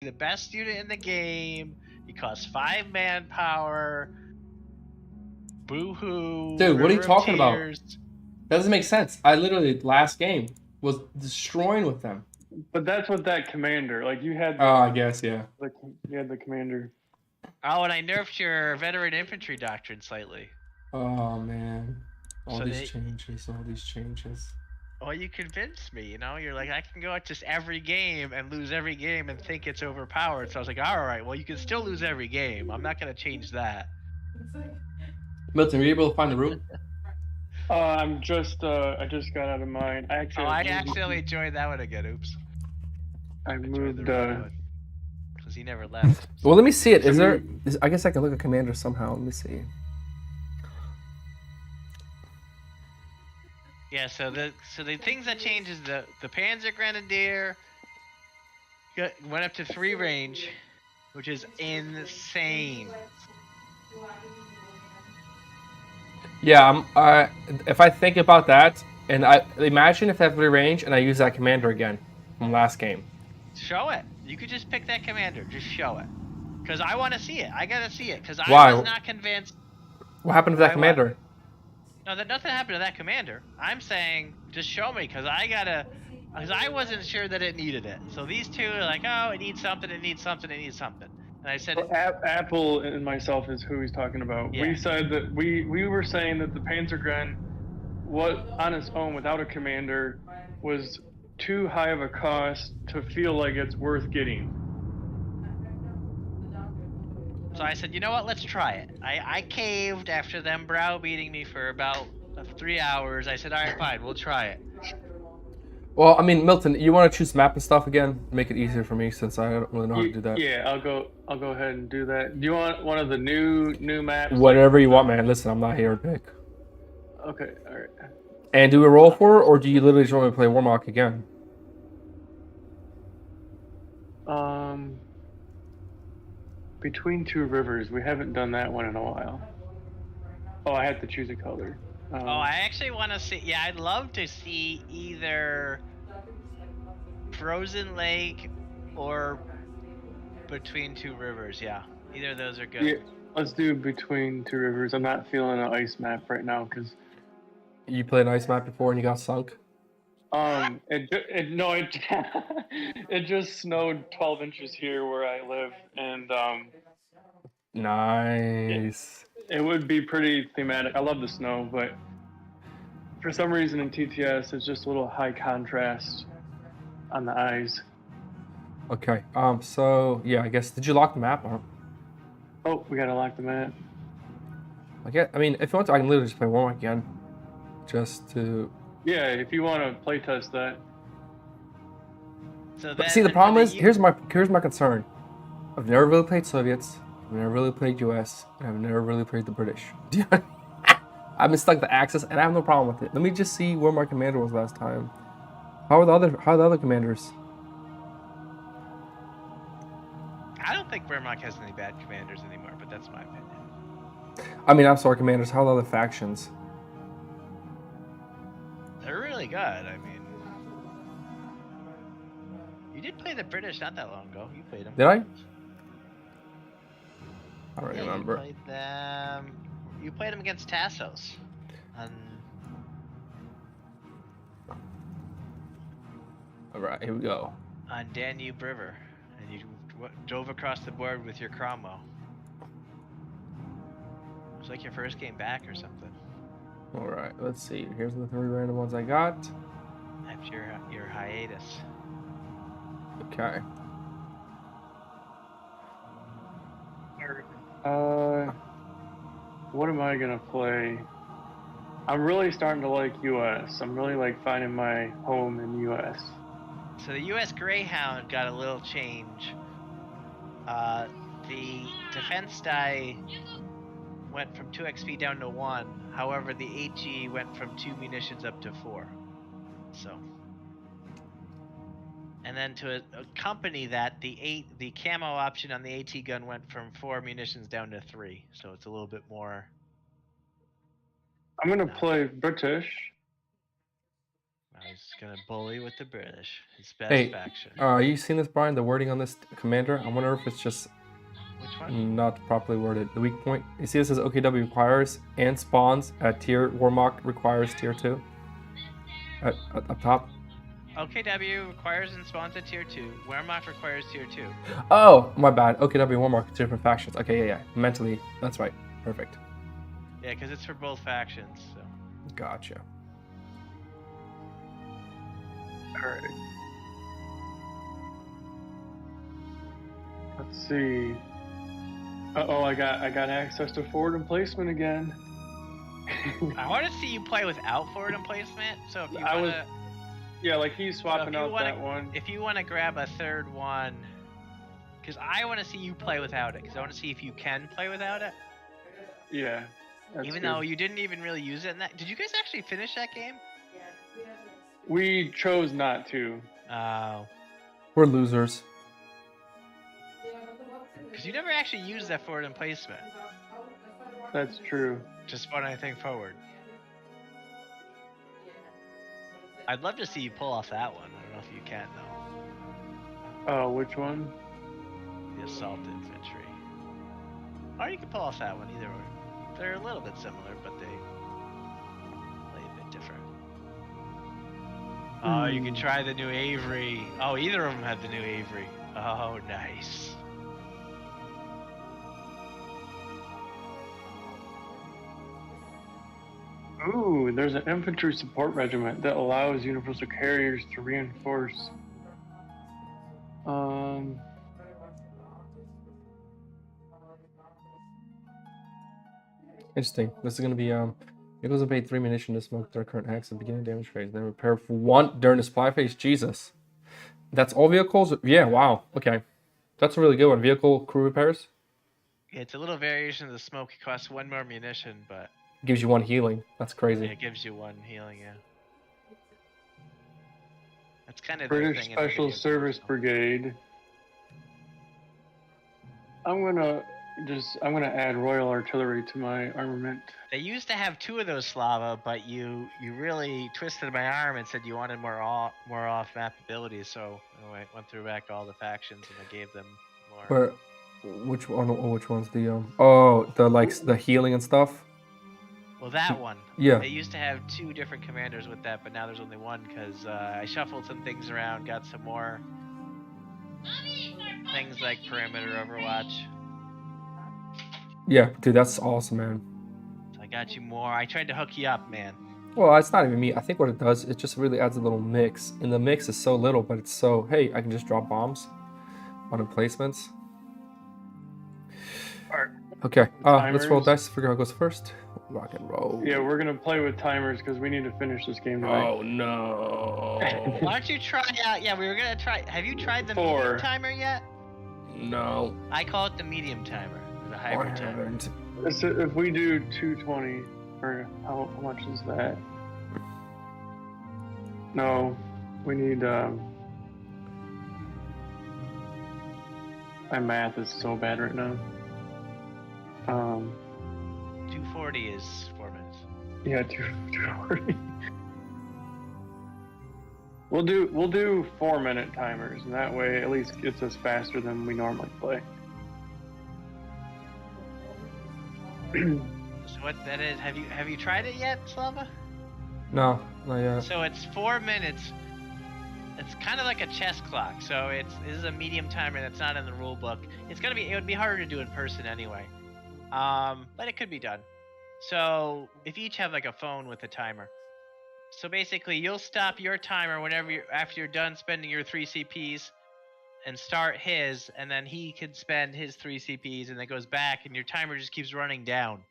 the best unit in the game. He costs 5 manpower. Boo-hoo. Dude, what are you River of talking about? Tears. That doesn't make sense. I literally, last game, was destroying with them. But that's what that commander, like you had. Oh, I guess, yeah. You had the commander. Oh, and I nerfed your veteran infantry doctrine slightly. Oh, man. All So these changes. Well, you convinced me, you know? You're like, I can go at just every game and lose every game and think it's overpowered. So I was like, all right, well, you can still lose every game. I'm not going to change that. Milton, were you able to find the room? I just got out of mine. I accidentally joined that one again. Oops. I moved. Because he never left. Well, let me see it. I guess I can look at commander somehow. Let me see. Yeah, so the things that change is the Panzer Grenadier went up to 3 range, which is insane. Yeah, if I think about that, and I imagine if I have 3 range and I use that commander again from last game. Show it. You could just pick that commander. Just show it. Because I want to see it. I gotta see it. Because I was not convinced. What happened to that commander? No, nothing happened to that commander. I'm saying just show me, because I wasn't sure that it needed it. So these two are like, oh, it needs something, it needs something, it needs something. And I said, well, Apple and myself is who he's talking about. Yeah. We said that we were saying that the Panzergren, on its own without a commander, was too high of a cost to feel like it's worth getting. So I said, you know what, let's try it. I caved after them browbeating me for about 3 hours. I said, all right, fine, we'll try it. Well, I mean, Milton, you want to choose map and stuff again? Make it easier for me since I don't really know how to do that. Yeah, I'll go ahead and do that. Do you want one of the new maps? Whatever you want, man. Listen, I'm not here to pick. Okay, all right. And do we roll for it, or do you literally just want me to play Warmock again? Between Two Rivers, we haven't done that one in a while. Oh, I have to choose a color. I actually want to see. Yeah, I'd love to see either Frozen Lake or Between Two Rivers. Yeah, either of those are good. Yeah, let's do Between Two Rivers. I'm not feeling an ice map right now because. You played an ice map before and you got sunk? It just snowed 12 inches here where I live, and nice. It would be pretty thematic. I love the snow, but for some reason in TTS it's just a little high contrast on the eyes. Okay. So yeah, I guess, did you lock the map up? Oh, we gotta lock the map. I mean, if you want to, I can literally just play Warmock again. Just to. Yeah, if you want to playtest that. So but see, the problem is, here's my concern. I've never really played Soviets. I've never really played US. And I've never really played the British. I've been stuck the Axis, and I have no problem with it. Let me just see where my commander was last time. How are the other commanders? I don't think Wehrmacht has any bad commanders anymore, but that's my opinion. I mean, I'm sorry, commanders. How are the other factions? They're really good. I mean, you did play the British not that long ago. You played them. Did I? I don't remember. You played them. You played them against Tassos. All right, here we go. On Danube River, and you drove across the board with your Cromwell. It was like your first game back or something. All right, let's see. Here's the 3 random ones I got. After your hiatus. Okay. What am I gonna play? I'm really starting to like US. I'm really like finding my home in US. So the US Greyhound got a little change. The defense die went from 2 XP down to 1. However, the HE went from 2 munitions up to 4. So, and then to accompany that, the camo option on the AT gun went from 4 munitions down to 3. So it's a little bit more. I'm gonna play British. He's gonna bully with the British. His best Hey, faction. you seen this, Brian? The wording on this commander? I wonder if it's just Which one? not properly worded. The weak point. You see, this says OKW requires and spawns at tier. Warmock requires tier 2. Up top. OKW requires and spawns at tier 2. Wehrmacht requires tier 2. Oh, my bad. OKW and Warmock, different factions. Okay, yeah. Mentally, that's right. Perfect. Yeah, because it's for both factions. So. Gotcha. All right. Let's see. Uh-oh, I got access to forward emplacement again. I want to see you play without forward emplacement. So if you want to, yeah, like he's swapping out that one. If you want to grab a third one, because I want to see you play without it. Because I want to see if you can play without it. Yeah. Even though you didn't even really use it in that. Did you guys actually finish that game? We chose not to. Oh. We're losers. Because you never actually used that forward emplacement. That's true. Just spawn anything forward. I'd love to see you pull off that one. I don't know if you can though. Oh, which one? The assault infantry. Or you can pull off that one either way. They're a little bit similar, but they play a bit different. Oh, you can try the new Avery. Oh, either of them have the new Avery. Oh, nice. Ooh, there's an infantry support regiment that allows universal carriers to reinforce. Interesting. This is gonna be vehicles obey 3 munition to smoke their current hacks at the beginning of damage phase. Then repair for 1 during the supply phase. Jesus. That's all vehicles? Yeah, wow. Okay. That's a really good one. Vehicle crew repairs? Yeah, it's a little variation of the smoke. It costs 1 more munition, but Gives you 1 healing. That's crazy. yeah, it gives you 1 healing, yeah. That's kind of British the thing Special Service Brigade. I'm gonna add Royal Artillery to my armament. They used to have 2 of those Slava, but you really twisted my arm and said you wanted more off-map abilities, so I went through back all the factions and I gave them more. Where, which one? Oh, which one's the the healing and stuff? Well, that one. Yeah. They used to have 2 different commanders with that, but now there's only 1 because I shuffled some things around, got some more things like perimeter overwatch. Yeah, dude, that's awesome, man. So I got you more. I tried to hook you up, man. Well, it's not even me. I think what it does, it just really adds a little mix. And the mix is so little, but it's so, hey, I can just drop bombs on emplacements. Alright. Okay, let's roll Timers. dice, figure out who goes first. Rock and roll. Yeah, we're gonna play with timers because we need to finish this game tonight. Oh, no. Why don't you try out? Yeah, we were gonna try. Have you tried the 4. medium timer yet? No. I call it the medium timer, or the I hybrid timer. haven't. So if we do 220, or how much is that? No, we need. My math is so bad right now. 240 is 4 minutes. Yeah, 240. We'll do 4-minute timers, and that way at least gets us faster than we normally play. So what that is? Have you tried it yet, Slava? No, not yet. So it's 4 minutes. It's kind of like a chess clock. So this is a medium timer that's not in the rule book. It would be harder to do in person anyway. But it could be done. So if you each have like a phone with a timer. So basically you'll stop your timer after you're done spending your 3 CPs and start his, and then he can spend his 3 CPs and then goes back and your timer just keeps running down.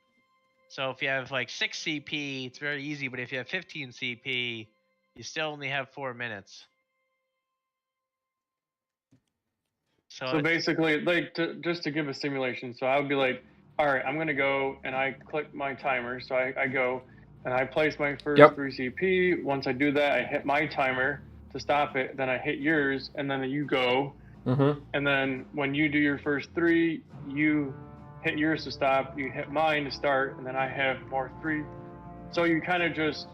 So if you have like 6 CP, it's very easy, but if you have 15 CP, you still only have 4 minutes. So basically, just to give a simulation, so I would be like, all right, I'm going to go, and I click my timer, so I go, and I place my first 3 CP. Once I do that, I hit my timer to stop it, then I hit yours, and then you go, and then when you do your first 3, you hit yours to stop, you hit mine to start, and then I have more 3. So you kind of just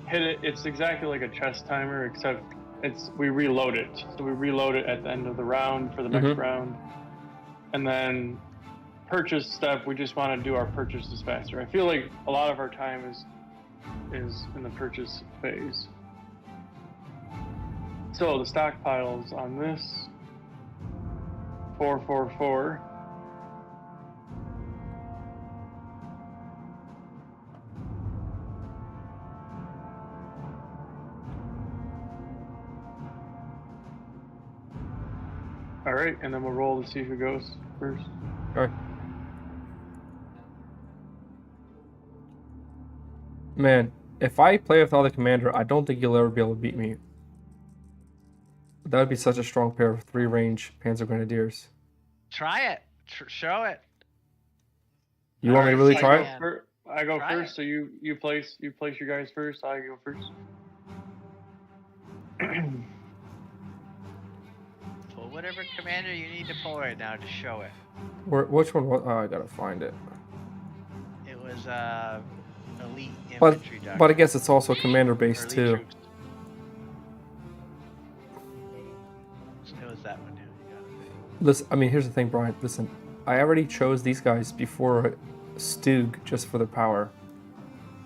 hit it. It's exactly like a chess timer, except we reload it. So we reload it at the end of the round for the next round. And then purchase stuff, we just want to do our purchases faster. I feel like a lot of our time is in the purchase phase. So the stockpiles on this 444. All right, and then we'll roll to see who goes first. All right. Man, if I play without the commander, I don't think you'll ever be able to beat me. That would be such a strong pair of 3-range Panzer Grenadiers. Try it. Show it. You want me to really try it? I go first, so you place your guys first. I go first. Pull whatever commander you need to pull right now to show it. Which one? Oh, I gotta find it. It was elite infantry. But I guess it's also commander based too. Troops. It was that one. Yeah. Listen, I mean, here's the thing, Brian. Listen, I already chose these guys before Stug just for the power,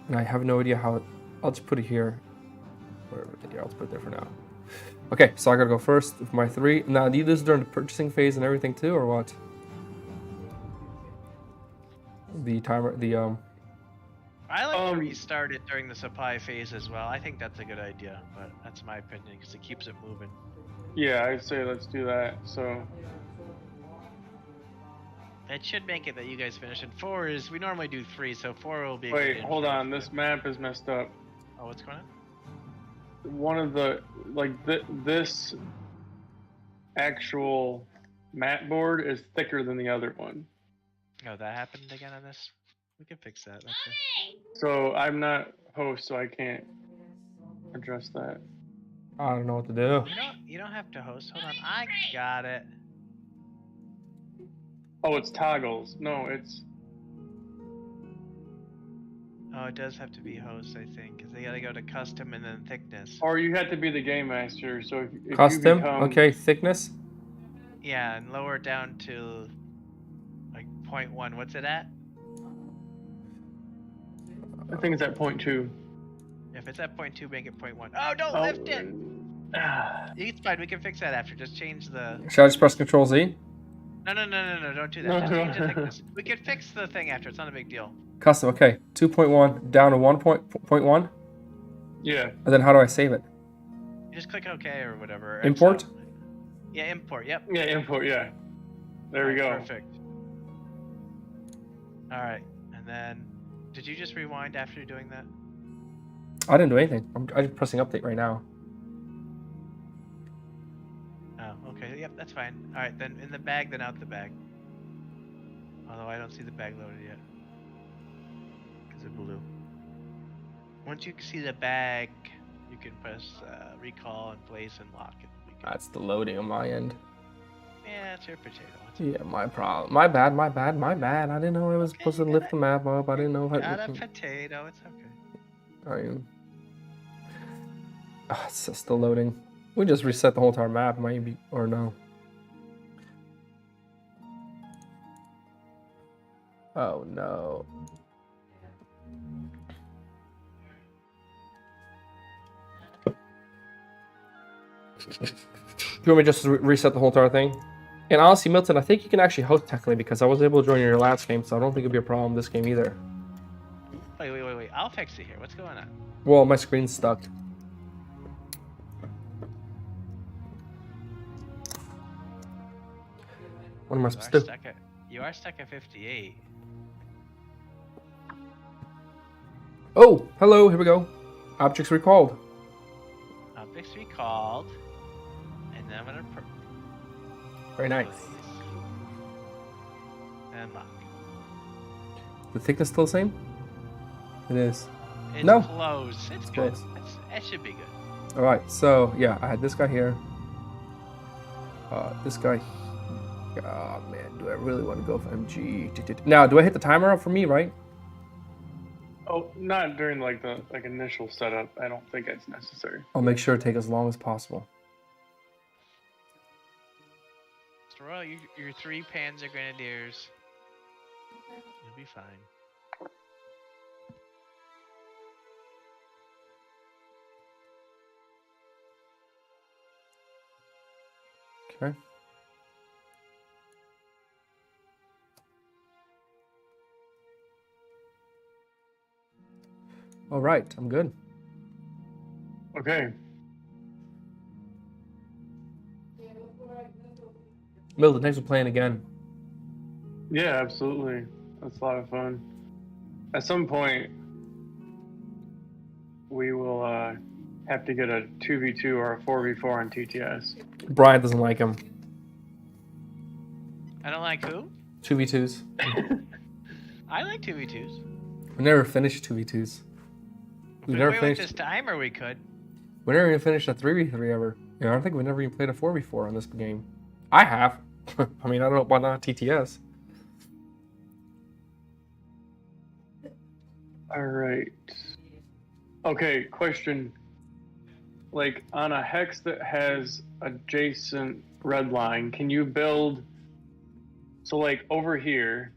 and I have no idea how. I'll just put it here. Wherever. Yeah, I'll just put it there for now. Okay, so I gotta go first with my 3. Now, do you do this during the purchasing phase and everything too, or what? The timer, I like to restart it during the supply phase as well. I think that's a good idea, but that's my opinion because it keeps it moving. Yeah, I'd say let's do that. So it should make it that you guys finish in 4. Is we normally do 3, so 4 will be. Wait, hold on. This map is messed up. Oh, what's going on? One of the this actual map board is thicker than the other one. Oh, that happened again on this? We can fix that. So I'm not host, so I can't address that. I don't know what to do. You don't have to host. Hold on. I got it. Oh, it's toggles. No, it's... Oh, it does have to be host, I think, because they gotta go to custom and then thickness. Or you have to be the game master, so if custom, you become... okay, thickness? Yeah, and lower it down to, like, 0.1. What's it at? I think it's at 0.2. If it's at 0.2, make it 0.1. Oh, don't lift it! It's fine, we can fix that after. Just change the... Should I just press Control Z? No, don't do that. Just change the thickness. We can fix the thing after, it's not a big deal. Custom, okay. 2.1 down to 1.1? Yeah. And then how do I save it? You just click OK or whatever. Import? Yeah, import, yep. Yeah, import, yeah. There we go. Perfect. Alright, and then... Did you just rewind after doing that? I didn't do anything. I'm pressing update right now. Oh, okay. Yep, that's fine. Alright, then in the bag, then out the bag. Although I don't see the bag loaded yet. Because of blue. Once you see the bag, you can press recall and place and lock it. That's the loading on my end. Yeah, it's your potato. Yeah, my problem. My bad. I didn't know I was supposed to lift the map up. I didn't know if I... Got a potato, it's okay. It's just still loading. We just reset the whole entire map, maybe, or no. Oh no. Do you want me to just reset the whole entire thing? And honestly, Milton, I think you can actually host technically because I was able to join your last game, so I don't think it'll be a problem this game either. Wait. I'll fix it here. What's going on? Well, my screen's stuck. What am I supposed to do? You are stuck at 58. Oh, hello, here we go. Objects recalled. Objects recalled. And then I'm gonna... Very nice. And lock. The thickness still the same? It is. It's No. close. It's good. It should be good. Alright, so yeah, I had this guy here. This guy. Oh man, do I really want to go for MG? Now, do I hit the timer up for me, right? Oh, not during like the initial setup. I don't think it's necessary. I'll make sure to take as long as possible. So roll your 3 Panzer Grenadiers. You'll be fine. Okay. All right, I'm good. Okay. Milton, thanks for playing again. Yeah, absolutely. That's a lot of fun. At some point, we will have to get a 2v2 or a 4v4 on TTS. Brian doesn't like him. I don't like who? 2v2s. I like 2v2s. We never finished 2v2s. If we went this timer, we could. We never even finished a 3v3 ever. You know, I don't think we never even played a 4v4 on this game. I have. I mean, I don't know why not TTS. All right. Okay, question. Like on a hex that has adjacent red line, can you build? So like over here,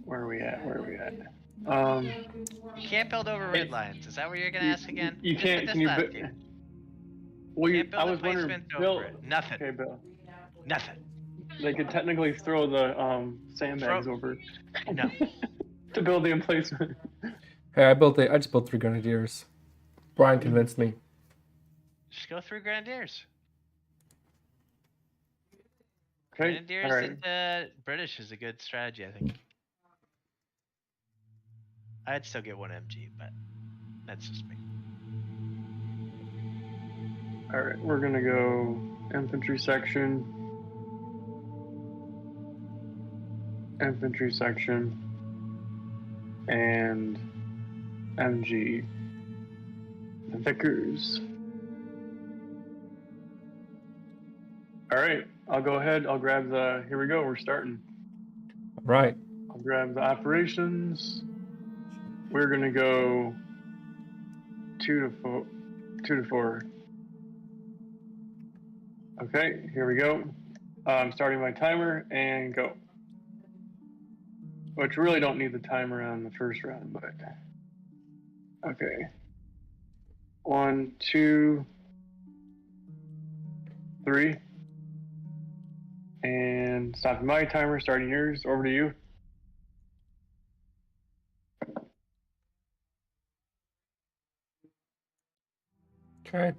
where are we at? You can't build over red lines. Is that what you're gonna ask again? You can't. Can you build? Well, can't build I was wondering. Build it. Nothing. Okay, Bill. Nothing. They could technically throw the sandbags over. No. To build the emplacement. Hey, I just built 3 Grenadiers. Brian convinced me. Just go through Grenadiers. Okay. Grenadiers and the British is a good strategy, I think. I'd still get 1 MG, but that's just me. Alright, we're gonna go infantry section, and MG. The Vickers. Alright, I'll go ahead, I'll grab here we go, we're starting. Right. I'll grab the operations. We're gonna go 2 to 4. Okay, here we go. I'm starting my timer and go. Which really don't need the timer on the first round, but okay. 1, 2, 3. And stopping my timer, starting yours. Over to you. Okay.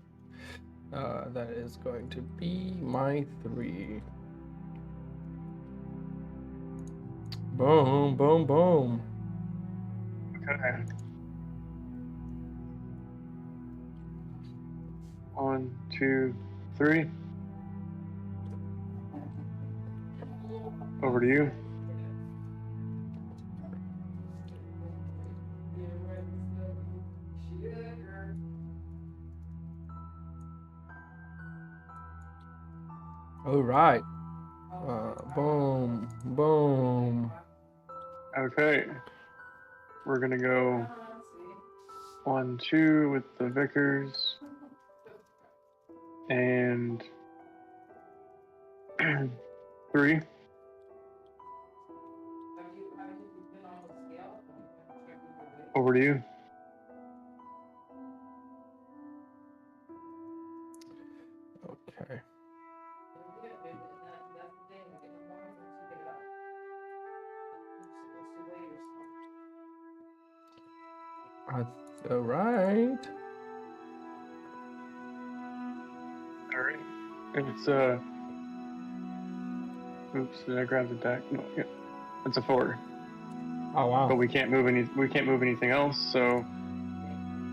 That is going to be my 3. Boom, boom, boom. Okay. 1, 2, 3. Over to you. All right. Boom, boom. Okay. We're gonna go 1, 2 with the Vickers. And 3. Over to you. Okay. All right. All right. It's oops, did I grab the deck? No, yeah. It's a 4. Oh wow. But we can't move anything else, so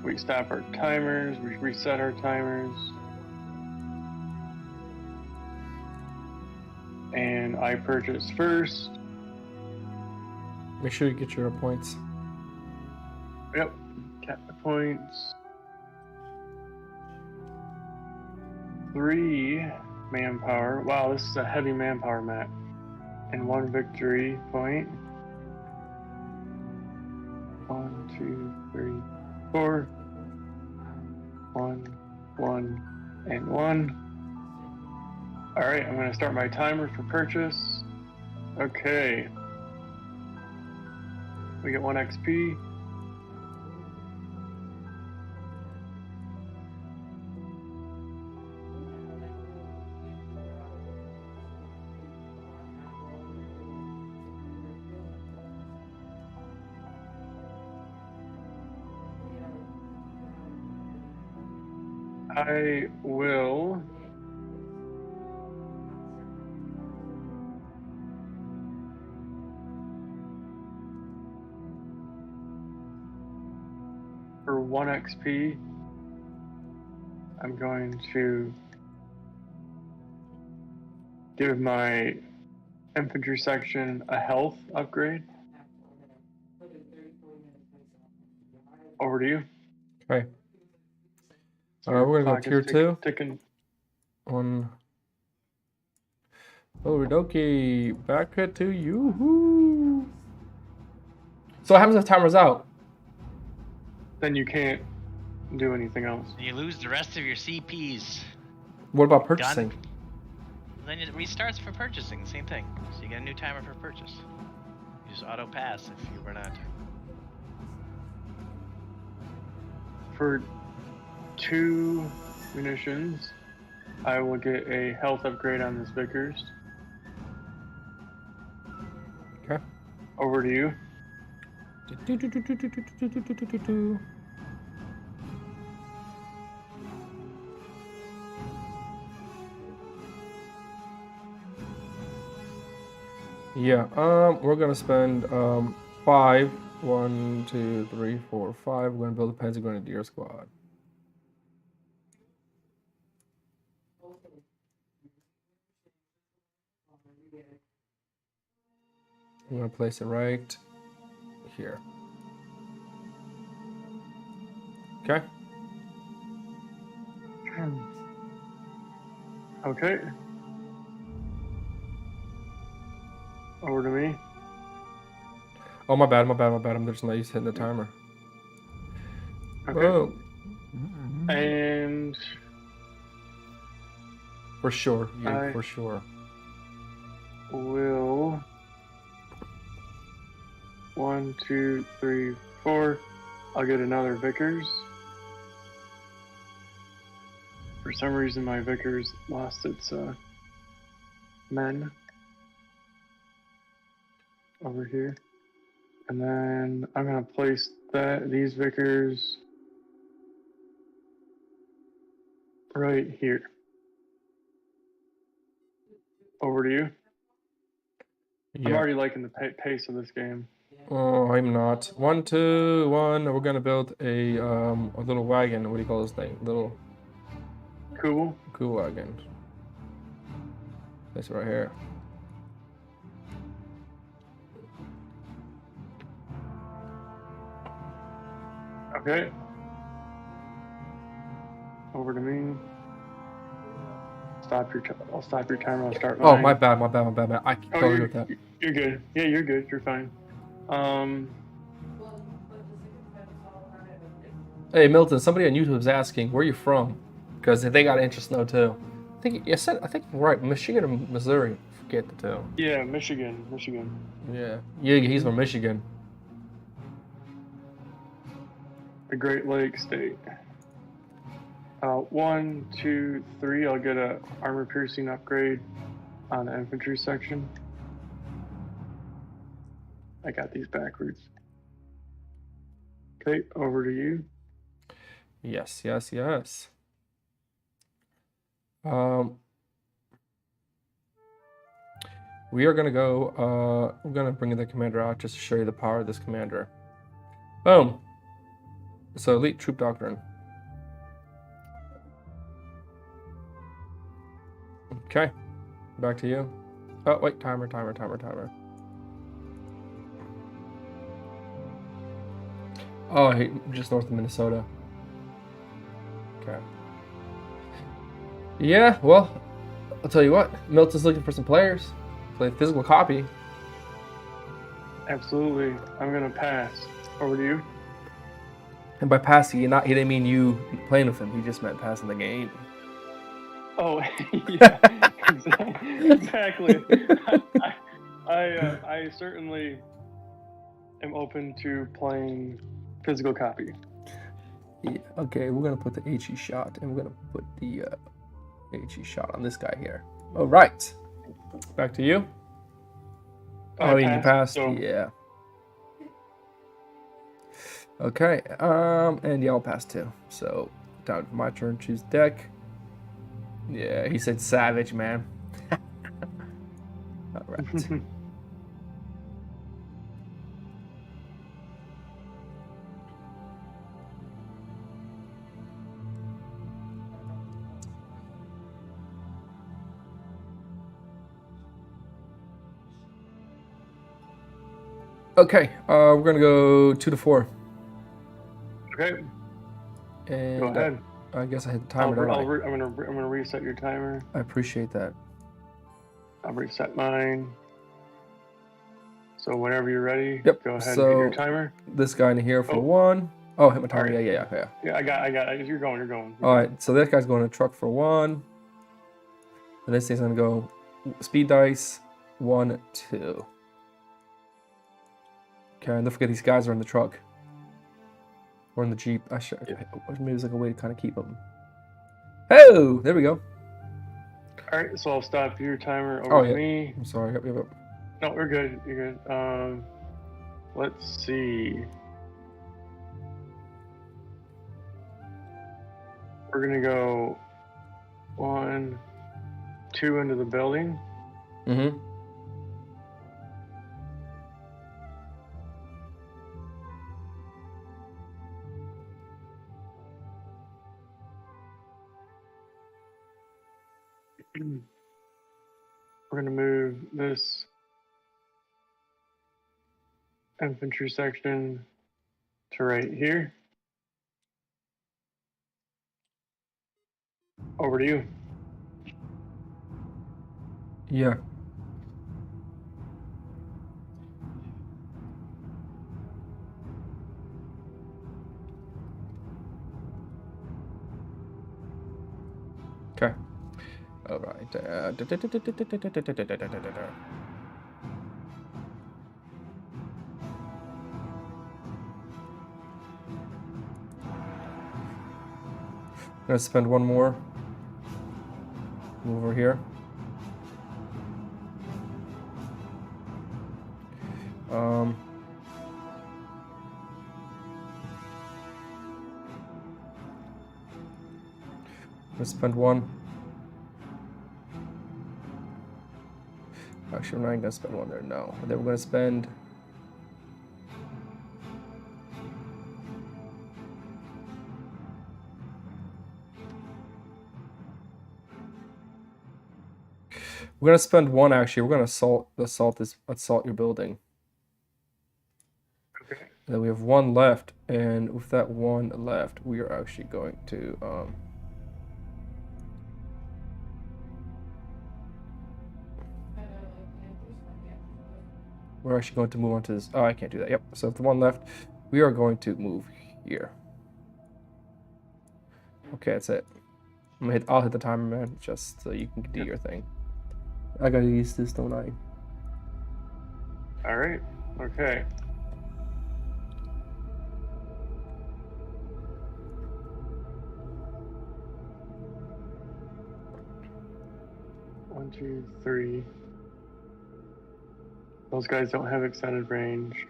we stop our timers, we reset our timers. And I purchase first. Make sure you get your points. Yep. Cap the points. 3 manpower. Wow, this is a heavy manpower map. And 1 victory point. 1, 2, 3, 4. 1, 1, and 1. All right, I'm going to start my timer for purchase. Okay. We get 1 XP. I will for 1 XP, I'm going to give my infantry section a health upgrade. Over to you. Okay. We're gonna go tier 2. Ticking. On. Okie back to you. So what happens if timer's out? Then you can't do anything else. You lose the rest of your CPs. What about purchasing? Done. Then it restarts for purchasing, same thing. So you get a new timer for purchase. You just auto pass if you run out of time. For 2 munitions, I will get a health upgrade on this Vickers. Okay. Over to you. Yeah, we're gonna spend 5. 1, 2, 3, 4, 5. We're gonna build a Panzer Grenadier squad. I'm gonna place it right here. Okay. Okay. Over to me. Oh, my bad. I'm just not used to hitting the timer. Okay. Whoa. And For sure, for sure. Will 1, 2, 3, 4. I'll get another Vickers. For some reason, my Vickers lost its men over here, and then I'm gonna place these Vickers right here. Over to you. Yeah. I'm already liking the pace of this game. Oh, I'm not. 1, 2, 1. We're gonna build a little wagon. What do you call this thing? Little Cool. wagon. This right here. Okay. Over to me. I'll stop your timer. I'll start. Oh, my bad. I totally you're, with that. You're good. Yeah, you're good. You're fine. Hey, Milton. Somebody on YouTube is asking where you from, because they got interest now too. I think you're right. Michigan or Missouri. Forget the two. Yeah, Michigan. Yeah, he's from Michigan. The Great Lakes state. 1, 2, 3. I'll get a armor piercing upgrade on the infantry section. I got these backwards. Okay, over to you. Yes. We are gonna go. I'm gonna bring the commander out just to show you the power of this commander. Boom. So elite troop doctrine. Okay, back to you. Oh wait, timer. Oh, I hate just north of Minnesota. Okay. Yeah, well, I'll tell you what. Milton's looking for some players. Play physical copy. Absolutely. I'm gonna pass. Over to you. And by passing, he didn't mean you playing with him. He just meant passing the game. Oh, yeah, exactly. I certainly am open to playing physical copy. Yeah, okay, we're gonna put the HE shot, and we're gonna put the HE shot on this guy here. All right, back to you. Oh, you passed. So. Yeah. Okay. And yeah, I'll pass too. So down to my turn. Choose deck. Yeah, he said savage, man. All right. Okay, we're gonna go 2 to 4. Okay. And go ahead. I guess I hit the timer. I'm gonna reset your timer. I appreciate that. I'll reset mine. So whenever you're ready, yep. Go ahead and hit your timer. This guy in here for 1. Oh, hit my timer. Right. Yeah. Yeah, I got it. You're going. All right. So this guy's going to truck for 1. And this thing's gonna go speed dice 1, 2. Okay, and don't forget these guys are in the truck. Or in the Jeep. Maybe there's like a way to kind of keep them. Oh, there we go. Alright, so I'll stop your timer over to me. I'm sorry. Yep. No, we're good. You're good. Let's see. We're gonna go 1, 2 into the building. Mm-hmm. We're going to move this infantry section to right here. Over to you. Yeah. Okay. All right. I'm gonna spend 1 more. Move over here. I'm gonna spend 1. Actually, I'm not gonna spend 1 there. No. And then we're gonna spend. We're gonna spend 1 actually. We're gonna assault your building. Okay. And then we have 1 left, and with that 1 left, we are actually going to we're actually going to move on to this. Oh, I can't do that. Yep. So with the 1 left, we are going to move here. Okay, that's it. I'll hit the timer, man, just so you can do your thing. I gotta use this, don't I? All right. Okay. One, 2, 3. Those guys don't have extended range.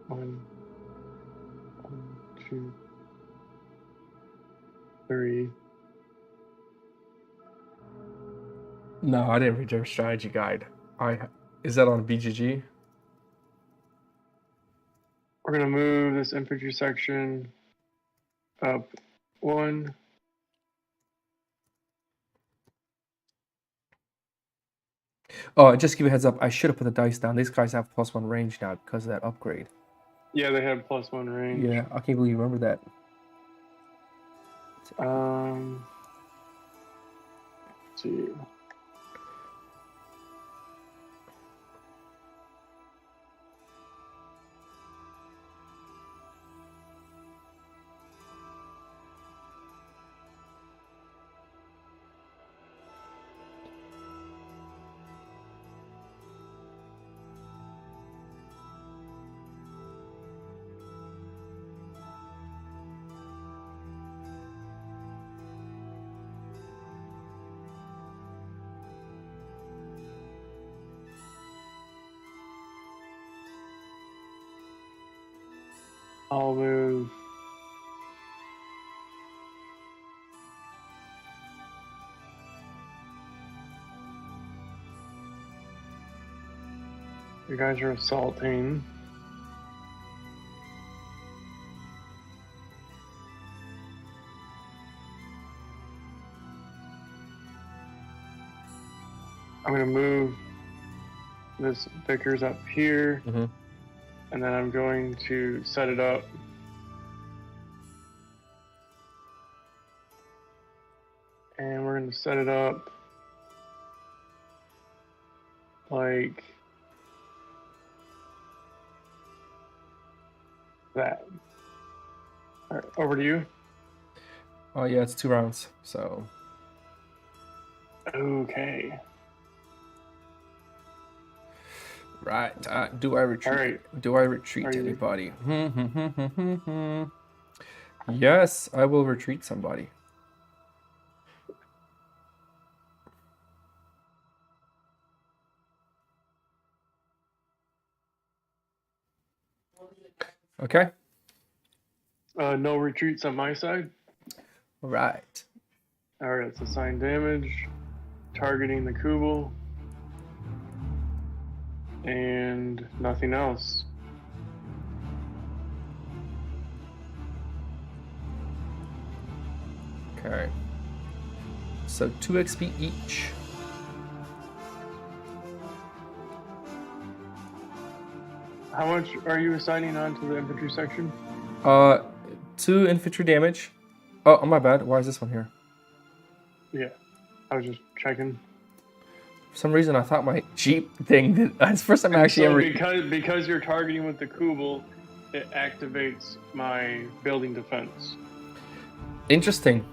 1, 2, 3. No, I didn't read your strategy guide. Is that on BGG? We're gonna move this infantry section up 1. Oh, just give you a heads up. I should have put the dice down. These guys have +1 range now because of that upgrade. Yeah, they have +1 range. Yeah, I can't believe you remember that. Let's see. I'll move. You guys are assaulting. I'm gonna move this Vickers up here, and then I'm going to set it up. And we're gonna set it up like that. All right, over to you. Oh yeah, it's 2 rounds, so. Okay. Right. Do I retreat? All right. Do I retreat anybody? Yes, I will retreat somebody. Okay. No retreats on my side. Right. All right, it's assigned damage, targeting the Kubel, and nothing else. Okay. So 2 XP each. How much are you assigning on to the infantry section? 2 infantry damage. Oh, my bad. Why is this one here? Yeah, I was just checking. For some reason, I thought my Jeep thing did. That's the first time I actually because you're targeting with the Kubel, it activates my building defense. Interesting.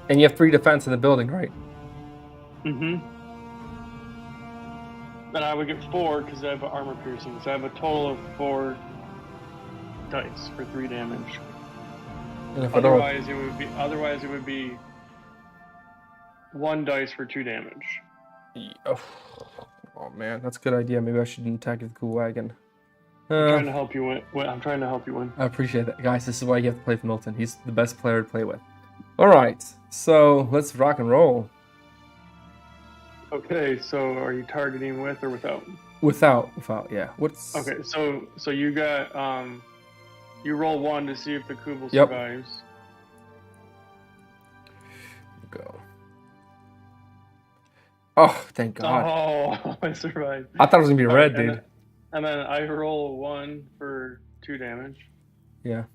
And you have 3 defense in the building, right? Mm-hmm. Then I would get 4 because I have an armor piercing. So I have a total of 4 dice for 3 damage. And if otherwise, it would be 1 dice for 2 damage. Oh man, that's a good idea. Maybe I shouldn't attack the cool wagon. I'm trying to help you win. I'm trying to help you win. I appreciate that, guys. This is why you have to play with Milton. He's the best player to play with. All right, so let's rock and roll. Okay, so are you targeting with or without? Without, yeah. What's okay? So you got you roll 1 to see if the Kubel survives. Go. Oh, thank God! Oh, I survived. I thought it was gonna be red, dude. And then I roll 1 for 2 damage. Yeah.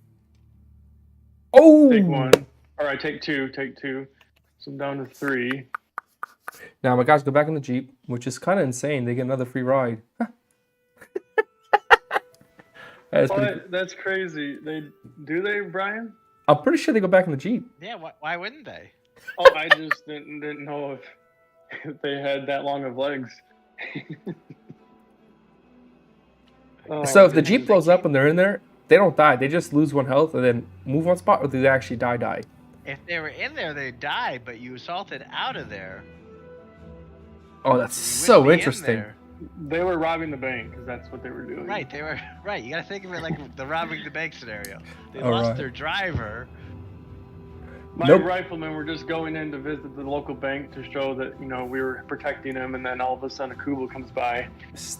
Oh! Take 1, or I take 2. Take 2. So I'm down to 3. Now my guys go back in the Jeep, which is kind of insane. They get another free ride. That's crazy. Do they, Brian? I'm pretty sure they go back in the Jeep. Yeah, why wouldn't they? Oh, I just didn't know if they had that long of legs. So if the Jeep blows up and they're in there, they don't die. They just lose 1 health and then move 1 spot, or do they actually die? If they were in there, they'd die, but you assaulted out of there. Oh, that's so interesting. They were robbing the bank because that's what they were doing. Right, they were right. You gotta think of it like the robbing the bank scenario. They lost their driver. My riflemen were just going in to visit the local bank to show that we were protecting them, and then all of a sudden a Kubel comes by.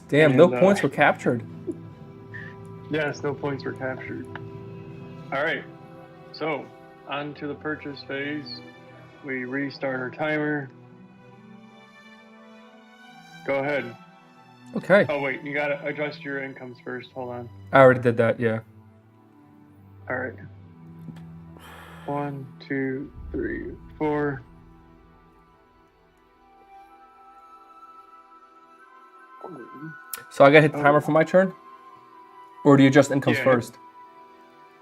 Damn, no points were captured. Yes, no points were captured. All right, so on to the purchase phase. We restart our timer. Go ahead. Okay. Oh wait, you gotta adjust your incomes first. Hold on. I already did that. Yeah. All right. 1, 2, 3, 4. So I gotta hit the timer for my turn, or do you adjust incomes first?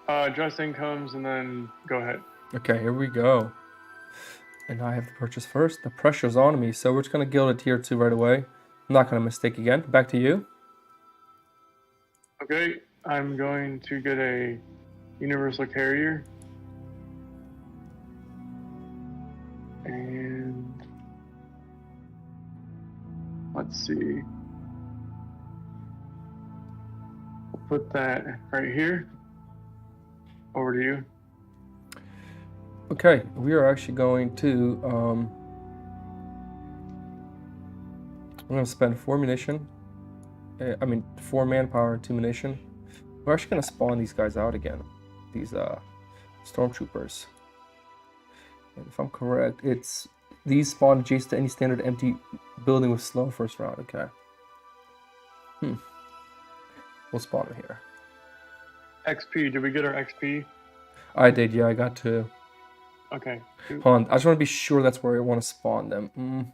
Adjust incomes and then go ahead. Okay, here we go. And I have to purchase first. The pressure's on me, so we're just gonna guild a tier 2 right away. I'm not gonna mistake again. Back to you. Okay, I'm going to get a universal carrier. And let's see. put that right here. Over to you. Okay, we are actually going to I'm going to spend 4 munition. 4 manpower and 2 munition. We're actually going to spawn these guys out again. These stormtroopers. And if I'm correct, it's these spawn adjacent to any standard empty building with slow first round. Okay. We'll spawn them here. XP. Did we get our XP? I did. Yeah, I got 2. Okay. 2. Hold on. I just want to be sure that's where I want to spawn them.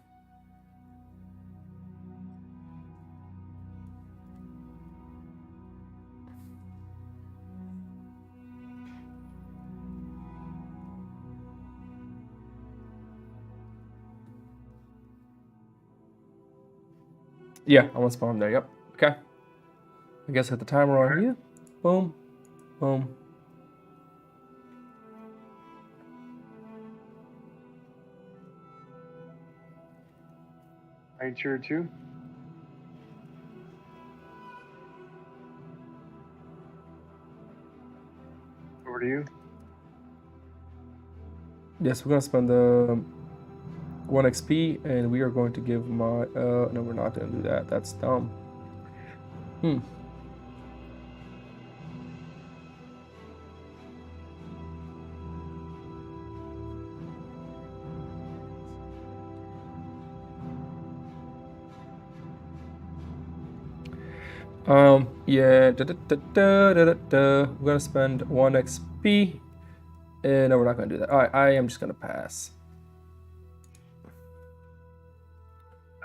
Yeah, I want to spawn them there. Yep. Okay. I guess hit the timer on you. Boom. Boom. Right here too. Over to you. Yes, we're gonna spend the 1 XP, and we are going to give my. No, we're not gonna do that. That's dumb. Yeah. We're gonna spend 1 XP. No, we're not gonna do that. All right, I am just gonna pass.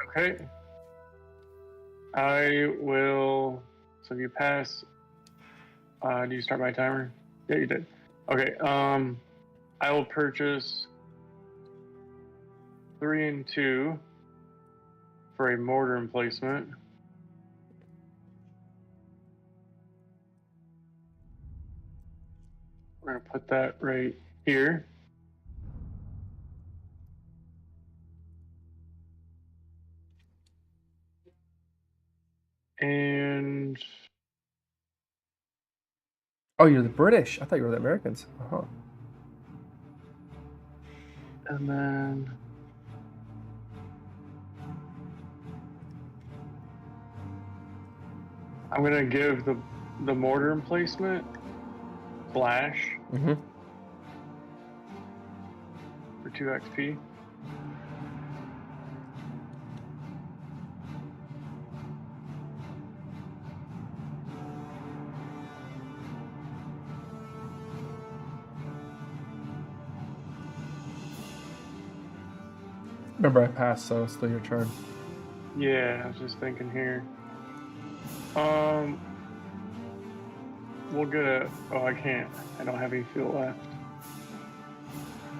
Okay. I will. So if you pass, do you start my timer? Yeah, you did. Okay. I will purchase 3 and 2 for a mortar emplacement. We're gonna put that right here. And Oh, you're the British. I thought you were the Americans. and then I'm gonna give the mortar emplacement flash for 2 XP. Remember, I passed, so it's still your turn. Yeah, I was just thinking here. We'll get a. Oh, I can't. I don't have any fuel left.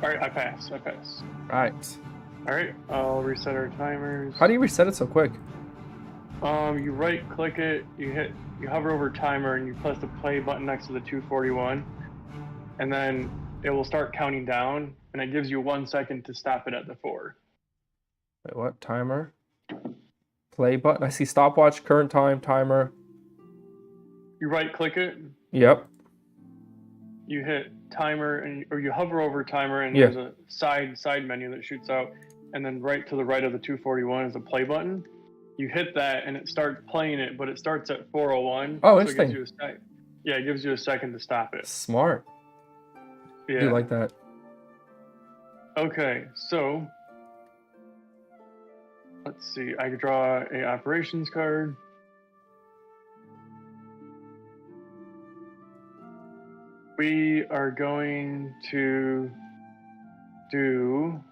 All right, I pass. Right. All right, I'll reset our timers. How do you reset it so quick? You right-click it. You hover over timer, and you press the play button next to the 241, and then it will start counting down, and it gives you 1 second to stop it at the 4. Wait, what? Timer? Play button? I see stopwatch, current time, timer. You right-click it. Yep. You hit timer, or you hover over timer, and there's a side menu that shoots out, and then right to the right of the 241 is a play button. You hit that, and it starts playing it, but it starts at 4:01. Oh, so interesting. It gives you a second to stop it. Smart. Yeah. I do like that. Okay, so let's see. I could draw a operations card. We are going to do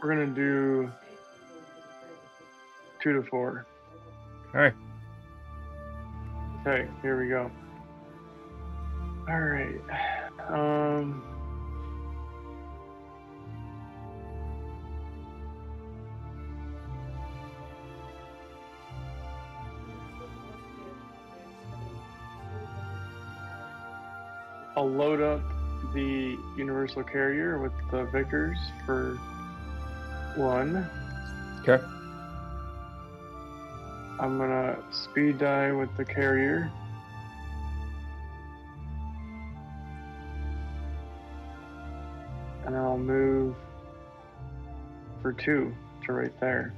we're gonna do 2 to 4. All right. Okay, here we go. All right. I'll load up the universal carrier with the Vickers for 1. Okay. I'm gonna speed die with the carrier. And I'll move for 2 to right there.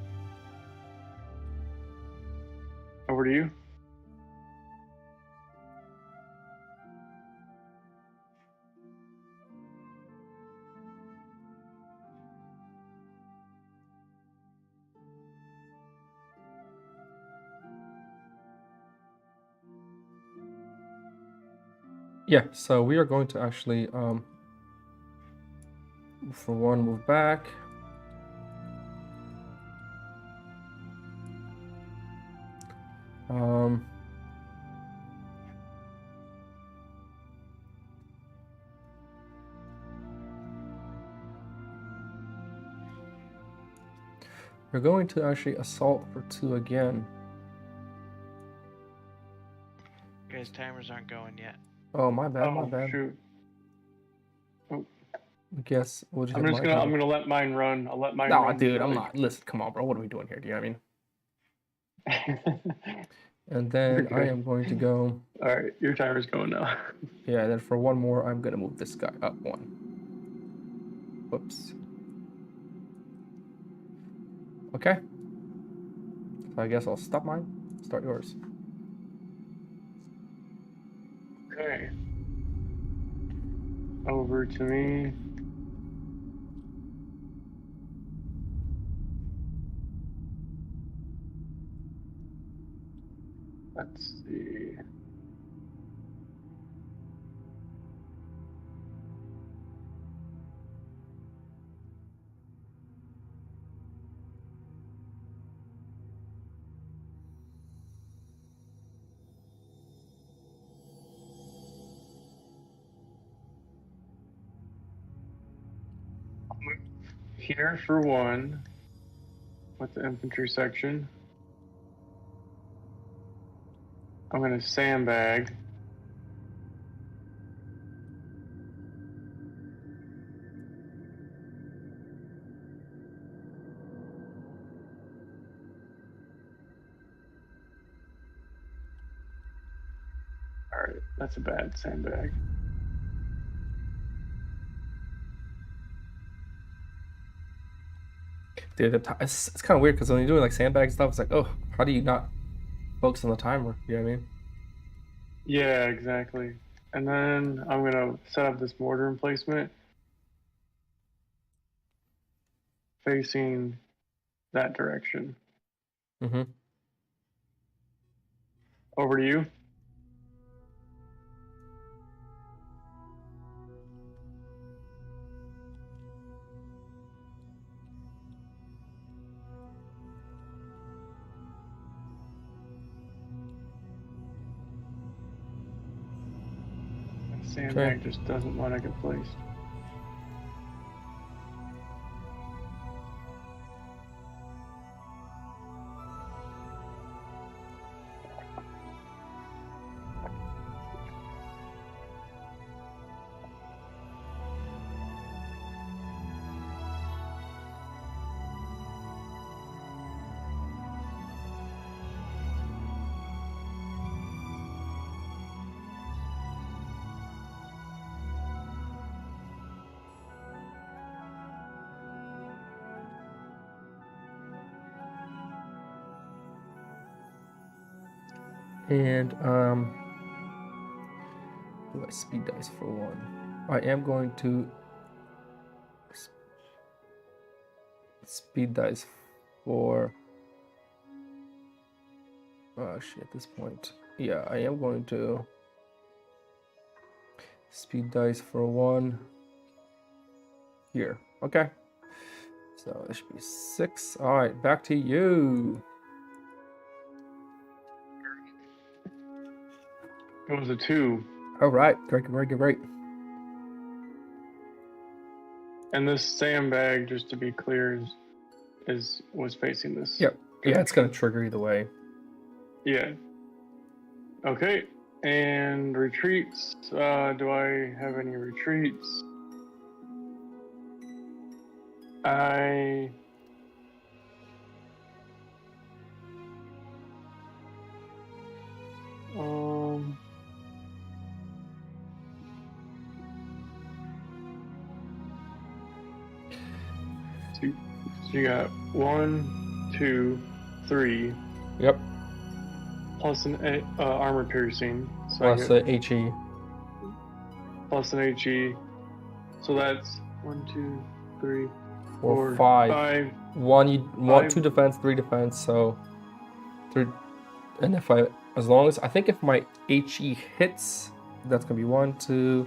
Over to you. Yeah, so we are going to actually, for 1, move back. We're going to actually assault for 2 again. Guys, timers aren't going yet. Oh, my bad, Oh, my bad. shoot. Oh. I guess we'll just I'm gonna let mine run. I'll let mine Nah, run. dude, I'm not. Listen, come on, bro. What are we doing here? Do you know what I mean? And then Okay. I am going to go. All right, your timer's going now. Yeah, and then for 1 more, I'm gonna move this guy up 1. Whoops. Okay. So I guess I'll stop mine. Start yours. Okay. Over to me. Let's see. I'll move here for 1 with the infantry section. I'm gonna sandbag. All right, that's a bad sandbag. Dude, it's kind of weird because when you're doing like sandbag stuff, it's like, oh, how do you not focus on the timer? You know what I mean? Yeah, exactly. And then I'm gonna set up this mortar emplacement facing that direction. Mm-hmm. Over to you. Sandbag just doesn't want to get placed. And do I speed dice for 1? I am going to speed dice for. Oh shit! At this point, yeah, I am going to speed dice for 1 here. Okay. So it should be 6. All right, back to you. It was a 2. All right, great. And this sandbag, just to be clear, was facing this. Yep. direction. Yeah, it's gonna trigger either way. Yeah. Okay. And retreats. Do I have any retreats? So you got 1, 2, 3. Yep. Plus an armor piercing. So Plus the HE. Plus an HE. So that's 1, 2, 3, 4, 4, 5. 5. 2 defense, 3 defense. So 3. And as long as I think if my HE hits, that's gonna be 1, 2,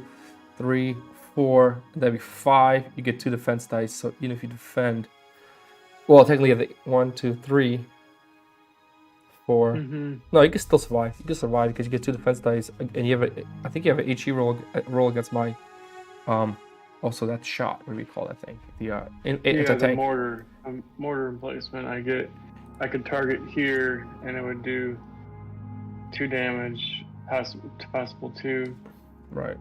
3, 4. That'd be 5. You get 2 defense dice. So even if you defend, well, technically you have the 1, 2, 3, 4. No, you can still survive. You can survive because you get 2 defense dice, and you have I think you have an HE roll against my, also that shot. What do we call that thing? It's a tank. The mortar emplacement. I could target here, and it would do 2 damage, possible 2. Right.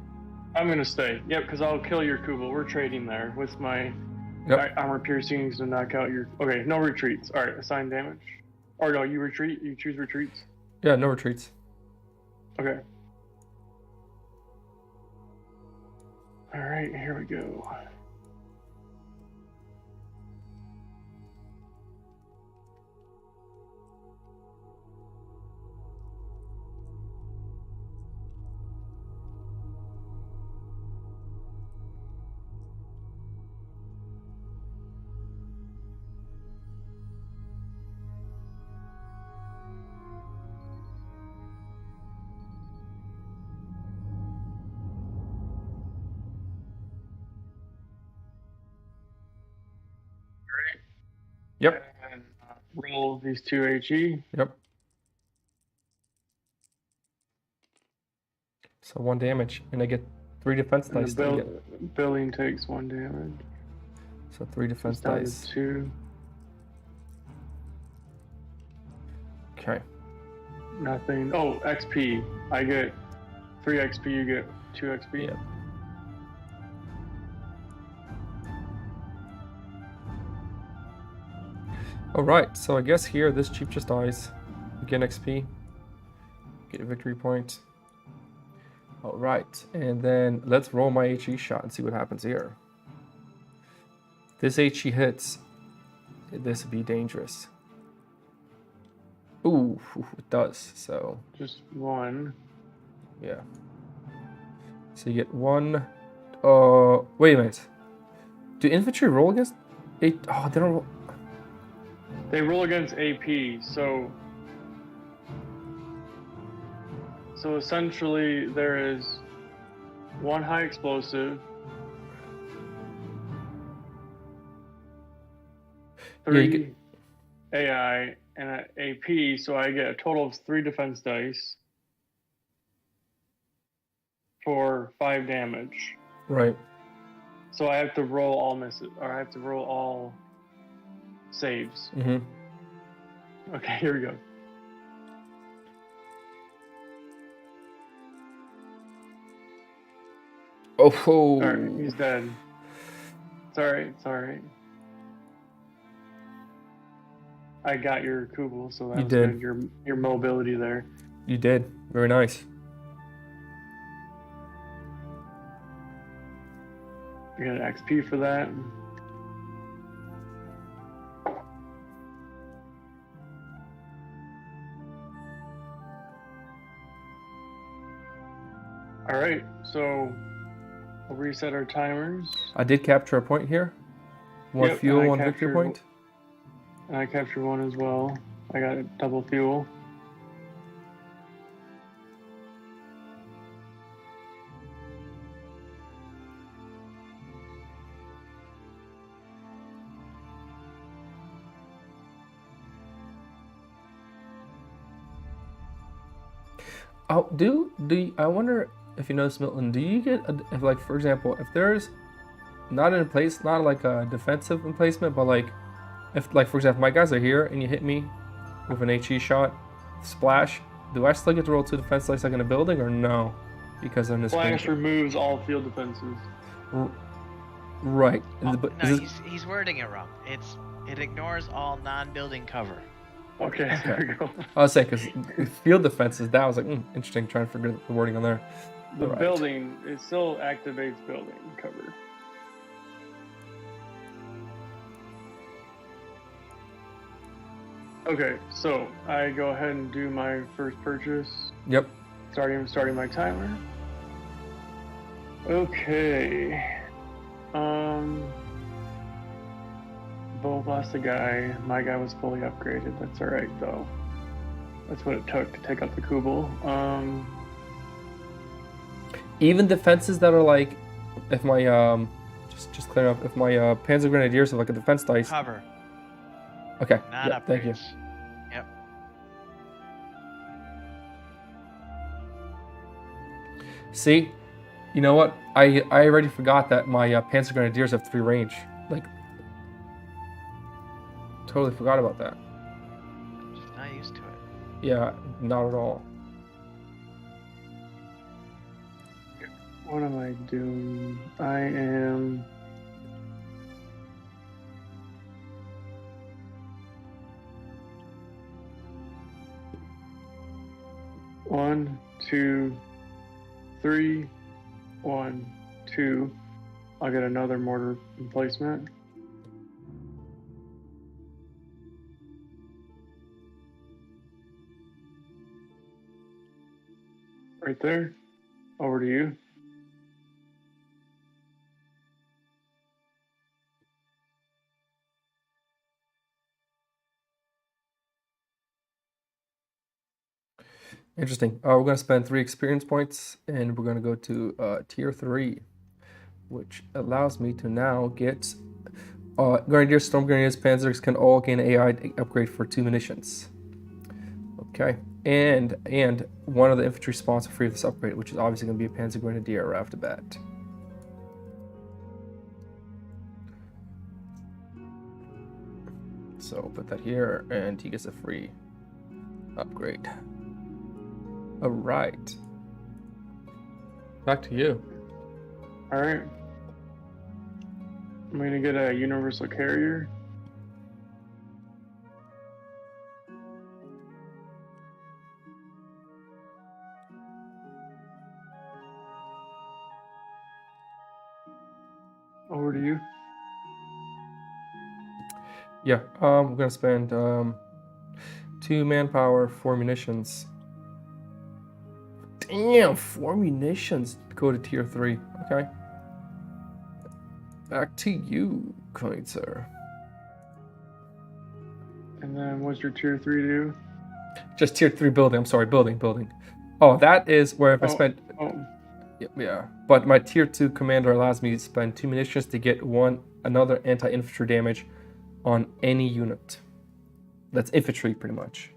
I'm gonna stay. Yep, because I'll kill your Kubel. We're trading there with my armor piercings to knock out your. Okay, no retreats. All right, assign damage. Or no, you retreat. You choose retreats. Yeah, no retreats. Okay. All right, here we go. Yep. And roll these 2 HE. Yep. So 1 damage, and I get 3 defense dice. Building takes 1 damage. So 3 defense dice. 2. Okay. Nothing. Oh, XP. I get 3 XP. You get 2 XP. Yeah. Alright, so I guess here this cheap just dies. Get an XP. Get a victory point. Alright, and then let's roll my HE shot and see what happens here. This HE hits. This would be dangerous. Ooh, it does, so. Just 1. Yeah. So you get 1. Wait a minute. Do infantry roll against 8? Oh, they don't roll. They roll against AP, so essentially there is 1 high explosive, 3 AI, and an AP, so I get a total of 3 defense dice for 5 damage. Right. So I have to roll all misses, or I have to roll all saves. Okay, here we go. Oh. Alright, he's dead. It's alright. I got your Kubel, so that's good. Your mobility there. You did. Very nice. I got an XP for that. Alright, so we'll reset our timers. I did capture a point here. 1 fuel, 1 victory point. And I captured 1 as well. I got a double fuel. Oh, I wonder if you notice, Milton, do you get, if like, for example, if there's not in place, not like a defensive emplacement, but like, if like, for example, my guys are here and you hit me with an HE shot, splash, do I still get to roll 2 defense dice like in a building or no? Because I'm this Flash removes all field defenses. Right. Oh, no, he's wording it wrong. It ignores all non-building cover. Okay, there we go. I was saying, because field defenses, that was like, interesting, trying to figure the wording on there. The building, it still activates building cover. Okay, so I go ahead and do my first purchase. Yep. Starting my timer. Okay. Both lost a guy. My guy was fully upgraded. That's alright though. That's what it took to take out the Kubel. Even defenses that are like, if my just clear up, if my Panzer Grenadiers have like a defense dice. Cover. Okay. Not yep, thank you. Yep. See, you know what? I already forgot that my Panzer Grenadiers have 3 range. Like, totally forgot about that. I'm just not used to it. Yeah, not at all. What am I doing? I am... One, two, three, 1, 2. I'll get another mortar emplacement. Right there. Over to you. Interesting. We're going to spend 3 experience points, and we're going to go to tier 3, which allows me to now get Grenadiers, Storm Grenadiers, Panzers can all gain AI upgrade for 2 munitions. Okay, and one of the infantry spawns are free of this upgrade, which is obviously going to be a Panzer Grenadier right off the bat. So put that here, and he gets a free upgrade. All right. Back to you. All right. I'm going to get a universal carrier. Over to you. Yeah, I'm going to spend 2 manpower, 4 munitions. Damn, 4 munitions to go to tier 3. Okay. Back to you, kind sir. And then what's your tier 3 do? Just tier 3 building. I'm sorry, building. Oh, that is where if I spent... Oh. Yeah, but my tier 2 commander allows me to spend 2 munitions to get another anti-infantry damage on any unit. That's infantry, pretty much.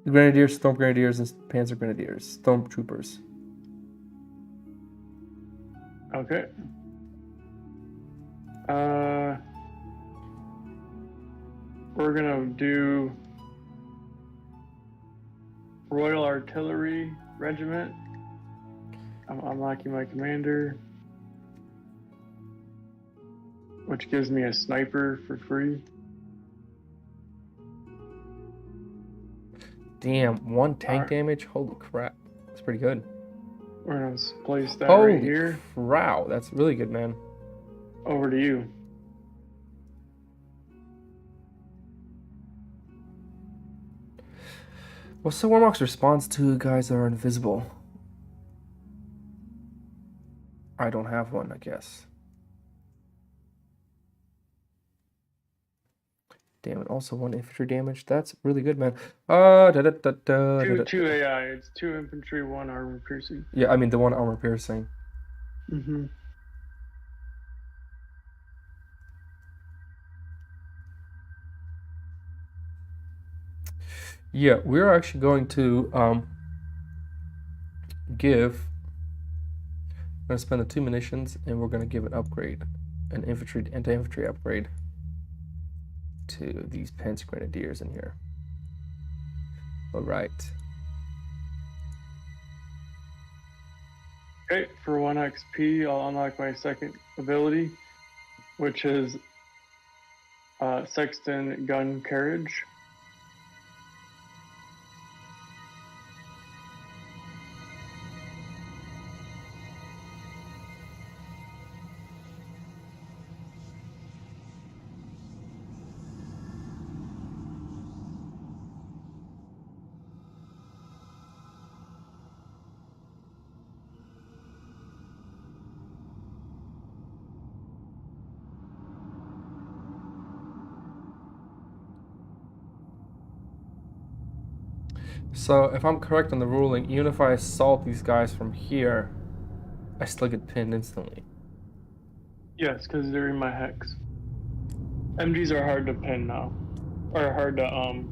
Grenadiers, Storm Grenadiers, and Panzer Grenadiers. Stormtroopers. Okay. We're gonna do Royal Artillery Regiment. I'm unlocking my commander, which gives me a sniper for free. Damn, 1 tank damage? Holy crap. That's pretty good. We're gonna place that Holy right here. Wow, that's really good, man. Over to you. What's the Warmock's response to guys that are invisible? I don't have one, I guess. Damn it, also 1 infantry damage. That's really good, man. Two AI. It's 2 infantry, 1 armor piercing. Yeah, I mean the 1 armor piercing. Mm-hmm. Yeah, we're actually going to I'm going to spend the 2 munitions, and we're going to give an upgrade, an anti-infantry upgrade to these Panzer Grenadiers in here. All right. Okay, for 1 XP, I'll unlock my second ability, which is Sexton Gun Carriage. So if I'm correct on the ruling, even if I assault these guys from here, I still get pinned instantly. Yes, because they're in my hex. MGs are hard to pin now, or hard to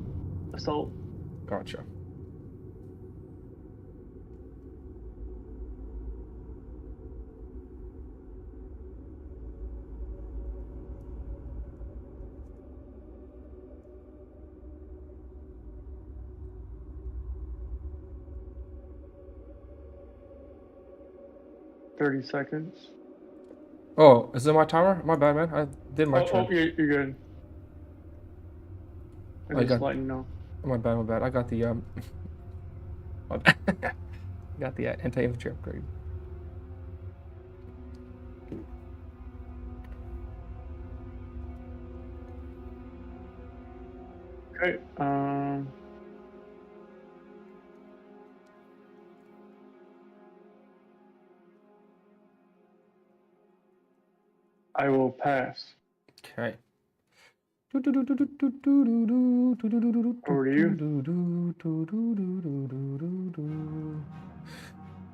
assault. Gotcha. $30 seconds. Oh, is it my timer? My bad, man. I did my turn. Oh, you're good. I'm just letting you know. My bad. I got the my bad. Got the anti-infantry upgrade. Okay. I will pass. Okay. Over to you.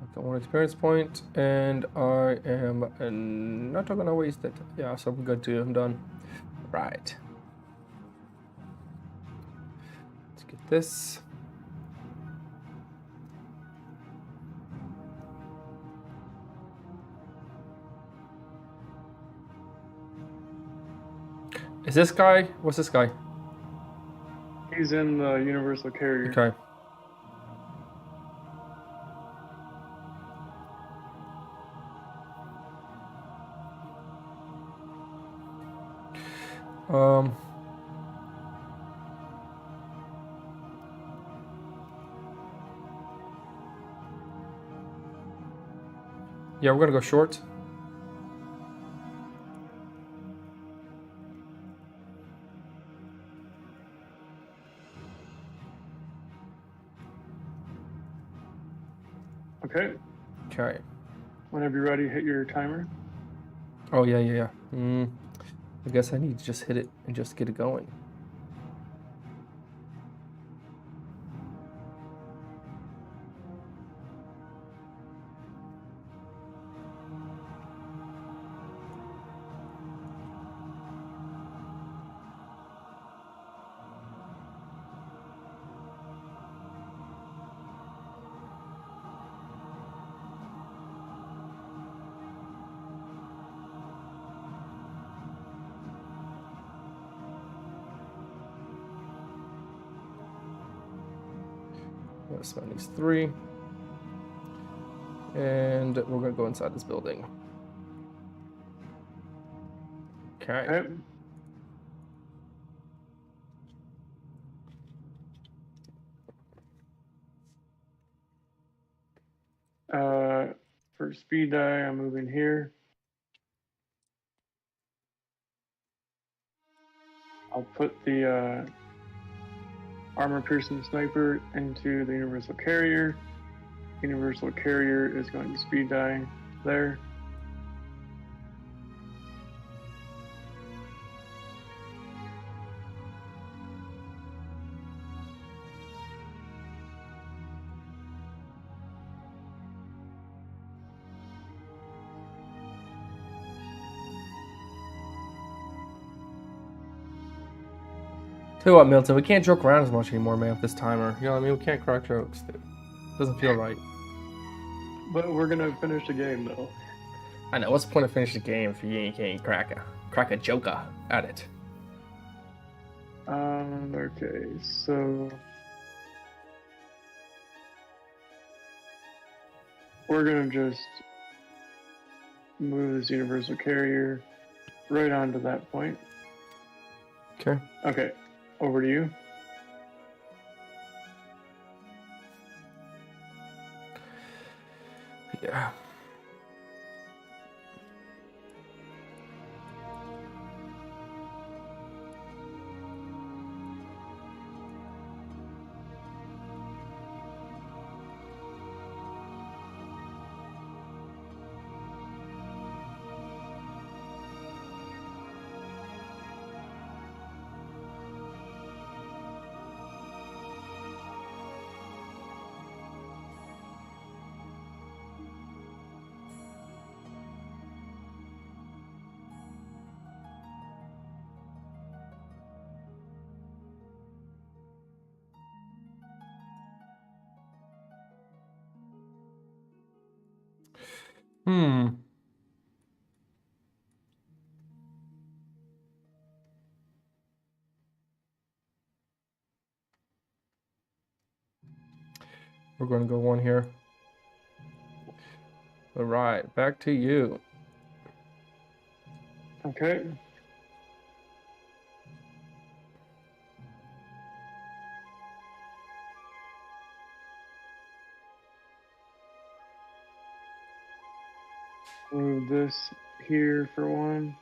I've got 1 experience point, and I am not gonna waste it. Yeah, so I'm good too. I'm done. Right. Let's get this. Is this guy? What's this guy? He's in the universal carrier. Okay. Yeah, we're gonna go short. Okay. Okay. Whenever you're ready, hit your timer. Oh, yeah. I guess I need to just hit it and just get it going. I'm gonna spend these 3. And we're gonna go inside this building. Okay. For speed die, I'm moving here. I'll put the armor piercing sniper into the universal carrier. Universal carrier is going to speed die there. Tell you what, Milton, we can't joke around as much anymore, man, with this timer. You know what I mean? We can't crack jokes, dude. Doesn't feel right. But we're gonna finish the game, though. I know. What's the point of finishing the game if you can't crack a joker at it? Okay, so we're gonna just move this universal carrier right onto that point. Okay. Okay, over to you. Yeah. We're going to go one here. All right, back to you. Okay. Move this here for one.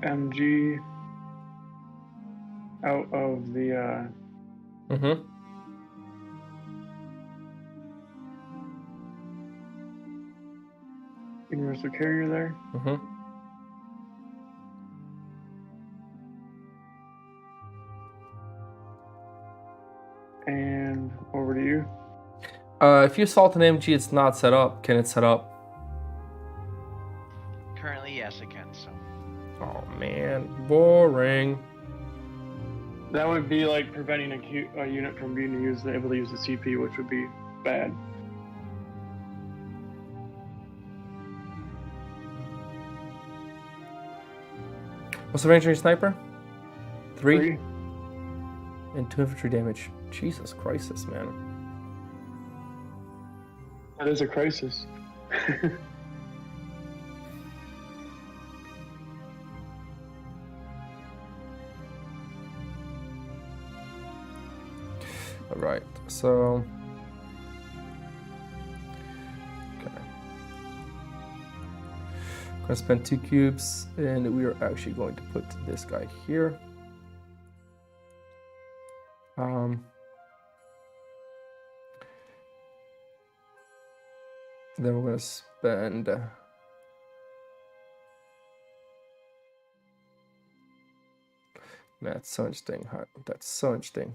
MG out of the universal carrier there. And over to you. If you assault an MG, it's not set up. Can it set up? Currently, yes, it can. So. Oh man, boring. That would be like preventing a unit from being able to use the CP, which would be bad. What's the range on your sniper? 3? And 2 infantry damage. Jesus Christ, man. That is a crisis. All right, so okay, I'm gonna spend 2 cubes, and we are actually going to put this guy here. Then we're gonna spend that's so interesting. That's so interesting.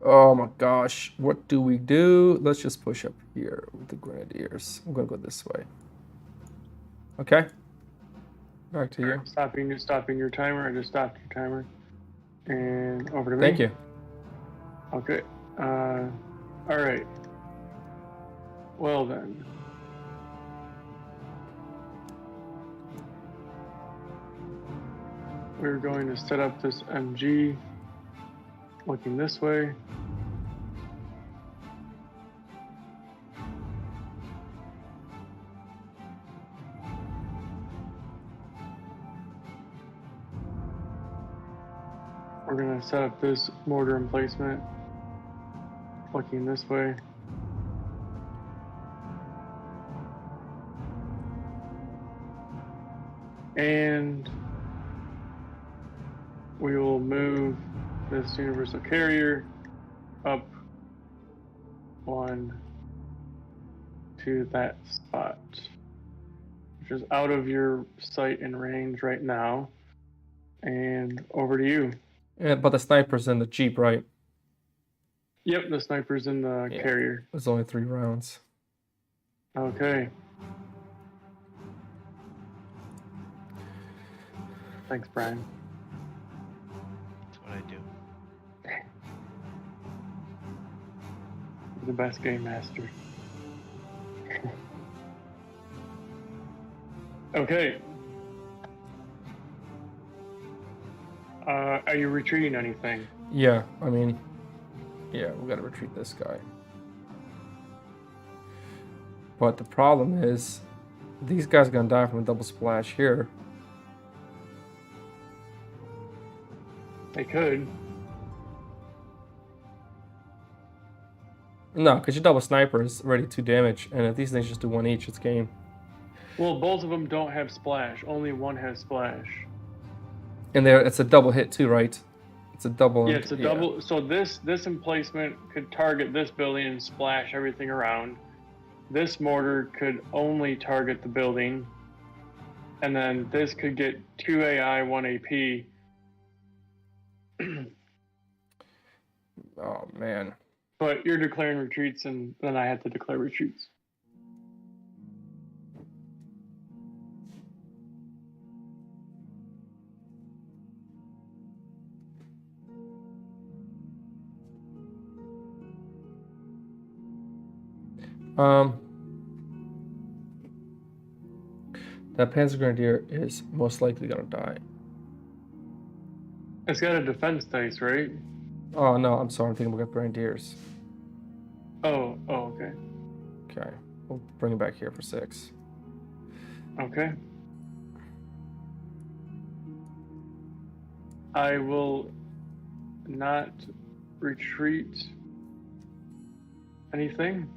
Oh my gosh, what do we do? Let's just push up here with the grenadiers. I'm gonna go this way. Okay. Back to you. Stopping your timer. I just stopped your timer. And over to me. Thank you. Okay. All right. Well then. We're going to set up this MG looking this way. We're going to set up this mortar emplacement looking this way. And we will move this universal carrier up one to that spot, which is out of your sight and range right now. And over to you. Yeah, but the sniper's in the Jeep, right? Yep, the sniper's in the carrier. There's only 3 rounds. Okay. Thanks, Brian. That's what I do. You're the best game master. Okay. Are you retreating anything? Yeah, I mean, yeah, we gotta retreat this guy. But the problem is, these guys are gonna die from a double splash here. They could. No, because your double sniper is already 2 damage, and if these things just do 1 each, it's game. Well, both of them don't have splash. Only one has splash. And there, it's a double hit too, right? It's a double. Yeah, it's a double. So this emplacement could target this building and splash everything around. This mortar could only target the building, and then this could get 2 AI, 1 AP. Oh man. But you're declaring retreats, and then I had to declare retreats. That Panzer Grenadier is most likely gonna die. It's got a defense dice, right? Oh no, I'm sorry, I'm thinking about Grenadiers. Oh, okay. Okay, we'll bring it back here for 6. Okay. I will not retreat anything.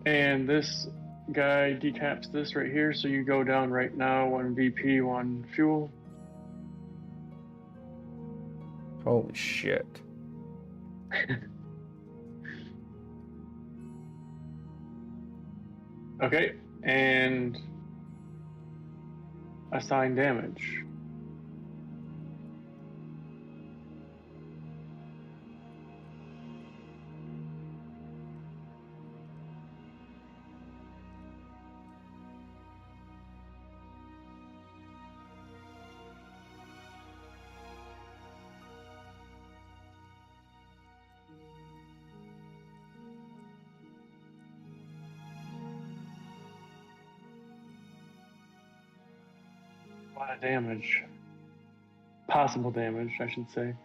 And this guy decaps this right here, so you go down right now, 1 VP, 1 fuel. Holy shit. Okay, and assign damage. A lot of damage. Possible damage, I should say.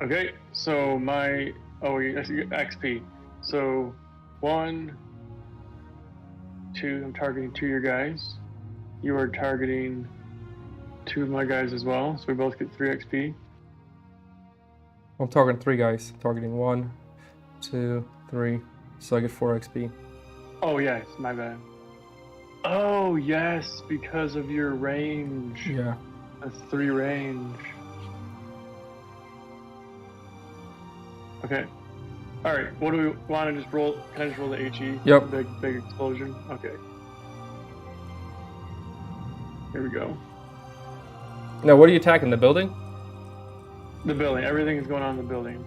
Okay, so my XP. So 1, 2. I'm targeting 2 of your guys. You are targeting 2 of my guys as well, so we both get 3 XP. I'm targeting 3 guys. I'm targeting 1, 2, 3, so I get 4 XP. Oh yes, my bad. Oh yes, because of your range. Yeah. That's 3 range. Okay. All right. What do we want to just roll? Can I just roll the HE? Yep. Big explosion. Okay. Here we go. Now, what are you attacking? The building? The building. Everything is going on in the building.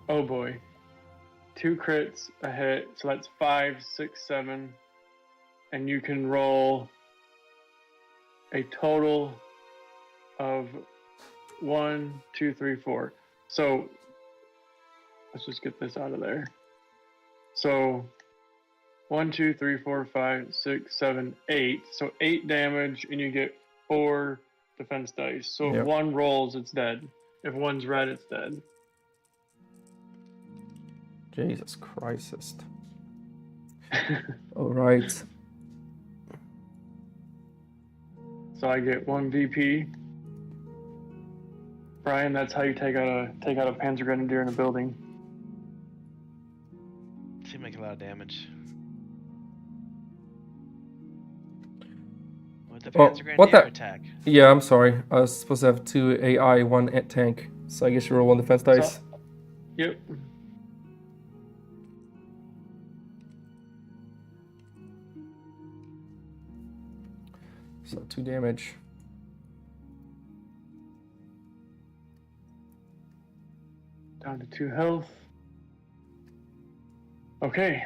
Oh boy. 2 crits, a hit. So that's 5, 6, 7. And you can roll a total of 1, 2, 3, 4. So let's just get this out of there. So 1, 2, 3, 4, 5, 6, 7, 8. So 8 damage, and you get 4 defense dice. So if 1 rolls, it's dead. If 1's red, it's dead. Jesus Christ. All right. So I get 1 VP. Brian, that's how you take out a Panzer Grenadier in a building. Seemed like a lot of damage. With the Panzer Grenadier attack. Yeah, I'm sorry. I was supposed to have 2 AI, 1 tank. So I guess you roll 1 defense dice. Yep. So 2 damage. Down to 2 health. Okay.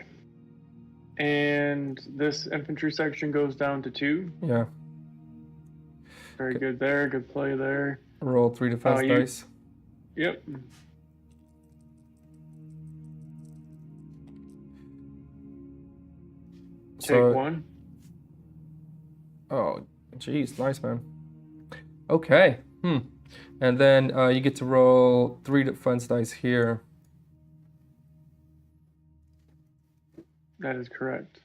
And this infantry section goes down to 2. Yeah. Very good there. Good play there. Roll 3 defense dice. Yep. Take 1. Oh, geez, nice, man. Okay. And then you get to roll 3 defense dice here. That is correct.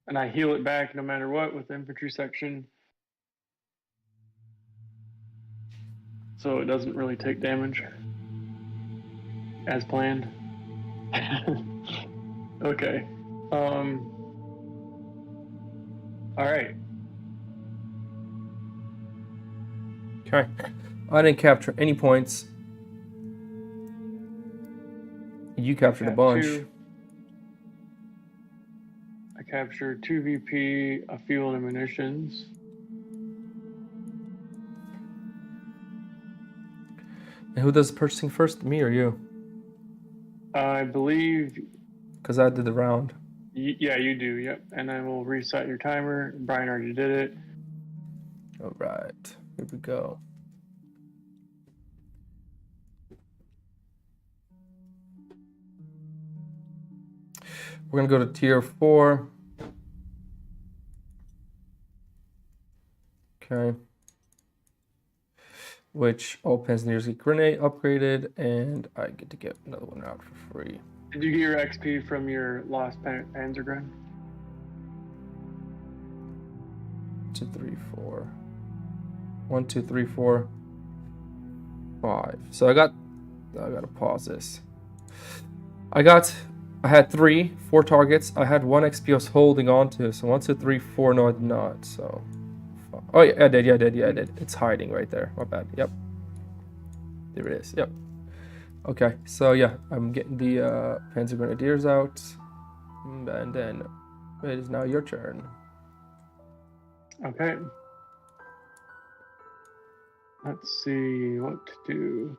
And I heal it back no matter what with the infantry section. So it doesn't really take damage. As planned. Okay. Alright. Okay. I didn't capture any points. You captured a bunch. 2. I captured 2 VP, a fuel and munitions. And who does purchasing first? Me or you? I believe... Because I did the round. Yeah, you do, yep. And I will reset your timer. Brian already did it. All right. Here we go. We're going to go to tier 4. Okay. Which all Panzers get grenade upgraded, and I get to get another one out for free. Did you get your XP from your lost Panzergren? 2, 3, 4. 1, 2, 3, 4, 5. So I gotta pause this. I had 4 targets. I had 1 XP I was holding on to. So 1, 2, 3, 4. No, I did not. So, oh yeah, I did. Yeah, I did. It's hiding right there. My bad. Yep. There it is. Yep. Okay. So yeah, I'm getting the Panzer Grenadiers out, and then it is now your turn. Okay. Let's see what to do.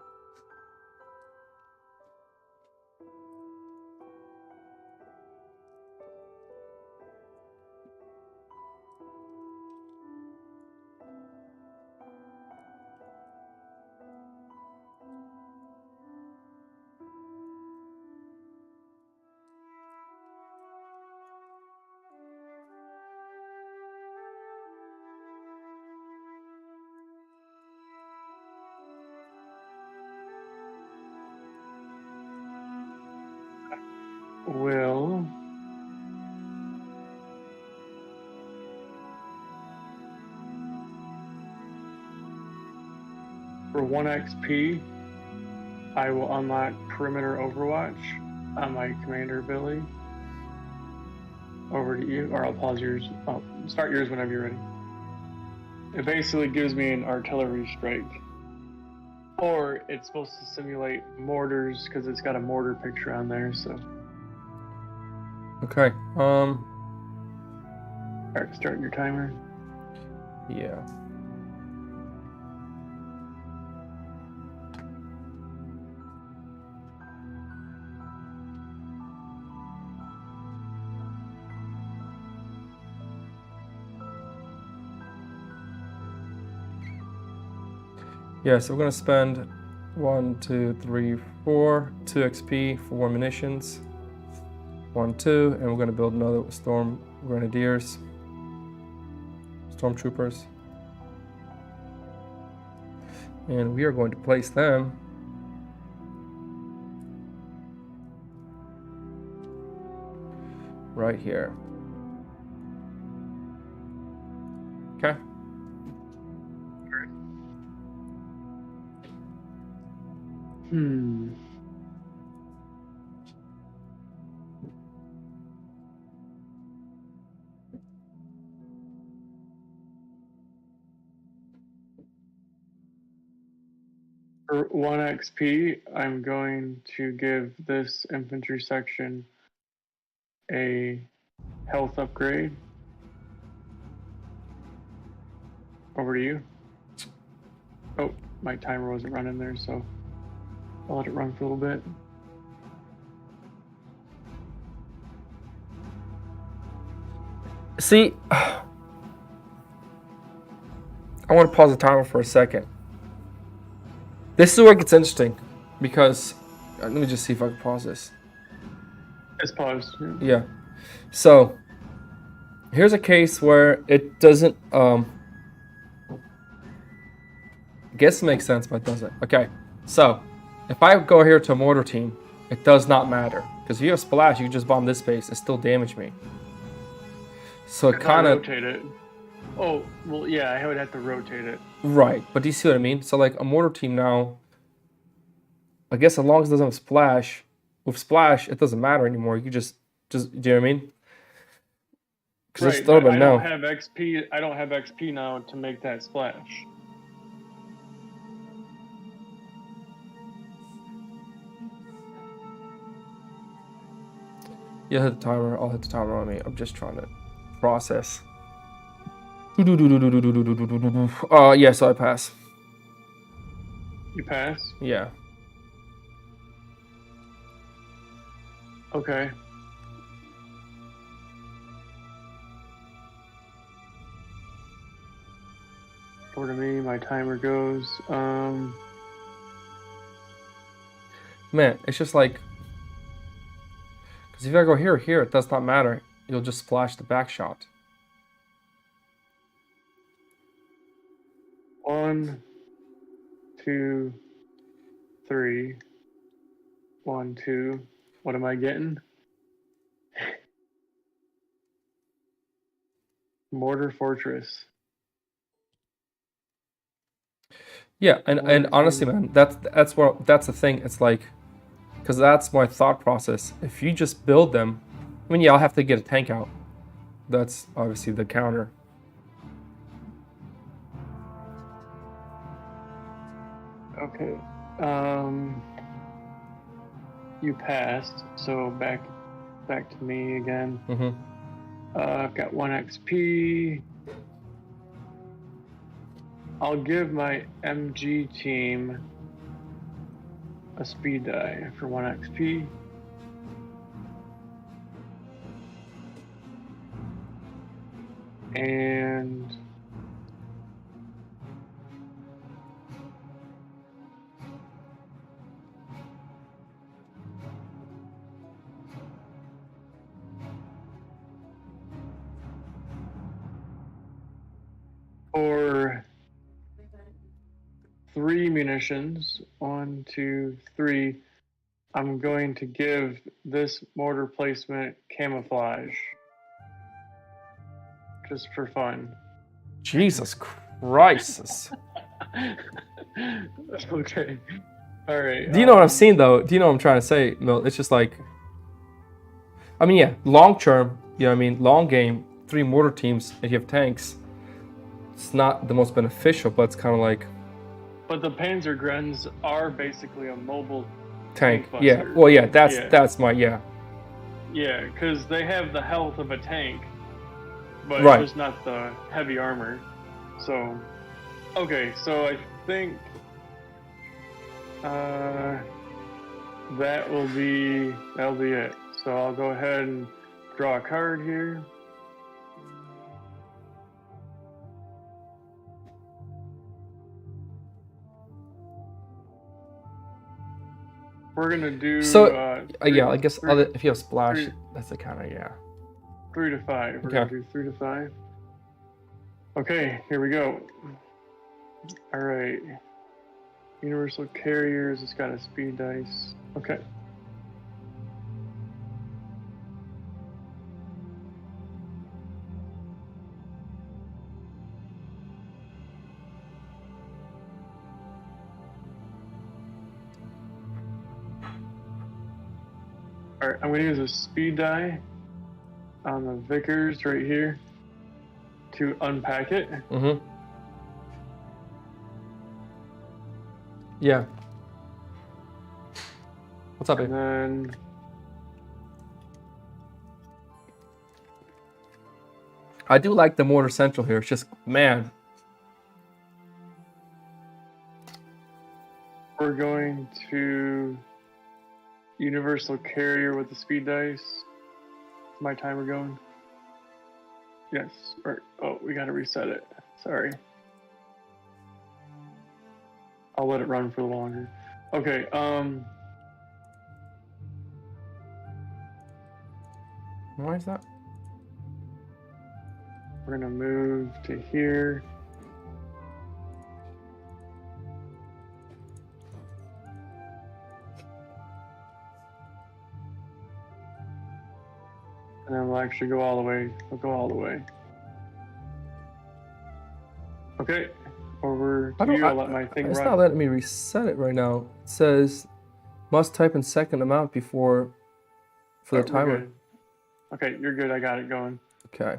Will for 1 XP, I will unlock Perimeter Overwatch on my commander ability. Over to you, or I'll pause yours. I'll start yours whenever you're ready. It basically gives me an artillery strike. Or it's supposed to simulate mortars because it's got a mortar picture on there, so. Okay. Alright, starting your timer. Yeah. Yeah, so we're gonna spend 1, 2, 3, 4, 2 XP for 1 munitions. 1, 2, and we're gonna build another Storm Grenadiers. Stormtroopers. And we are going to place them right here. Okay. For 1 XP, I'm going to give this infantry section a health upgrade. Over to you. Oh, my timer wasn't running there, so I'll let it run for a little bit. See, I want to pause the timer for a second. This is where it gets interesting, because let me just see if I can pause this. It's paused. Yeah. So here's a case where it doesn't. I guess it makes sense, but it doesn't. Okay. So if I go here to a mortar team, it does not matter, because if you have splash, you can just bomb this space and still damage me. So it kind of rotate it. Oh, well, yeah, I would have to rotate it. Right, but do you see what I mean? So like a mortar team now, I guess as long as it doesn't have splash, with splash it doesn't matter anymore. You just do you know what I mean? Because right, but I don't have XP. I don't have XP now to make that splash. You hit the timer. I'll hit the timer on me. I'm just trying to process. Yeah, so I pass. You pass? Yeah. Okay. Over to me, my timer goes. Man, it's just like, because if I go here or here, it does not matter. You'll just splash the back shot. 1, 2, 3. 1, 2. What am I getting? Mortar Fortress. Yeah, and honestly, man, that's the thing. It's like, because that's my thought process. If you just build them, I mean, yeah, I'll have to get a tank out. That's obviously the counter. Okay. You passed, so back to me again. I've got 1 XP. I'll give my MG team a speed die for 1 XP. And for 3 munitions, 1, 2, 3, I'm going to give this mortar placement camouflage. Just for fun. Jesus Christ. Okay. All right. Do you know what I'm seeing though? Do you know what I'm trying to say, Milt? It's just like, I mean, yeah, long term, you know what I mean? Long game, 3 mortar teams, and you have tanks. It's not the most beneficial, but it's kind of like. But the Panzergrens are basically a mobile tank. buster. Yeah. Well, yeah, that's my Yeah, because they have the health of a tank, but right. just not the heavy armor. So, okay, so I think that'll be it. So I'll go ahead and draw a card here. We're gonna do. So three, yeah, I guess three, if you have splash, that's the counter. Yeah. 3 to 5. We're Okay. gonna do 3 to 5. Okay, here we go. All right. Universal carriers. It's got a speed dice. Okay. All right, I'm going to use a speed die on the Vickers right here to unpack it. Mm-hmm. Yeah. What's up, babe? And then I do like the mortar central here. It's just, man. We're going to universal carrier with the speed dice. Is my timer going? Yes. Oh, we gotta reset it. Sorry. I'll let it run for longer. Okay, Why is that? we're gonna move to here. And then we'll actually go all the way. We'll go all the way. Okay, over to you. I'll let my thing It's run. not letting me reset it right now. It says must type in second amount before for the timer. Good. Okay, you're good. I got it going. Okay.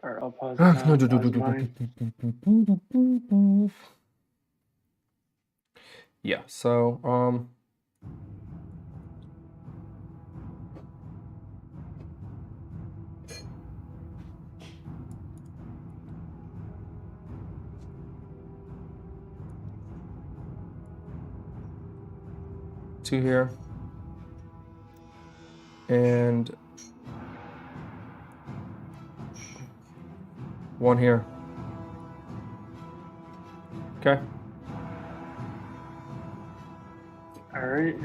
All right, I'll pause it now. Pause mine. Yeah, so two here. And one here. Okay. All right.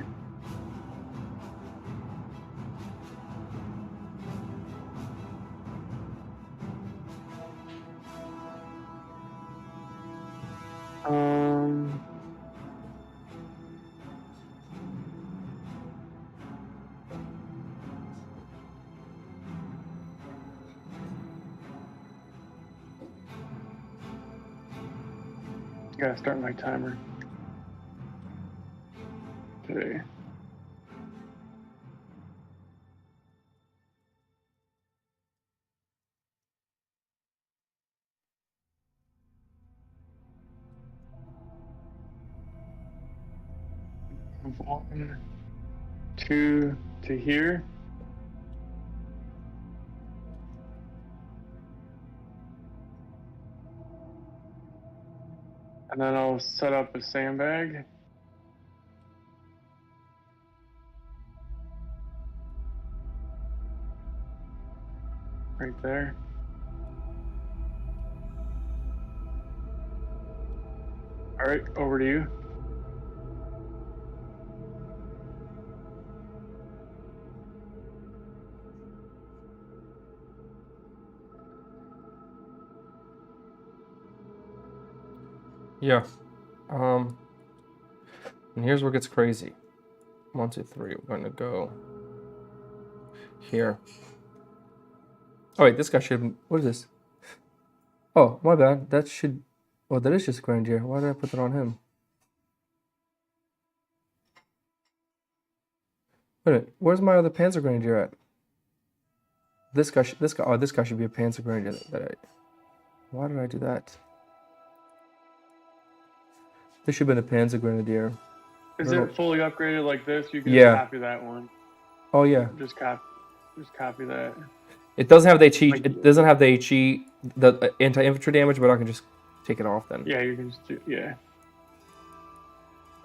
Gotta start my timer today. One, two to here. And then I'll set up a sandbag. Right there. All right, over to you. Yeah. And here's where it gets crazy. 1, 2, 3. We're gonna go here. Oh wait, this guy should. What is this? Oh, my bad. That should. Oh, that is just Grandier. Why did I put that on him? Wait a minute. Where's my other Panzer Grandier at? This guy. This guy. Oh, this guy should be a Panzer Grandier. Why did I do that? This should have been a Panzer Grenadier. Is it fully upgraded like this? You can Yeah. just copy that one. Oh yeah. Just copy that. It doesn't have the HE. It doesn't have the HE, the anti-infantry damage, but I can just take it off then. Yeah, you can just do. Yeah.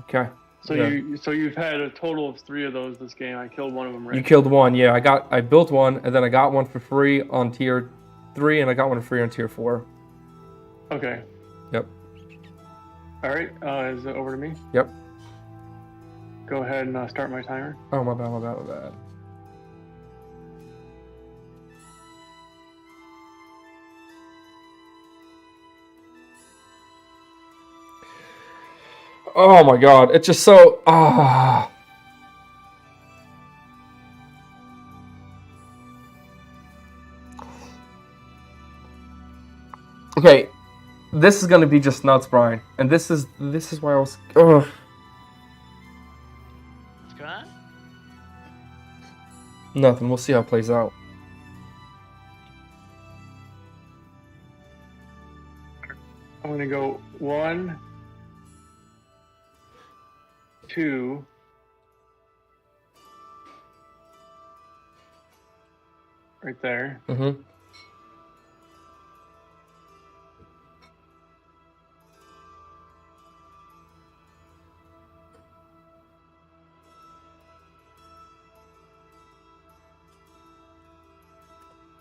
Okay. So yeah. you've had a total of 3 of those this game. I killed one of them. Right. You killed one. Yeah, I built one, and then I got one for free on tier 3, and I got one for free on tier 4. Okay. Yep. All right. Is it over to me? Yep. Go ahead and start my timer. Oh, my bad. Oh my god, it's just so Okay, this is gonna be just nuts, Brian. And this is why I was What's going on? Nothing. We'll see how it plays out. I'm gonna go 1, 2, right there. Mm-hmm.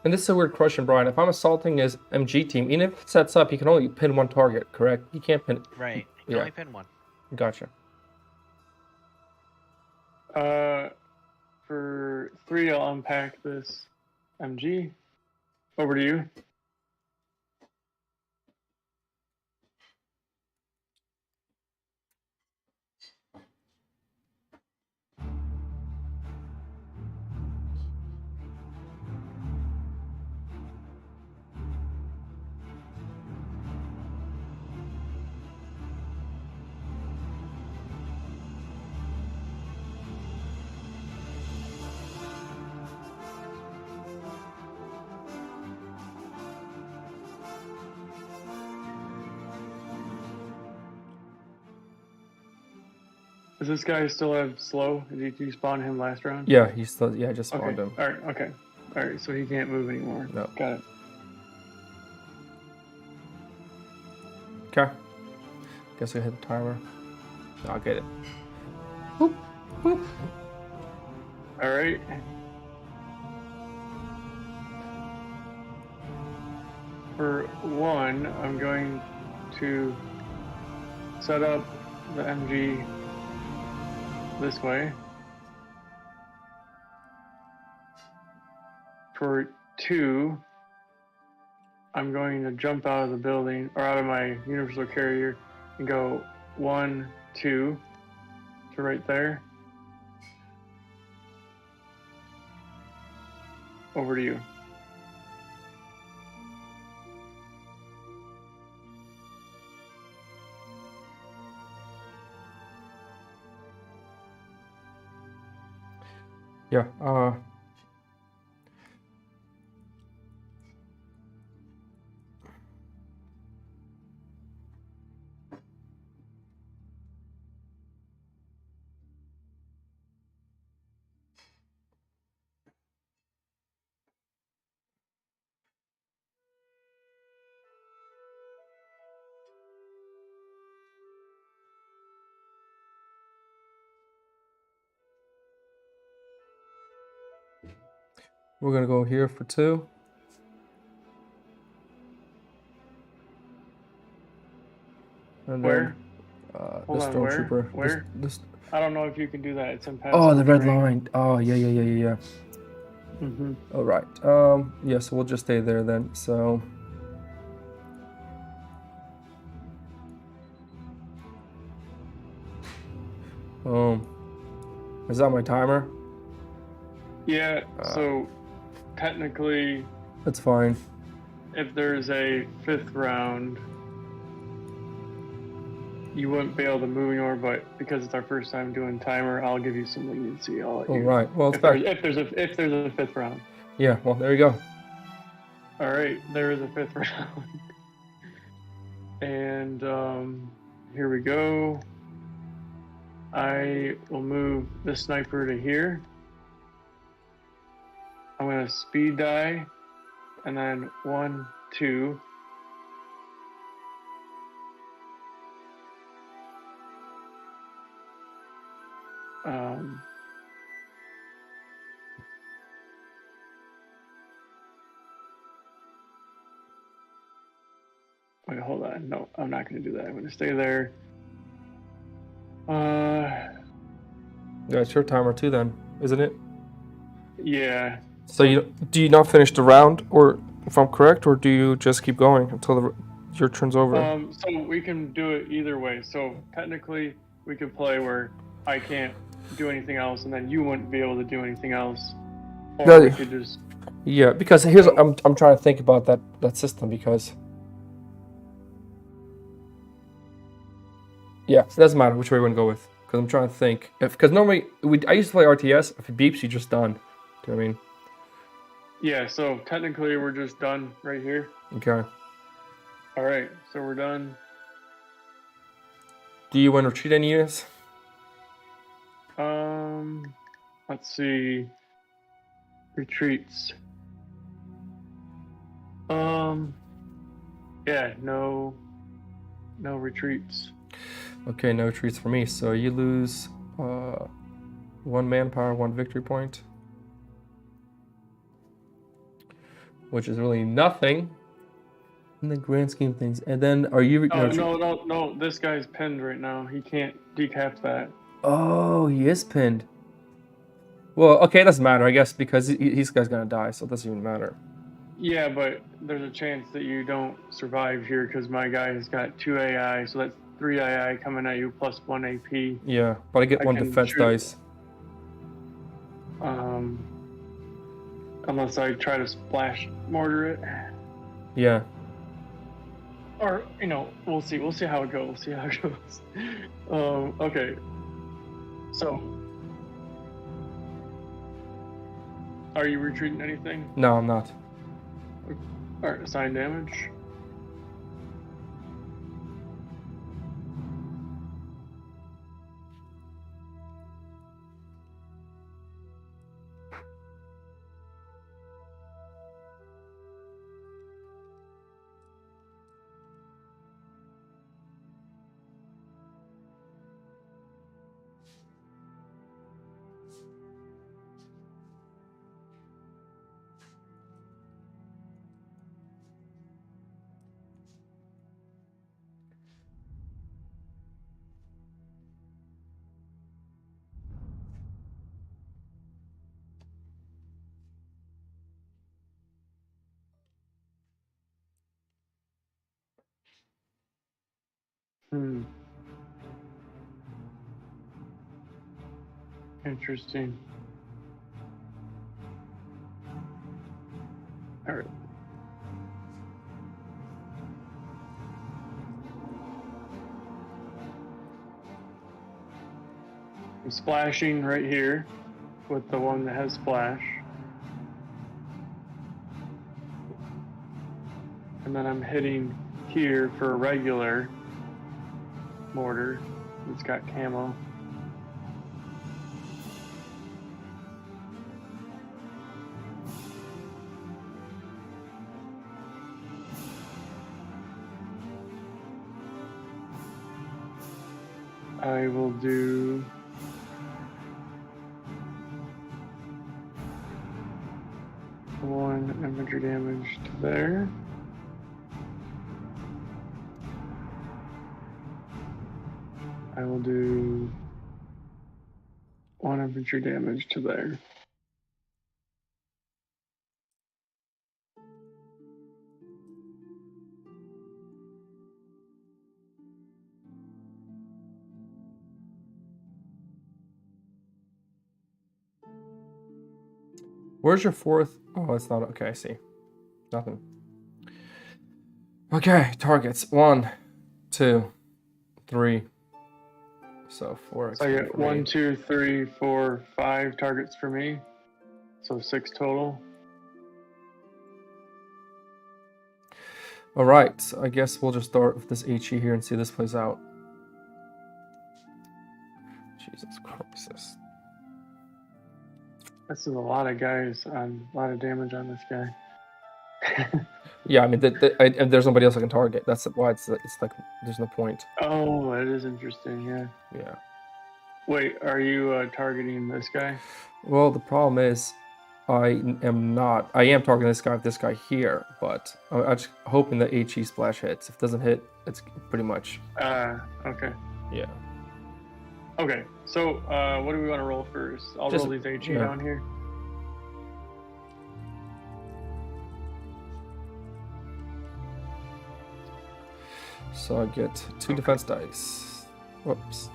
And this is a weird question, Brian. If I'm assaulting his MG team, even if it sets up, he can only pin one target, correct? He can't pin... Right. You can only pin one. Gotcha. For 3, I'll unpack this MG. Over to you. Does this guy still have slow? Did you spawn him last round? Yeah, he's still... Yeah, I just spawned him. All right, okay. All right, so he can't move anymore. No. Got it. Okay. Guess I hit the timer. I'll get it. Boop, boop. All right. For 1, I'm going to set up the MG this way. For 2, I'm going to jump out of the building or out of my universal carrier and go 1, 2 to right there. Over to you. Yeah, we're gonna go here for 2. And Where? Then, Hold the on, stormtrooper. Where? This... I don't know if you can do that. It's in Oh, the red line. Oh, yeah. Mm-hmm. All right. Yeah, so we'll just stay there then. So. Is that my timer? Yeah, so technically, That's fine. if there's a 5th round, you wouldn't be able to move anymore, but because it's our first time doing timer, I'll give you some leniency. I'll let All you, right. Well, it's if back. there's a 5th round. Yeah, well, there you go. All right, there is a 5th round. And here we go. I will move the sniper to here. I'm going to speed die, and then 1, 2. Wait, hold on. No, I'm not going to do that. I'm going to stay there. Yeah, it's your timer too then, isn't it? Yeah. So do you not finish the round, or if I'm correct, or do you just keep going until your turn's over? So we can do it either way. So technically, we could play where I can't do anything else, and then you wouldn't be able to do anything else. Or No, we could just... Yeah, because here's I'm trying to think about that system because. Yeah, it doesn't matter which way we're gonna go with, because I'm trying to think. Because normally I used to play RTS. If it beeps, you're just done. Do you know what I mean? Yeah. So technically, we're just done right here. Okay. All right. So we're done. Do you want to retreat any units? Let's see. Retreats. Yeah. No retreats. Okay, no retreats for me. So you lose 1 manpower, 1 victory point. which is really nothing in the grand scheme of things. And then are you? No. This guy's pinned right now. He can't decap that. Oh, he is pinned. Well, okay, it doesn't matter, I guess, because he's gonna die, so it doesn't even matter. Yeah, but there's a chance that you don't survive here because my guy has got 2 AI, so that's 3 AI coming at you plus 1 AP. Yeah, but I get 1 defense dice. Unless I try to splash mortar it. Yeah. Or, we'll see. We'll see how it goes. Okay. So, are you retreating anything? No, I'm not. Alright, assign damage. Interesting. Alright. I'm splashing right here with the one that has splash. And then I'm hitting here for a regular mortar. It's got camo. I will do one infantry damage to there. I will do one infantry damage to there. Where's your 4th? Oh, it's not. Okay, I see. Nothing. Okay, targets. 1, 2, 3. So 4. So I get 1, 2, 3, 4, 5 targets for me. So 6 total. All right, so I guess we'll just start with this HE here and see this plays out. Jesus Christ. This is a lot of guys on a lot of damage on this guy. Yeah, I mean, and there's nobody else I can target. That's why it's like there's no point. Oh, that is interesting. Yeah. Yeah. Wait, are you targeting this guy? Well, the problem is, I am not. I am targeting this guy here, but I'm just hoping that HE splash hits. If it doesn't hit, it's pretty much. Okay. Yeah. Okay, so what do we want to roll first? I'll roll these HE down here. So I get 2 defense dice. Whoops.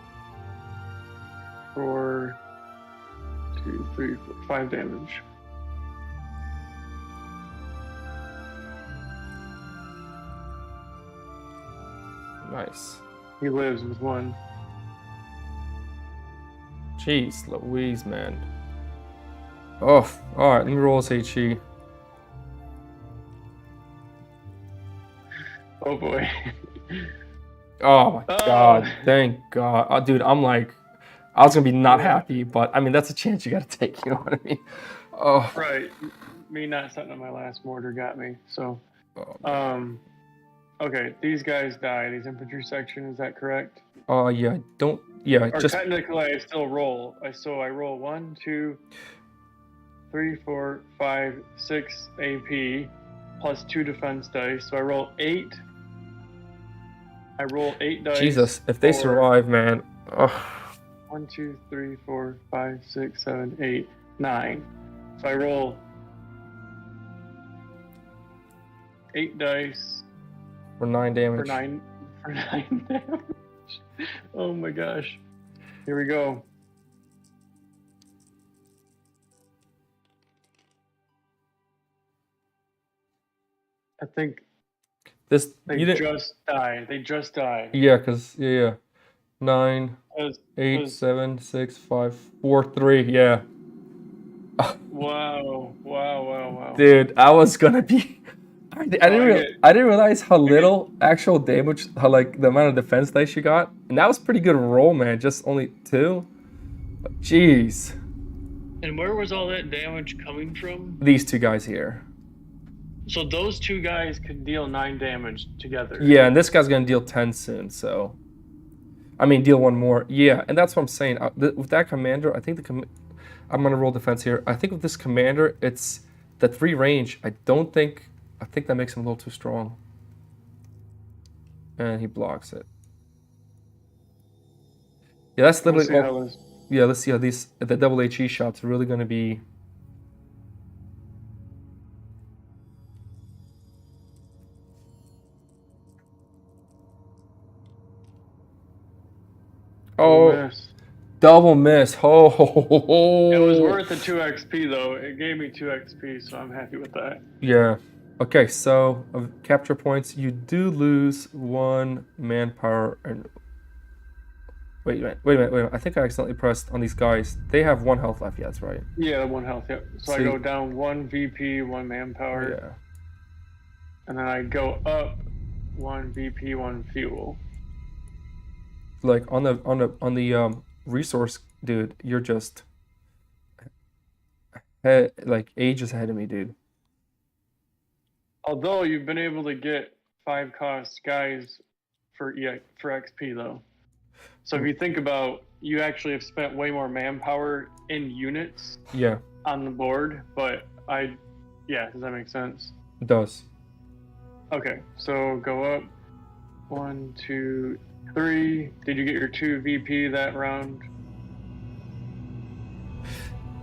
4, 2, 3, 4, 5 damage. Nice. He lives with 1. Jeez Louise, man. Oh, alright, let me roll this HE. Oh boy. Oh my god, thank god. Oh, dude, I'm like, I was gonna be not happy, but I mean, that's a chance you gotta take, you know what I mean? Oh. Right. Me not setting up my last mortar got me, so. Okay, these guys die. These infantry section, is that correct? Yeah, or just technically I still roll. So I roll 1, 2, 3, 4, 5, 6 AP. plus 2 defense dice. So I roll 8. I roll 8 dice. Jesus, if they survive, man. Oh. 1, 2, 3, 4, 5, 6, 7, 8, 9. So I roll 8 dice For 9 damage. for 9 damage. Oh my gosh. Here we go. I think This they just died. They just died. Yeah, cause yeah. 9, 8, 7, 6, 5, 4, 3. Yeah. Wow. Dude, I was gonna be. I didn't realize how little actual damage, how like the amount of defense dice you got, and that was pretty good roll, man. Just only 2. But jeez. And where was all that damage coming from? These 2 guys here. So those 2 guys could deal 9 damage together. Yeah, and this guy's gonna deal 10 soon. So, I mean, deal 1 more. Yeah, and that's what I'm saying. With that commander, I think I'm gonna roll defense here. I think with this commander, it's the 3 range. I think that makes him a little too strong. And he blocks it. Yeah, that's literally. Yeah, let's see how the double HE shots are really gonna be. Oh, double miss. Oh, it was worth the 2 XP though. It gave me 2 XP, so I'm happy with that. Yeah. Okay, so of capture points, you do lose 1 manpower. And wait a minute. I think I accidentally pressed on these guys. They have 1 health left. Yeah, that's right. Yeah, 1 health. Yep. So I go down 1 VP, 1 manpower. Yeah. And then I go up 1 VP, 1 fuel. Like on the resource, dude, you're just like ages ahead of me, dude. Although you've been able to get 5 cost guys for XP though. So if you think about, you actually have spent way more manpower in units. Yeah. On the board, but does that make sense? It does. Okay, so go up 1, 2, 3. Did you get your 2 VP that round?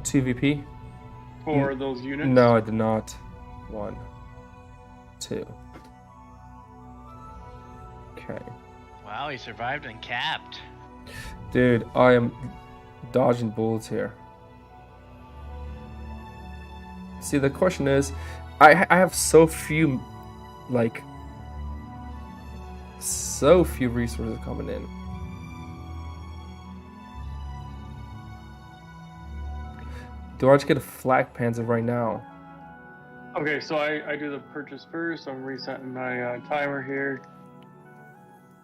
2 VP? For those units? No, I did not. 1, 2. Okay. Wow, he survived and capped. Dude, I am dodging bullets here. See, the question is, I have so few, like, so few resources coming in. Do I just get a flak panzer right now? Okay, so I do the purchase first. I'm resetting my timer here.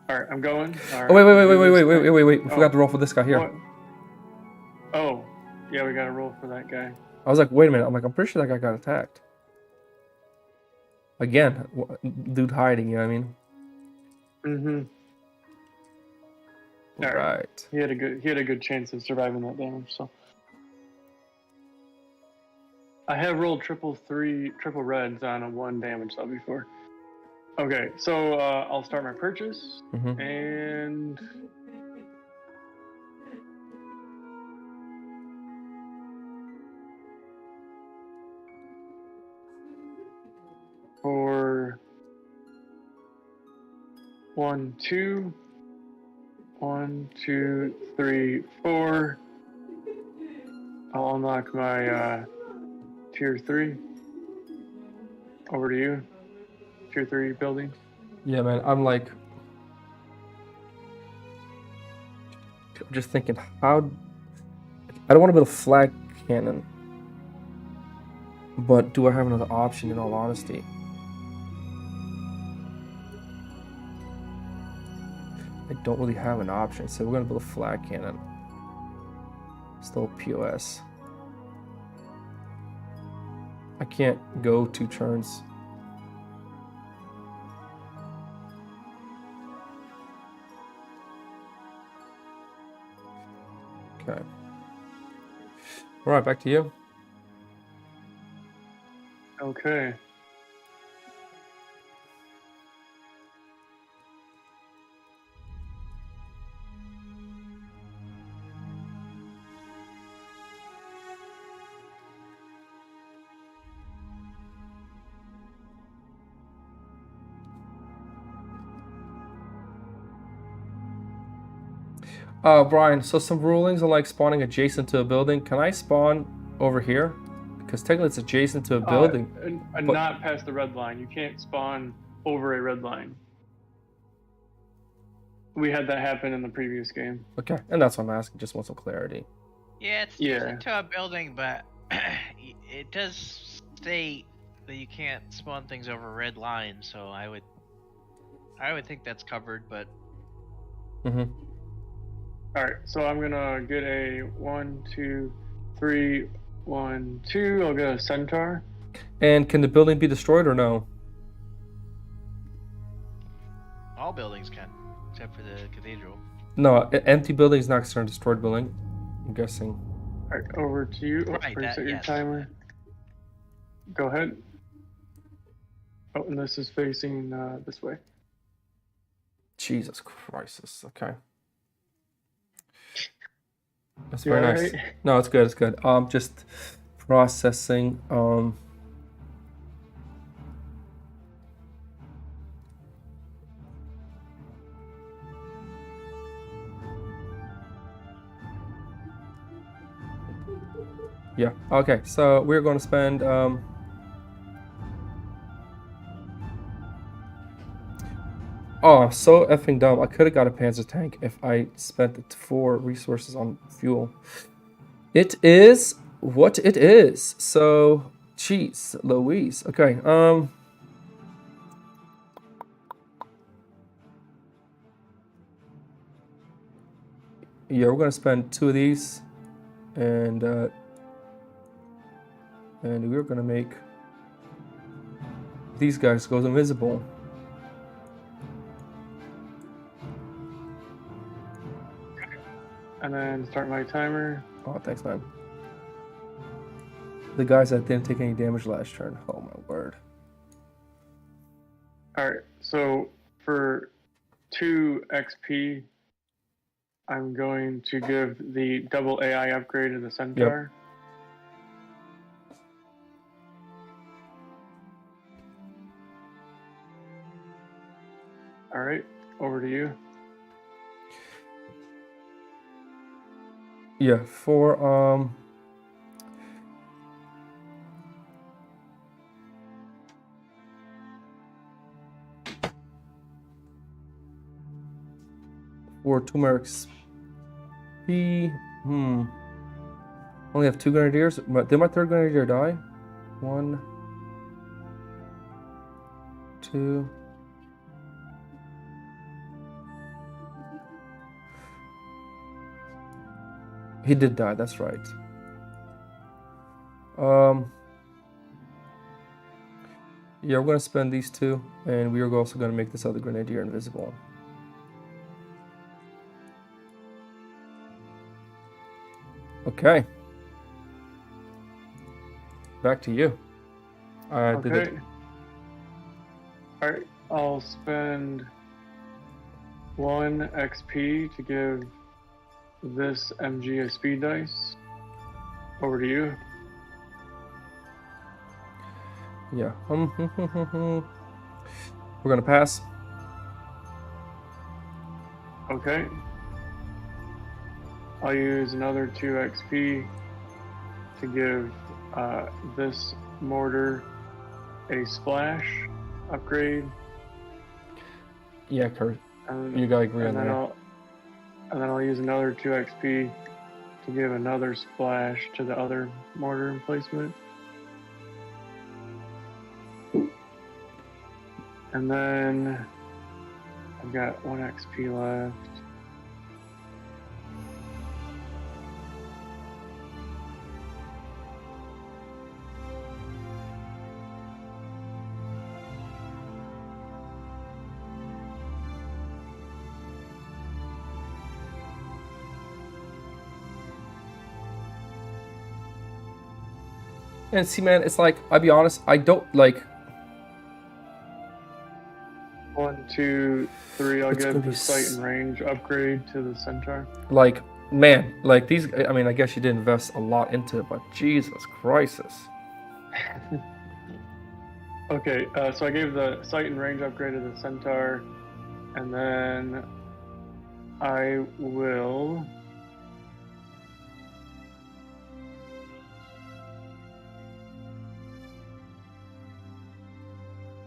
All right, I'm going. All right. Oh, wait. We forgot to roll for this guy here. What? Oh, yeah, we got to roll for that guy. I was like, wait a minute. I'm pretty sure that guy got attacked. Again, dude hiding, you know what I mean? Mm-hmm. All right. He had a good chance of surviving that damage, so. I have rolled triple reds on a 1 damage though before. Okay, so I'll start my purchase and for 1, 2, 1, 2, 3, 4. I'll unlock my tier 3. Over to you. Tier 3 building. Yeah, man. I'm just thinking, how? I don't want to build a flag cannon, but do I have another option? In all honesty, I don't really have an option. So we're gonna build a flag cannon. Still POS. I can't go 2 turns. Okay. All right, back to you. Okay. Brian, so some rulings are like spawning adjacent to a building. Can I spawn over here? Because technically it's adjacent to a building. And but... not past the red line. You can't spawn over a red line. We had that happen in the previous game. Okay, and that's what I'm asking. Just want some clarity. Yeah, it's into a building, but it does state that you can't spawn things over red lines. So I would think that's covered, but. Mm-hmm. All right, so I'm gonna get a 1, 2, 3, 1, 2. I'll get a centaur. And can the building be destroyed or no? All buildings can, except for the cathedral. No, empty building is not considered a destroyed building. I'm guessing. All right, over to you. Right, Reset your timer. Go ahead. Oh, and this is facing this way. Jesus Christ. Okay. That's very nice. Right? No, it's good. It's good. Just processing. Yeah. Okay. So we're going to spend. Oh, I'm so effing dumb. I could have got a Panzer tank if I spent the 4 resources on fuel. It is what it is. So, jeez, Louise. Okay, yeah, we're gonna spend 2 of these, and we're gonna make these guys go invisible. And then start my timer. Oh, thanks, man. The guys that didn't take any damage last turn. Oh, my word. All right, so for 2 XP, I'm going to give the double AI upgrade to the centaur. Yep. All right, over to you. Yeah, for turmeric XP. Only have 2 grenadiers. Did my 3rd grenadier die? 1, 2. He did die, that's right. Yeah, we're gonna spend these 2, and we are also gonna make this other grenadier invisible. Okay. Back to you. Okay. Alright, I'll spend 1 XP to give this MG a speed dice. Over to you. Yeah. We're gonna pass. Okay. I'll use another 2 XP to give this mortar a splash upgrade. Yeah, Kurt. You gotta agree on that. And then I'll use another 2 XP to give another splash to the other mortar emplacement. And then I've got 1 XP left. And see, man, it's like, I'll be honest, I don't like. 1, 2, 3. I'll give the sight and range upgrade to the centaur. Like, man, like these. I mean, I guess you did invest a lot into it, but Jesus Christ. Okay, so I gave the sight and range upgrade to the centaur, and then I will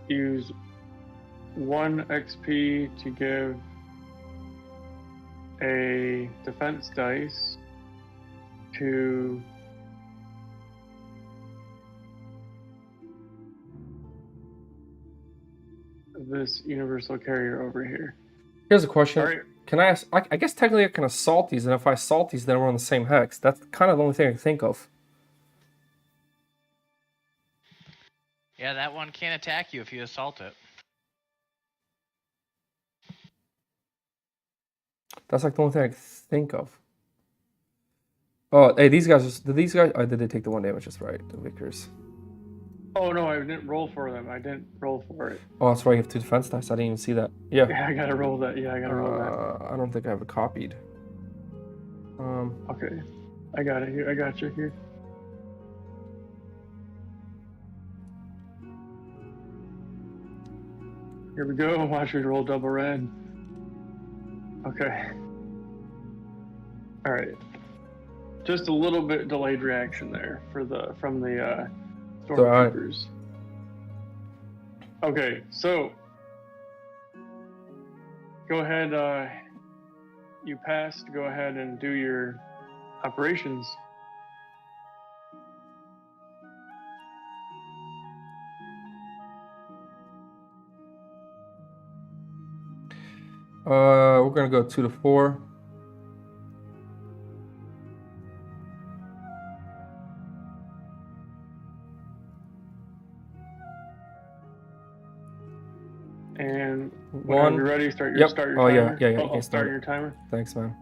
use 1 XP to give a defense dice to this universal carrier over here. Here's a question. Right. Can I ask? I guess technically I can assault these, and if I assault these, then we're on the same hex. That's kind of the only thing I can think of. Yeah, that one can't attack you if you assault it. That's like the only thing I can think of. Oh, hey, these guys. Did these guys? Oh, did they take the 1 damage? That's right. The Vickers. Oh no, I didn't roll for them. I didn't roll for it. Oh, that's right. You have 2 defense dice. I didn't even see that. Yeah. Yeah, I gotta roll that. Yeah, I gotta roll that. I don't think I have it copied. Okay, I got it here. I got you here. Here we go. Watch me roll double red. Okay. All right. Just a little bit delayed reaction there from the stormtroopers. Okay, so go ahead. You passed. Go ahead and do your operations. We're gonna go 2 to 4. And whenever you're ready, start your timer. Yeah. Start your timer. Thanks, man.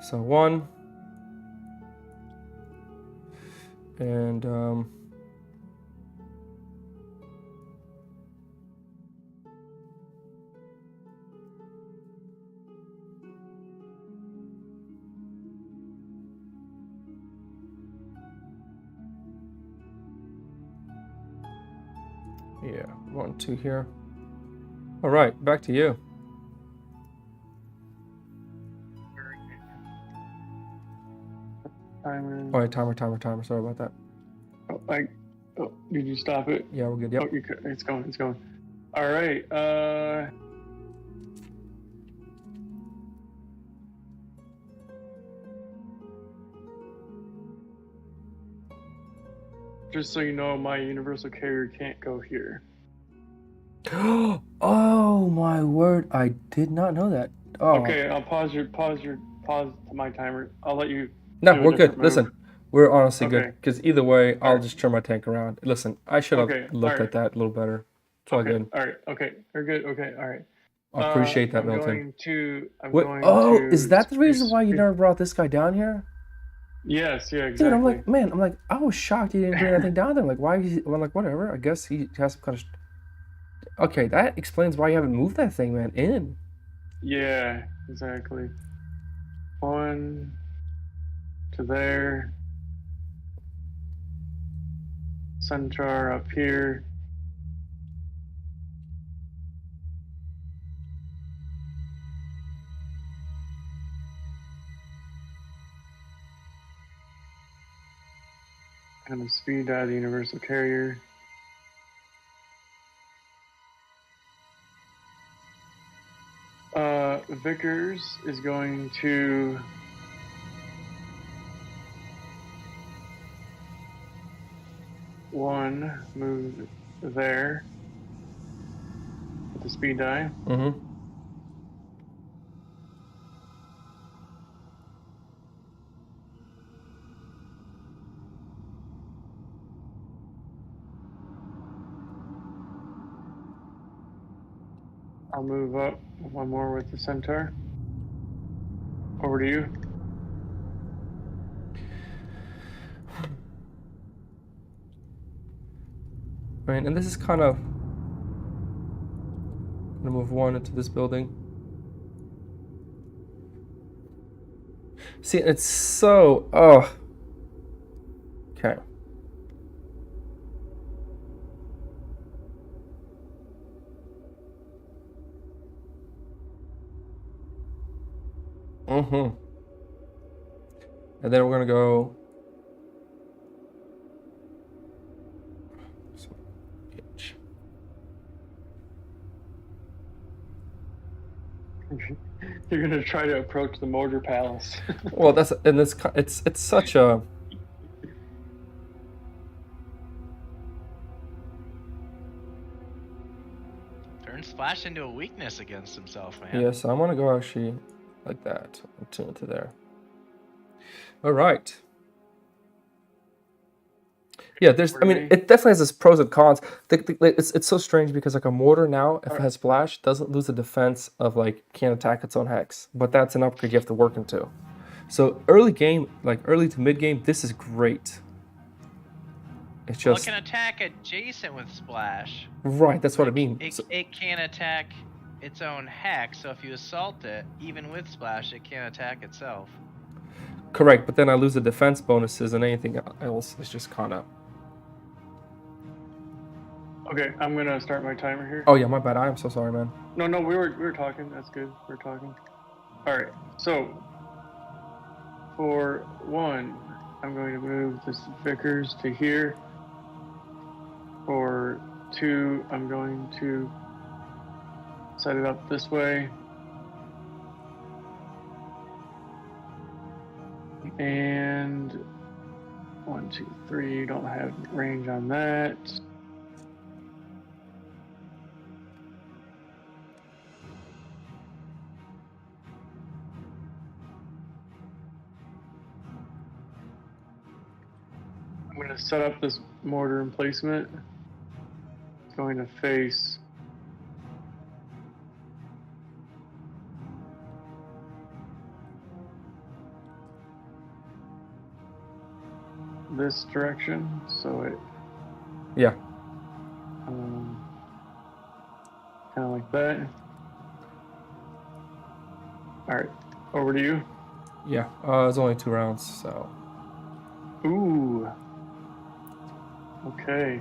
So 1. And yeah, 1, 2 here. All right, back to you. Timer. Oh, yeah, timer. Sorry about that. Did you stop it? Yeah, we're good. Yep. Oh, it's going. All right. Just so you know, my universal carrier can't go here. Oh my word! I did not know that. Oh. Okay, I'll pause my timer. I'll let you. No, we're good. Listen, we're honestly good because either way, I'll just turn my tank around. Listen, I should have looked at that a little better. It's all good. All right. Okay. We're good. Okay. All right. I appreciate that, Milton. Is that the reason why you never brought this guy down here? Yes. Yeah. Exactly. Dude, I'm like, I was shocked he didn't bring anything down there. Like, why? I'm like, whatever. I guess he has some kind of. Okay, that explains why you haven't moved that thing, man. In. Yeah. Exactly. 1 to there. Centaur up here. And a speed out of the universal carrier. Vickers is going to move there with the speed die. Mm-hmm. I'll move up 1 more with the Centaur. Over to you. Right, and this is kind of. I'm gonna move 1 into this building. See, it's so. Oh. Okay. Mm-hmm. And then we're gonna go. You're gonna try to approach the mortar palace. Well, it's such a. Turn Splash into a weakness against himself, man. Yeah, so I'm gonna go actually like that. Tune it to there. All right. Yeah, I mean, it definitely has its pros and cons. It's so strange because like a mortar now, if it has splash, doesn't lose the defense of like can't attack its own hex. But that's an upgrade you have to work into. So early game, like early to mid game, this is great. It's just. Well, it can attack adjacent with splash. Right, that's what I mean. It can't attack its own hex, so if you assault it, even with splash, it can't attack itself. Correct, but then I lose the defense bonuses and anything else is just kind of. Okay, I'm gonna start my timer here. Oh yeah, my bad. I am so sorry, man. No, we were talking. That's good. We're talking. All right. So for 1, I'm going to move this Vickers to here. For 2, I'm going to set it up this way. And 1, 2, 3. Don't have range on that. I'm going to set up this mortar emplacement. It's going to face this direction, so it Yeah. kind of like that. All right, over to you. Yeah. It's only 2 rounds, so. Ooh. Okay.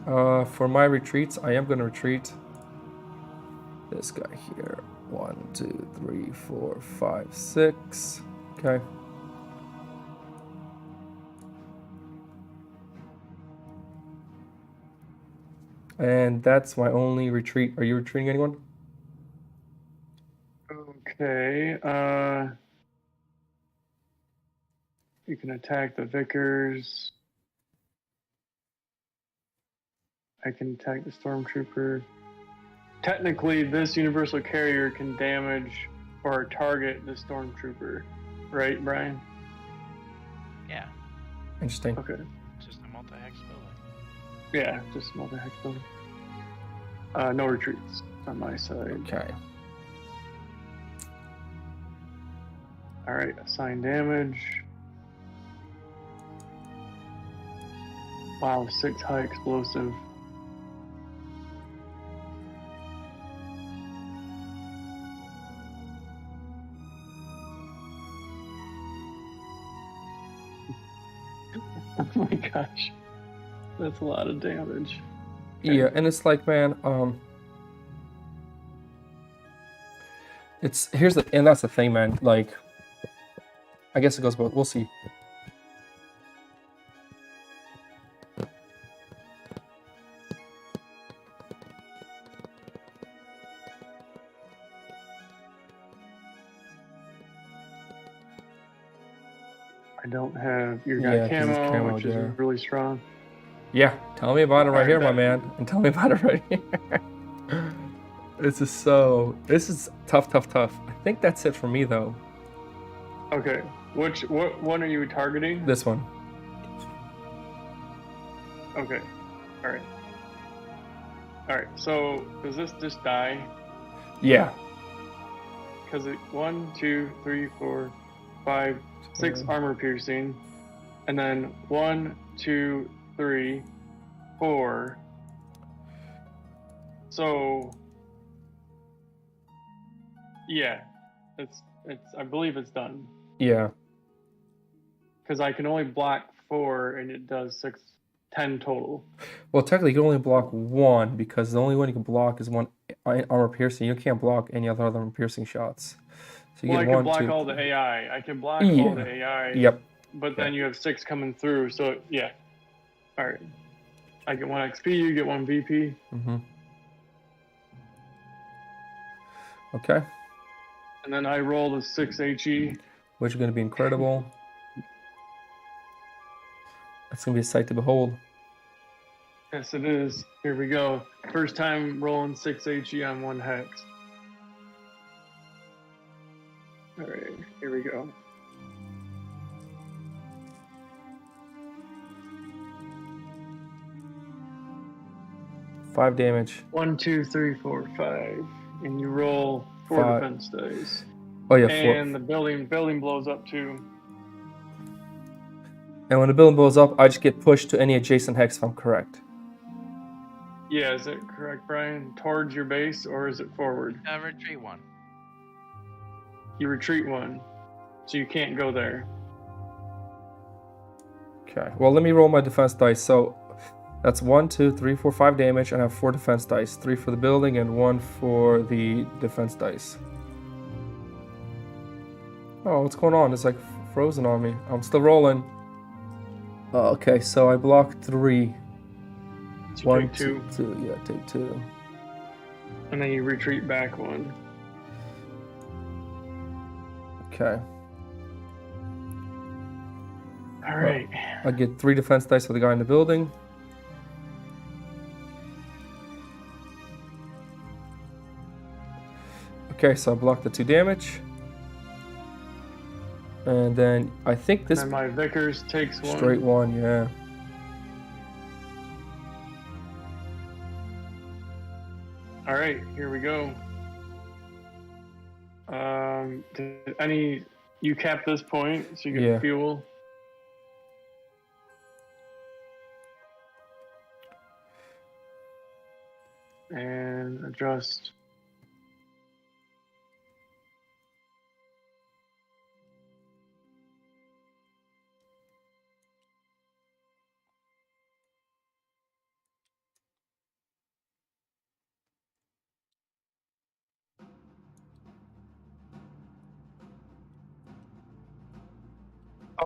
For my retreats, I am gonna retreat this guy here. 1, 2, 3, 4, 5, 6. Okay. And that's my only retreat. Are you retreating anyone? Okay. You can attack the Vickers. I can attack the Stormtrooper. Technically, this Universal Carrier can damage or target the Stormtrooper, right, Brian? Yeah. Interesting. Okay. Just a multi-hex building. Yeah, just multi-hex building. No retreats on my side. Okay. All right, assign damage. Wow, 6 high explosive. Oh my gosh, that's a lot of damage. Okay. Yeah, and it's like, man, it's and that's the thing, man. Like, I guess it goes both. We'll see. I don't have your guy camo, which is really strong. Yeah, tell me about it right here, my man. And tell me about it right here. This is tough. I think that's it for me, though. Okay, what one are you targeting? This one. Okay, all right. So does this just die? Yeah. Because it 1, 2, 3, 4, 5, 6 armor piercing, and then 1, 2, 3, 4. So yeah, it's I believe it's done. Yeah. Because I can only block 4 and it does 10 total. Well, technically you can only block 1 because the only one you can block is 1 armor piercing. You can't block any other armor piercing shots. So you well, I get can 1, block 2. all the AI. I can block all Yeah. the AI. Yep. But then you have 6 coming through. So yeah. All right. I get 1 XP. You get 1 VP. Mm-hmm. Okay. And then I roll a 6 HE. Which is going to be incredible. That's going to be a sight to behold. Yes, it is. Here we go. First time rolling 6 HE on 1 hex. All right, here we go. Five damage. 1, 2, 3, 4, 5, and you roll 4 5. defense dice. Oh yeah, 4. And the building blows up too. And when the building blows up, I just get pushed to any adjacent hex if I'm correct. Yeah, is that correct, Brian? Towards your base, or is it forward? Retreat 1. You retreat 1, so you can't go there. Okay. Well, let me roll my defense dice. So that's 1, 2, 3, 4, 5 damage, and I have 4 defense dice. 3 for the building and 1 for the defense dice. Oh, what's going on? It's like frozen on me. I'm still rolling. Oh, okay, so I blocked 3. So 1, take 2. 2. Yeah, take 2. And then you retreat back 1. Okay. All right. I get 3 defense dice for the guy in the building. Okay, so I blocked the 2 damage. And then I think this... And my Vickers takes 1. Straight 1, yeah. All right, here we go. You cap this point, so you get fuel. And adjust.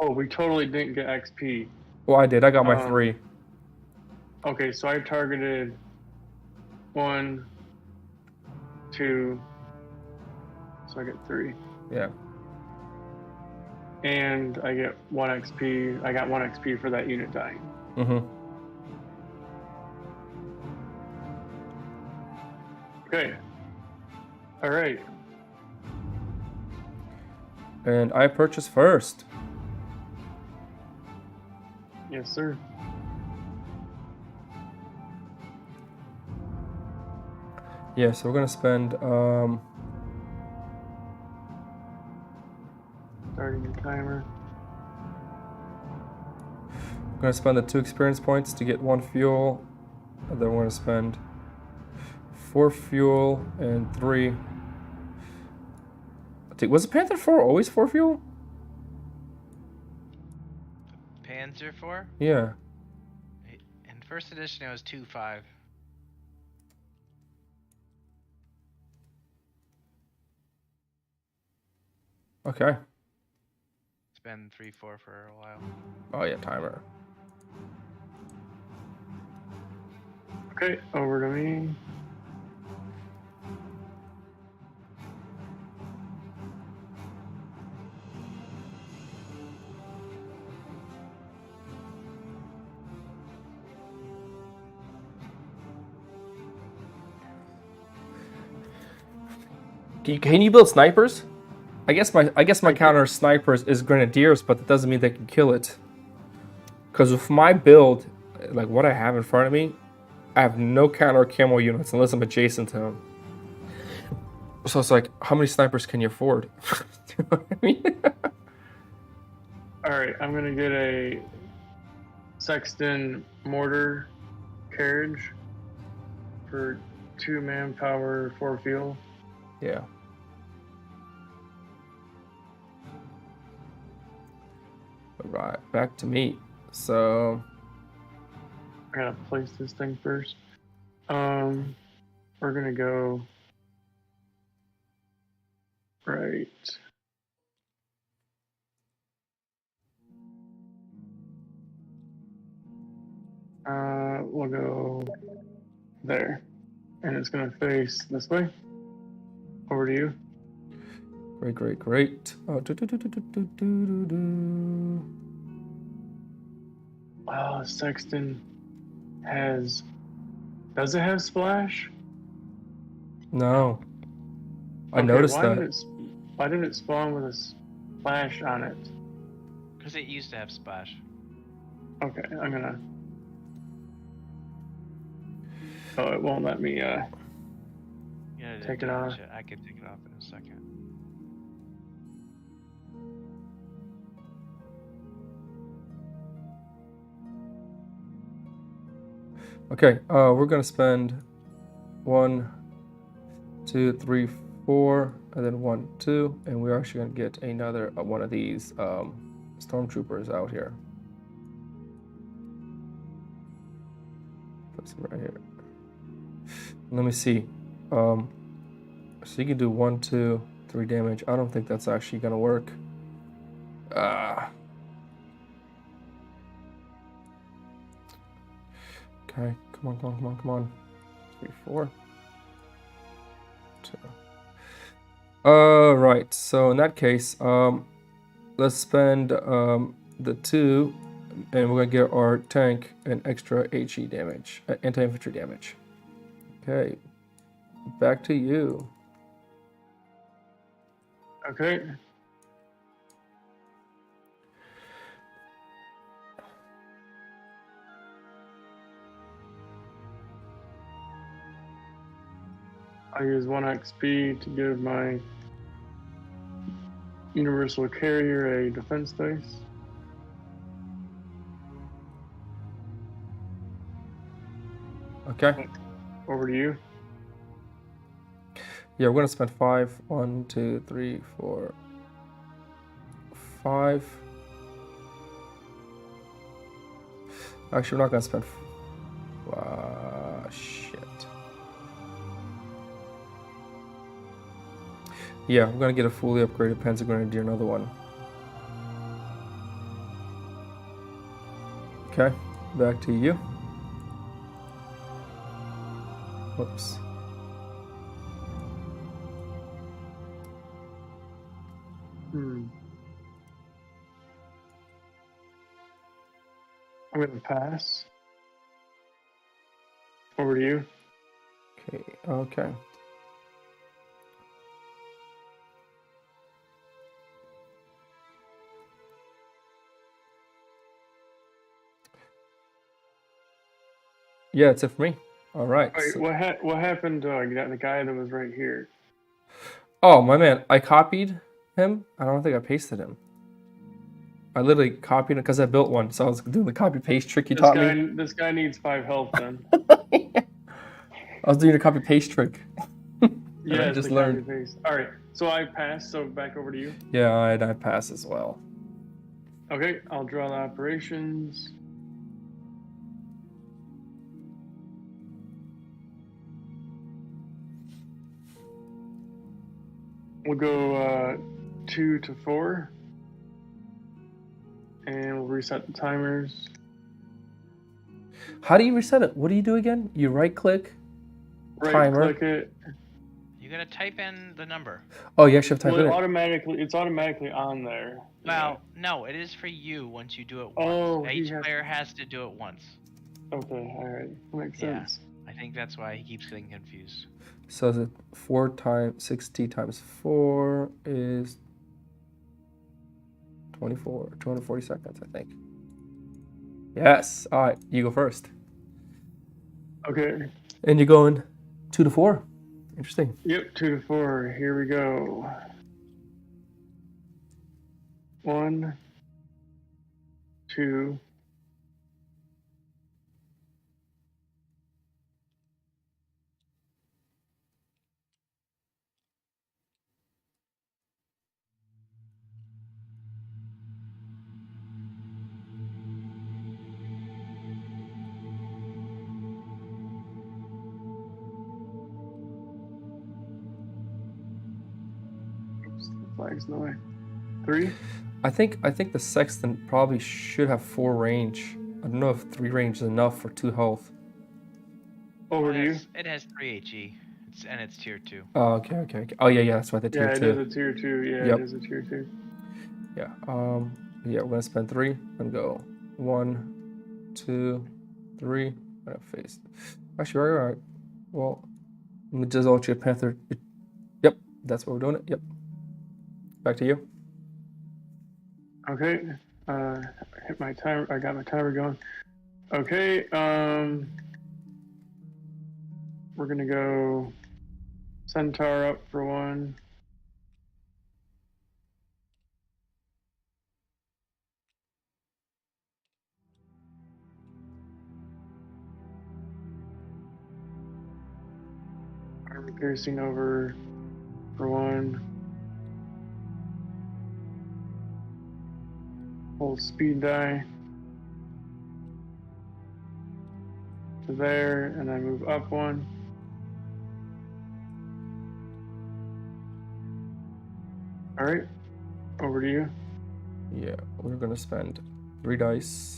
Oh, we totally didn't get XP. Well, I did. I got my 3. Okay, so I targeted 1, 2, so I get 3. Yeah. And I get 1 XP. I got 1 XP for that unit dying. Mm-hmm. Okay. All right. And I purchased first. Yes, sir. Yeah, so we're gonna spend Starting your timer. we're gonna spend the 2 experience points to get 1 fuel. And then we're gonna spend 4 fuel and 3. Was the Panther 4 always 4 fuel? Panzer 4? Yeah. In first edition, it was 2.5. Okay. It's been 3.4 for a while. Oh yeah, timer. Okay, over to me. Can you build snipers? I guess my counter snipers is grenadiers, but that doesn't mean they can kill it. Because with my build, like what I have in front of me, I have no counter camo units unless I'm adjacent to them. So it's like, how many snipers can you afford? You know what I mean? All right, I'm gonna get a Sexton mortar carriage for 2 manpower, 4 fuel. Yeah. Alright, back to me. So I gotta place this thing first. We're gonna go Right. We'll go there. And it's going to face this way. Over to you. Great, great, great. Sexton has... Does it have splash? No. I Okay, noticed why that. why did it spawn with a splash on it? Because it used to have splash. Okay, I'm gonna... Oh, it won't let me take it off. I can take it off in a second. Okay, we're gonna spend 1, 2, 3, 4, and then 1, 2, and we're actually gonna get another one of these stormtroopers out here. Put some right here. Let me see. So you can do 1, 2, 3 damage. I don't think that's actually gonna work. Okay, come on, come on, come on, come on. 3, 4. 2. Right. So in that case, let's spend the 2, and we're gonna get our tank an extra HE damage, anti-infantry damage. Okay, back to you. Okay. I use 1 XP to give my universal carrier a defense dice. Okay. Over to you. Yeah, we're gonna spend 5. 1, 2, 3, 4, 5. Actually, we're not gonna spend. Shit. Yeah, we're gonna get a fully upgraded Panzer Grenadier, another one. Okay, back to you. Whoops. I'm gonna pass. Over to you. Okay, okay. Yeah, it's it for me. All right. Wait, So... what happened to the guy that was right here? Oh, my man, I copied him. I don't think I pasted him. I literally copied it because I built one, so I was doing the copy paste trick you taught me. This guy needs 5 health then. I was doing a copy paste trick. Yeah, I just learned. Copy paste. All right, so I passed. So back over to you. Yeah, I pass as well. Okay, I'll draw the operations. We'll go 2 to 4, and we'll reset the timers. How do you reset it? What do you do again? You right click, timer. Right click it. You're gonna type in the number. Oh, you actually have to type Well, it. it's automatically on there. Well, no, it is for you once you do it once. Oh, each player has to do it once. Okay, all right, makes sense. I think that's why he keeps getting confused. So the 4 times 60 times 4 is 24, 240 seconds, I think. Yes. All right, you go first. Okay. And you're going 2 to 4. Interesting. Yep, 2 to 4. Here we go. 1, 2. flags in the way. 3? I think the Sexton probably should have 4 range. I don't know if 3 range is enough for 2 health. Over to you. It has 3 HE, and it's tier 2. Oh, okay. Oh, yeah, that's right, the tier 2. Yeah, it is a tier 2. Yeah, Yep. it is a tier 2. Yeah, yeah, we're gonna spend 3 and go 1, 2, 3. I'm gonna face. Actually, all right. Well, let me just ultra Panther. Yep, that's what we're doing it. Yep. Back to you. Okay. Hit my timer. I got my timer going. Okay. We're gonna go Centaur up for 1. Armor piercing over for 1. Hold speed die to there, and then move up 1. All right, over to you. Yeah, we're gonna spend 3 dice.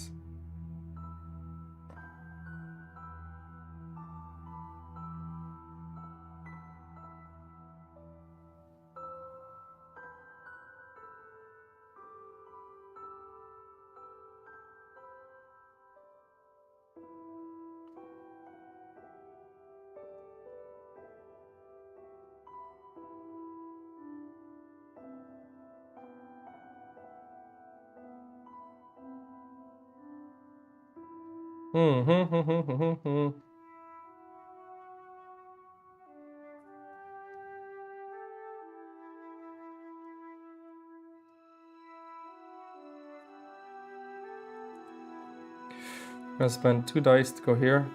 I'm gonna spend 2 dice to go here.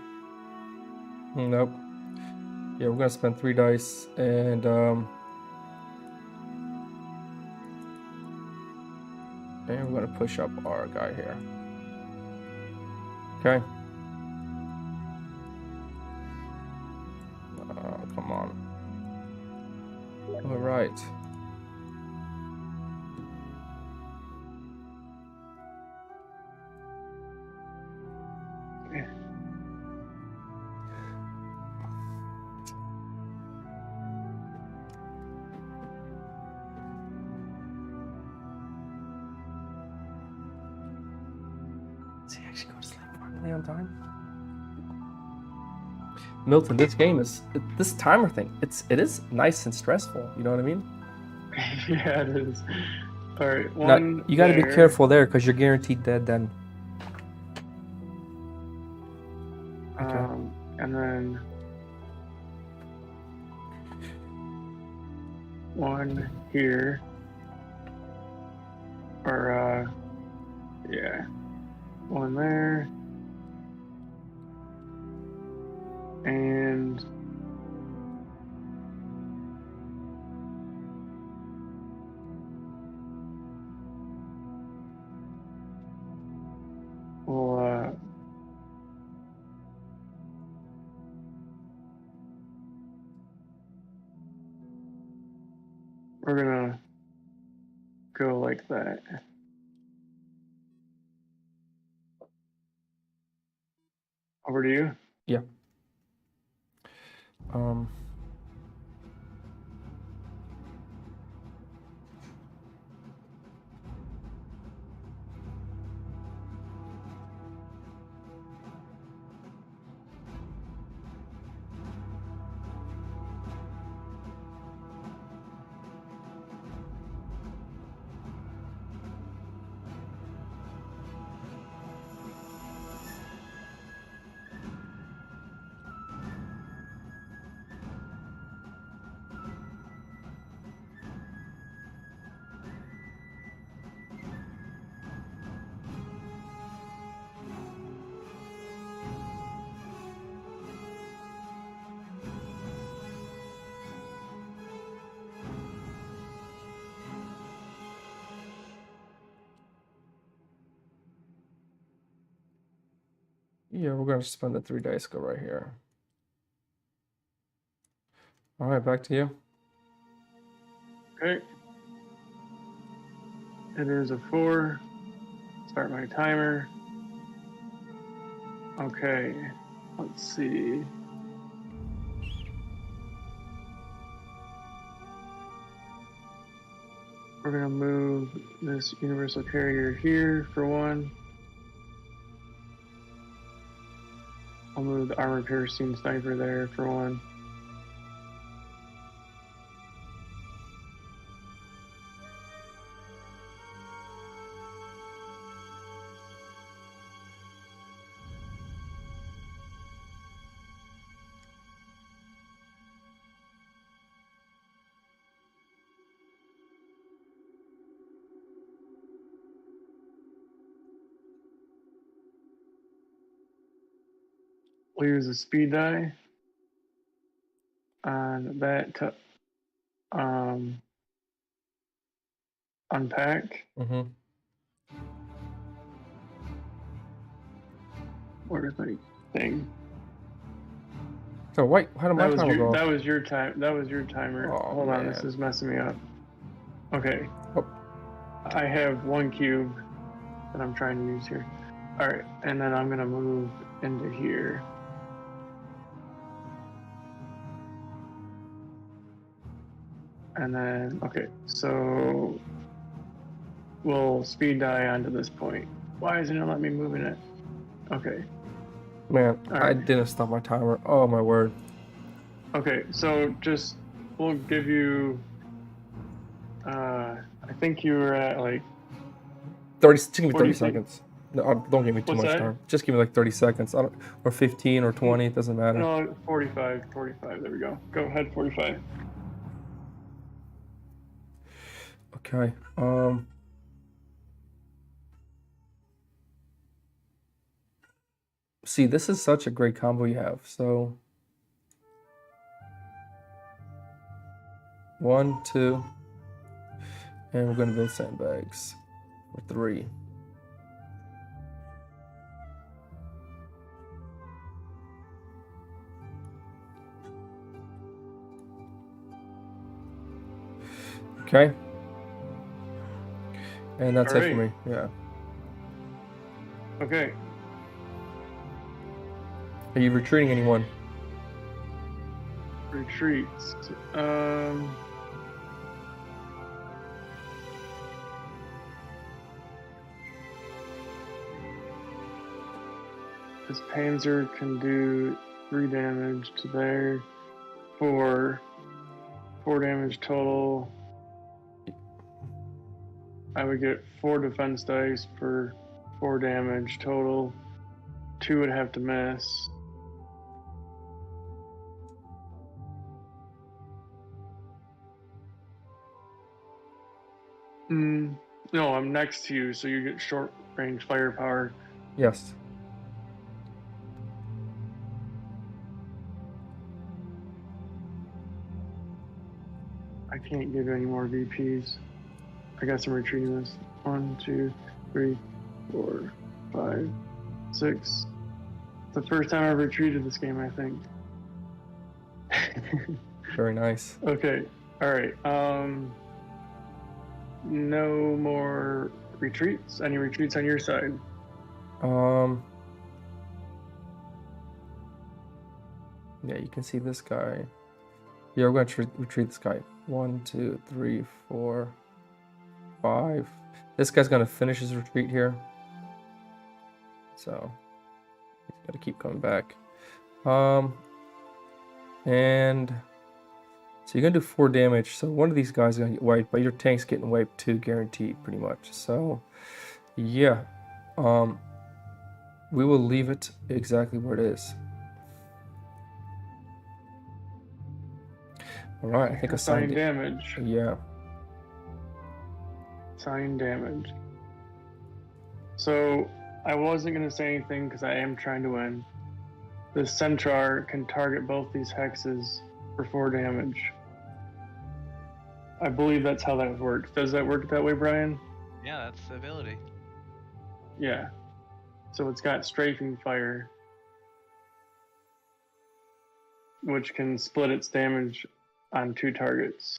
Nope. Yeah, we're gonna spend 3 dice and we're gonna push up our guy here. Okay. Come on. All right. Does he actually go to sleep finally on time? Milton, this game is this timer thing. It is nice and stressful. You know what I mean? Yeah, it is. All right, Now, 1. you got to be there. careful there because you're guaranteed dead then. And then 1 here. Or yeah, 1 there. And we'll we're gonna go like that. Over to you. Yeah. Yeah, we're gonna spend the 3 dice. Go right here. All right, back to you. Okay. It is a 4. Start my timer. Okay, let's see. We're gonna move this universal carrier here for 1. I'll move the armor piercing sniper there for 1. We'll use a speed die on that to unpack. Mm-hmm. Where's my thing? So wait, how did my timer go? That was your time. That was your timer. Oh, Hold on, man. this is messing me up. Okay. Oh. I have 1 cube that I'm trying to use here. All right, and then I'm gonna move into here. And then, okay, so we'll speed die onto this point. Why isn't it letting me move in it? Okay. Man, All I right. didn't stop my timer. Oh my word. Okay, so we'll give you, I think you were at like 30, just give me What do 30 you think? seconds. No, don't give me too What's much that? time. Just give me like 30 seconds. Or 15 or 20, it doesn't matter. No, 45, there we go. Go ahead, 45. Okay. See, this is such a great combo you have. So 1, 2, and we're gonna build sandbags for 3. Okay. And that's All it for right. me. Yeah. Okay. Are you retreating anyone? Retreats. This Panzer can do 3 damage to there for 4 damage total. I would get 4 defense dice for 4 damage total. 2 would have to miss. No, I'm next to you, so you get short range firepower. Yes. I can't give any more VPs. I guess I'm retreating this. 1, 2, 3, 4, 5, 6. It's the first time I've retreated this game, I think. Very nice. Okay. All right. No more retreats. Any retreats on your side? Yeah, you can see this guy. Yeah, we're going to retreat this guy. 1, 2, 3, 4, 5. This guy's going to finish his retreat here. So, he's got to keep coming back. And so you're going to do 4 damage. So one of these guys is going to get wiped, but your tank's getting wiped too, guaranteed, pretty much. So, yeah. We will leave it exactly where it is. All right, I think assign damage. Yeah. Assign damage. So I wasn't going to say anything because I am trying to win. The Centaur can target both these hexes for 4 damage. I believe that's how that works. Does that work that way, Brian? Yeah, that's the ability. Yeah. So it's got strafing fire, which can split its damage on 2 targets.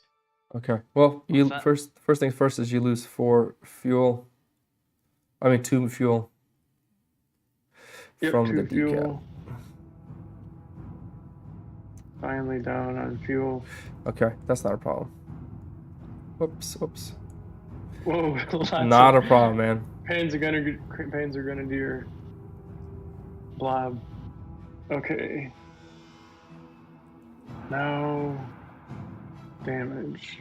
Okay. Well, you that? first things first is you lose 4 fuel. I mean 2 fuel Yep, from the 2 decap. fuel. Finally down on fuel. Okay, that's not a problem. Whoops. Whoa, Not a problem, man. Pains are gonna do your blob. Okay. Now damage.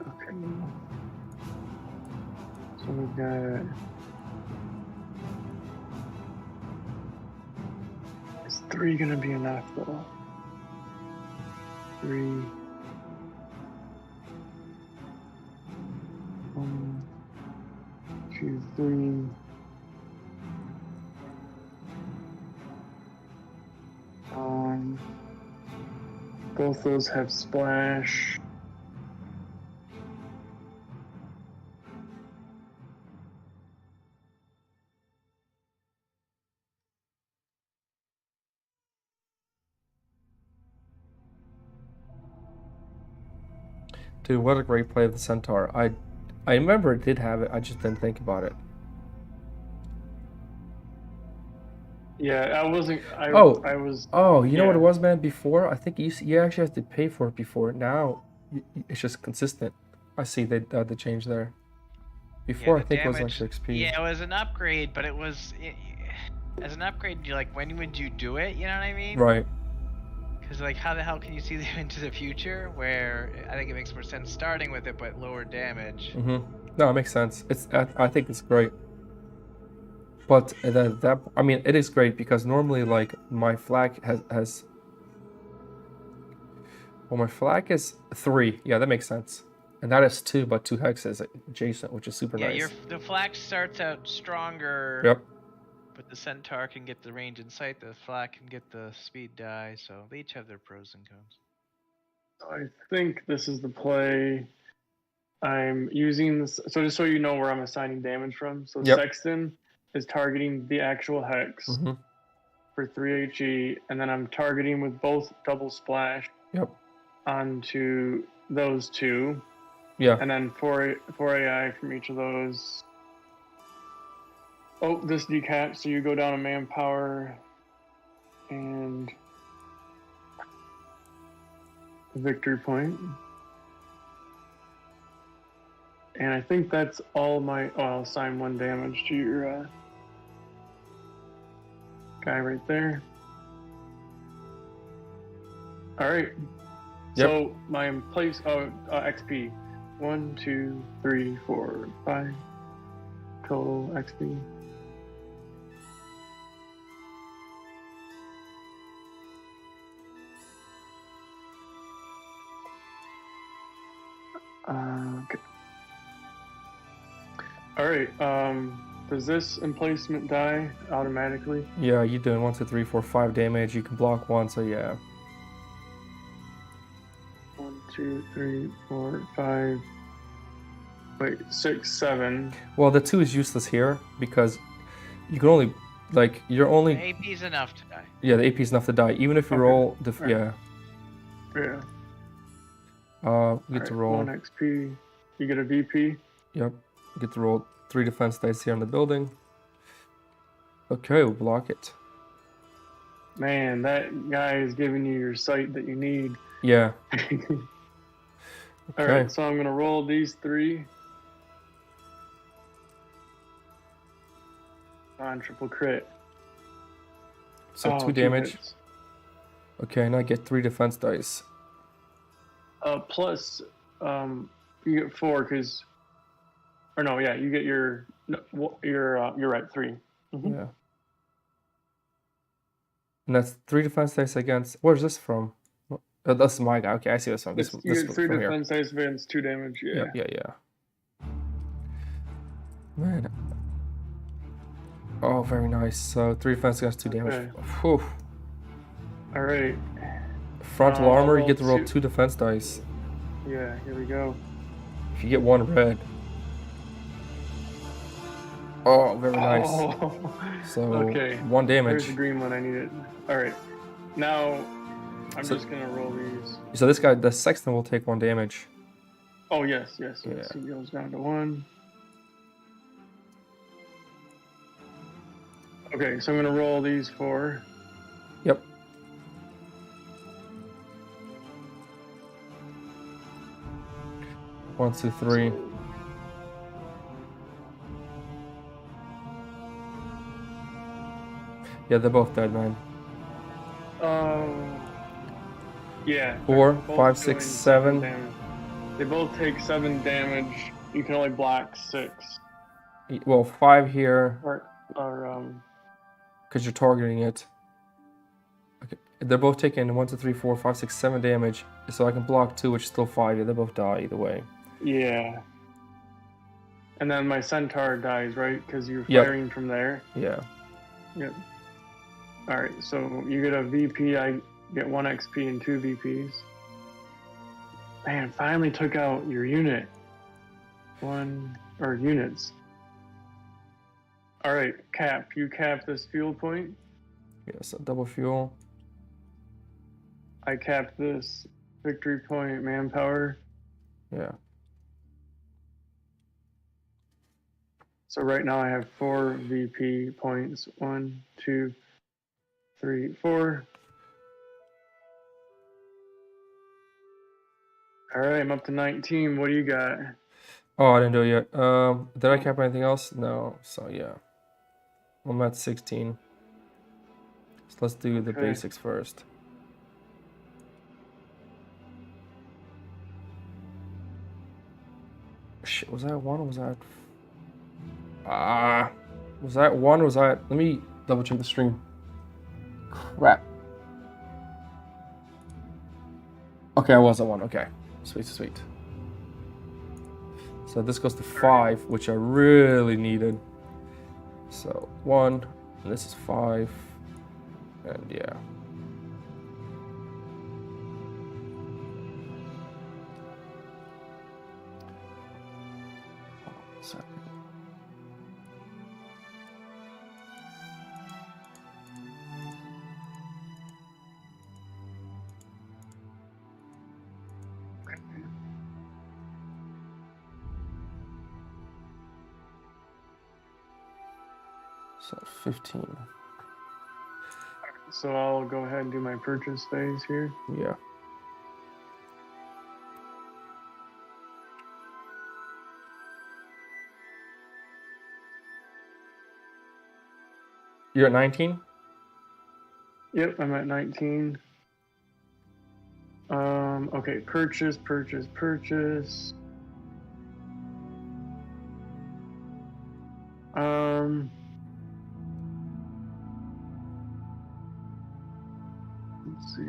Okay. So we've got. Is 3 gonna be enough though? 3. 1, 2, 3. Both those have splash. Dude, what a great play of the Centaur. I remember it did have it, I just didn't think about it. Yeah, I wasn't. I was. Oh, you know what it yeah. was, man? Before, I think you actually have to pay for it before. Now, it's just consistent. I see they the change there. Before, Yeah, I think it was damage, actually XP. Yeah, it was an upgrade, but it was as an upgrade. You like, when would you do it? You know what I mean? Right. Because like, how the hell can you see into the future? Where I think it makes more sense starting with it, but lower damage. No, it makes sense. I think it's great. But that I mean, it is great because normally, like, my flag has well, my flag is 3. Yeah, that makes sense. And that is 2, but 2 hexes adjacent, which is super nice. Yeah, the flag starts out stronger. Yep. But the Centaur can get the range and sight. The flag can get the speed die. So they each have their pros and cons. I think this is the play. I'm using this. So just so you know where I'm assigning damage from. So Yep. Sexton is targeting the actual hex for 3 HE, and then I'm targeting with both double splash. Yep. Onto those 2. Yeah. And then 4 AI from each of those. Oh, this decaps, so you go down a manpower and a victory point. And I think that's all my. Oh, I'll assign 1 damage to your guy right there. All right. Yep. So my place. XP. 1, 2, 3, 4, 5. Total XP. Okay. All right. Does this emplacement die automatically? Yeah, you're doing 1, 2, 3, 4, 5 damage. You can block 1, so yeah. 1, 2, 3, 4, 5. Wait, 6, 7. Well, the 2 is useless here because you can only, like, you're only. The AP is enough to die. Yeah, the AP is enough to die, even if you roll the. Yeah. Yeah. You get to roll. 1 XP. You get a VP. Yep. You get to roll 3 defense dice here in the building. Okay, we'll block it. Man, that guy is giving you your sight that you need. Yeah. All right, so I'm gonna roll these 3 on triple crit. So 2 damage. Hits. Okay, and I get 3 defense dice. Plus, you get 4 because, or no, yeah, you get you're right, 3. Yeah. And that's 3 defense dice against. Where's this from? Oh, that's my guy. Okay, I see this one. This you get 3 from defense dice against 2 damage. Yeah. Yeah. Man. Oh, very nice. So 3 defense against 2 damage. Whew. All right. Frontal armor, you get to roll 2 defense dice. Yeah, here we go. If you get 1 red. Oh, very nice. Oh. So Okay. 1 damage. There's the green one I needed. All right. Now I'm just gonna roll these. So this guy, the sexton, will take 1 damage. Oh yes. Yeah. He goes down to 1. Okay, so I'm gonna roll these 4. Yep. One, two, three. Yeah, they're both dead, man. Yeah. 4, Both 5, 6, doing 7. damage. They both take 7 damage. You can only block 6. Well, 5 here. Or Because you're targeting it. Okay. They're both taking 1, 2, 3, 4, 5, 6, 7 damage. So I can block 2, which is still 5. Yeah, they both die either way. yeah. And then my centaur dies, right? Because you're firing from there. Yeah. Yep. All right. So you get a VP. I get 1 XP and 2 VPs. Man, finally took out your unit. Units. All right, cap. You cap this fuel point. Yeah, so double fuel. I cap this victory point manpower. Yeah. So right now I have 4 VP points. 1, 2, 3, 4. All right, I'm up to 19. What do you got? Oh, I didn't do it yet. Did I cap anything else? No. So yeah. I'm at 16. So let's do the basics first. Shit, was that 1 or was that... was that 1 or was that... Let me double check the stream. Crap. Okay, I was at 1. Okay. Sweet. So this goes to 5, which I really needed. So 1, and this is 5, and yeah. Sorry. So 15. So I'll go ahead and do my purchase phase here. Yeah. You're at 19? Yep, I'm at 19. Okay, purchase. Let's see.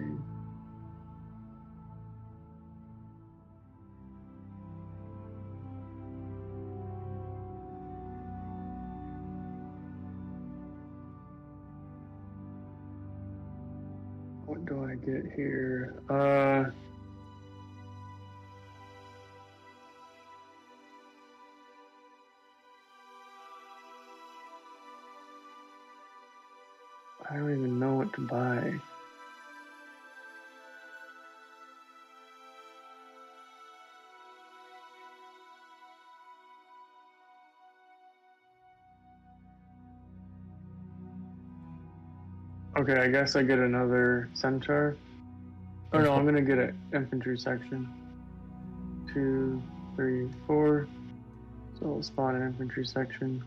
What do I get here? I don't even know what to buy. Okay, I guess I get another centaur. Oh no, I'm gonna get an infantry section. 2, 3, 4. So we'll spawn an infantry section.